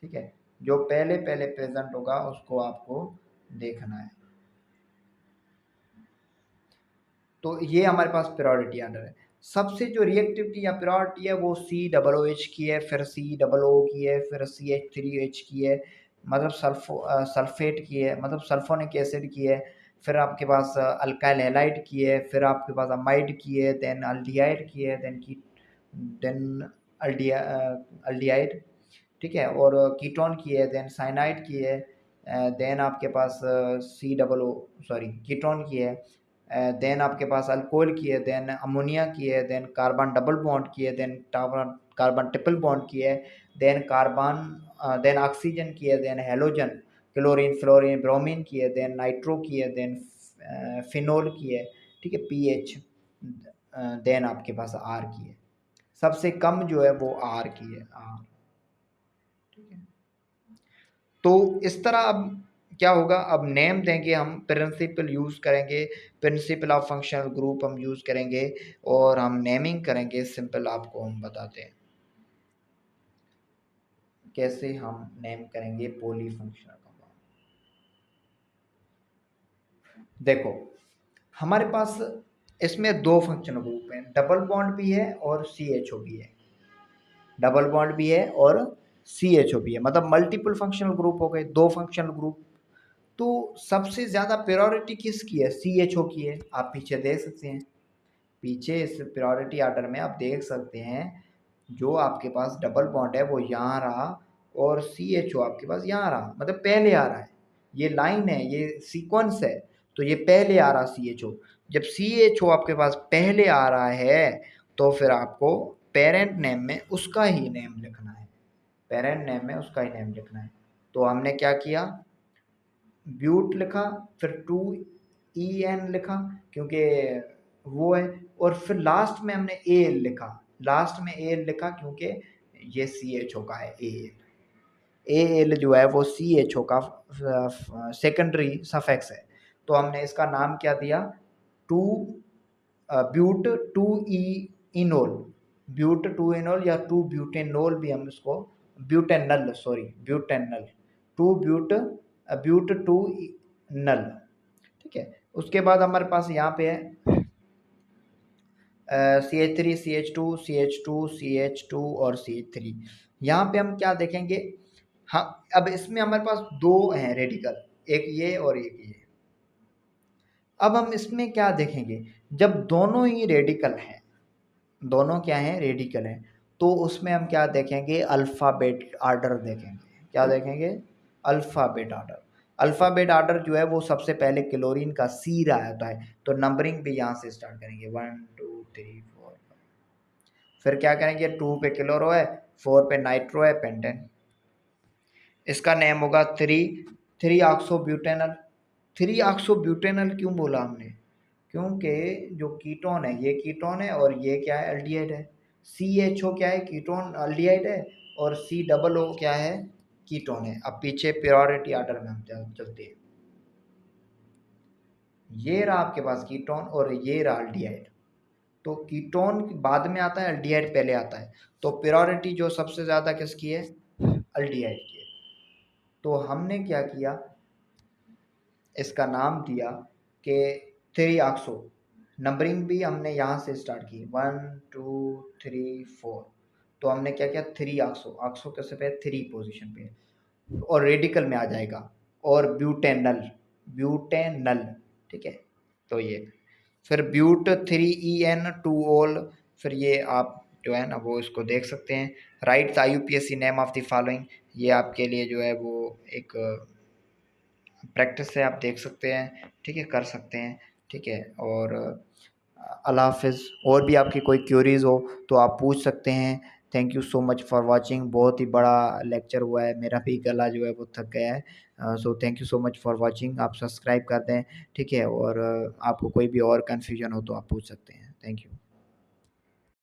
ठीक है, जो पहले पहले प्रेजेंट होगा उसको आपको देखना है। तो ये हमारे पास प्रायोरिटी ऑर्डर है। सबसे जो रिएक्टिविटी या प्रायोरिटी है वो COOH की है, फिर COO की है, फिर CH3H की है, मतलब सल्फेट की है, मतलब सल्फोनिक एसिड की है, फिर आपके पास अल्काइल हैलाइड की है, फिर आपके पास अमाइड की है, देन अल्डिहाइड की है, देन अल्डिहाइड, ठीक है, और कीटोन की है, देन साइनाइड की है, देन आपके पास COO सॉरी कीटोन की है, देन आपके पास अल्कोहल की है, देन अमोनिया की है, देन कार्बन डबल बॉन्ड की है, देन कार्बन ट्रिपल बॉन्ड की है, देन ऑक्सीजन की है, then halogen chlorine fluorine bromine की है, देन नाइट्रो की है, देन फिनोल की है, ठीक है, पीएच, देन आपके पास आर की है। सबसे कम जो है वो आर की है, आर, ठीक है। तो इस तरह अब क्या होगा, अब नेम देंगे हम, प्रिंसिपल यूज़ करेंगे, प्रिंसिपल ऑफ फंक्शनल ग्रुप हम यूज़ करेंगे और हम नेमिंग करेंगे। सिंपल आपको हम बताते हैं कैसे हम नेम करेंगे पॉली फंक्शनल कंपाउंड। देखो हमारे पास इसमें दो फंक्शनल ग्रुप हैं, डबल बॉन्ड भी है और CHO भी है, डबल बॉन्ड भी है और CHO भी है, मतलब मल्टीपल फंक्शनल ग्रुप हो गए, दो फंक्शनल ग्रुप। तो सबसे ज़्यादा प्रायोरिटी किसकी है, CHO की है। आप पीछे देख सकते हैं, पीछे इस प्रायोरिटी आर्डर में आप देख सकते हैं, जो आपके पास डबल बॉन्ड है वो यहाँ रहा और CHO आपके पास यहाँ रहा, मतलब पहले आ रहा है, ये लाइन है, ये सीक्वेंस है, तो ये पहले आ रहा CHO। जब CHO आपके पास पहले आ रहा है तो फिर आपको पेरेंट नेम में उसका ही नेम लिखना है, पेरेंट नेम में उसका ही नेम लिखना है। तो हमने क्या किया, ब्यूट लिखा, फिर 2EN लिखा क्योंकि वो है, और फिर लास्ट में हमने AL लिखा, लास्ट में AL लिखा क्योंकि ये CHO का है, AL जो है वो CHO का सेकेंडरी सफेक्स है। तो हमने इसका नाम क्या दिया, two but 2 enol, but 2 enol या 2 ब्यूटेनोल भी हम इसको, butanal sorry butanal, 2 but but 2 नल, ठीक है। उसके बाद हमारे पास यहाँ पे है CH3 CH2 और CH3। यहाँ पे हम क्या देखेंगे, हाँ अब इसमें हमारे पास दो हैं रेडिकल, एक ये और एक ये। अब हम इसमें क्या देखेंगे, जब दोनों ही रेडिकल हैं, दोनों क्या हैं, रेडिकल हैं, तो उसमें हम क्या देखेंगे, अल्फ़ाबेट आर्डर देखेंगे। क्या देखेंगे, अल्फ़ाबेट आर्डर। अल्फ़ाबेट आर्डर जो है वो सबसे पहले क्लोरीन का C रहा होता है, तो नंबरिंग भी यहाँ से स्टार्ट करेंगे 1 2 3 4 5। फिर क्या करेंगे, 2 पे क्लोरो है, 4 पे नाइट्रो है, पेंटेन, इसका नेम होगा 3 ऑक्सोब्यूटेनल। 3 ऑक्सोब्यूटेनल क्यों बोला हमने, क्योंकि जो कीटोन है ये कीटोन है और ये क्या है, एल्डिहाइड है। CHO क्या है, कीटोन एल्डिहाइड है, और COO क्या है, कीटोन है। अब पीछे प्रायोरिटी ऑर्डर में हम चलते हैं, ये रहा आपके पास कीटोन और ये रहा एल्डिहाइड, तो कीटोन बाद में आता है, एल्डिहाइड पहले आता है, तो प्रायोरिटी जो सबसे ज़्यादा किसकी है, एल्डिहाइड की है। तो हमने क्या किया, इसका नाम दिया कि 3 ऑक्सो, नंबरिंग भी हमने यहाँ से स्टार्ट की 1 2 3 4। तो हमने क्या किया, 3 ऑक्सो, ऑक्सो कैसे पे 3 पोजीशन पे और रेडिकल में आ जाएगा, और ब्यूटेनल, ब्यूटेनल, ठीक है। तो ये फिर ब्यूट 3EN2OL, फिर ये आप जो है ना वो इसको देख सकते हैं। Right the IUPAC name of the following, ये आपके लिए जो है वो एक प्रैक्टिस से आप देख सकते हैं, ठीक है, कर सकते हैं, ठीक है। और अल्लाह हाफ़िज़। और भी आपकी कोई क्यूरीज हो तो आप पूछ सकते हैं। Thank you so much for watching. बहुत ही बड़ा लेक्चर हुआ है, मेरा भी गला जो है वो थक गया है। So thank you so much for watching. आप सब्सक्राइब कर दें, ठीक है। और आपको कोई भी और कन्फ्यूजन हो तो आप पूछ सकते हैं। Thank you.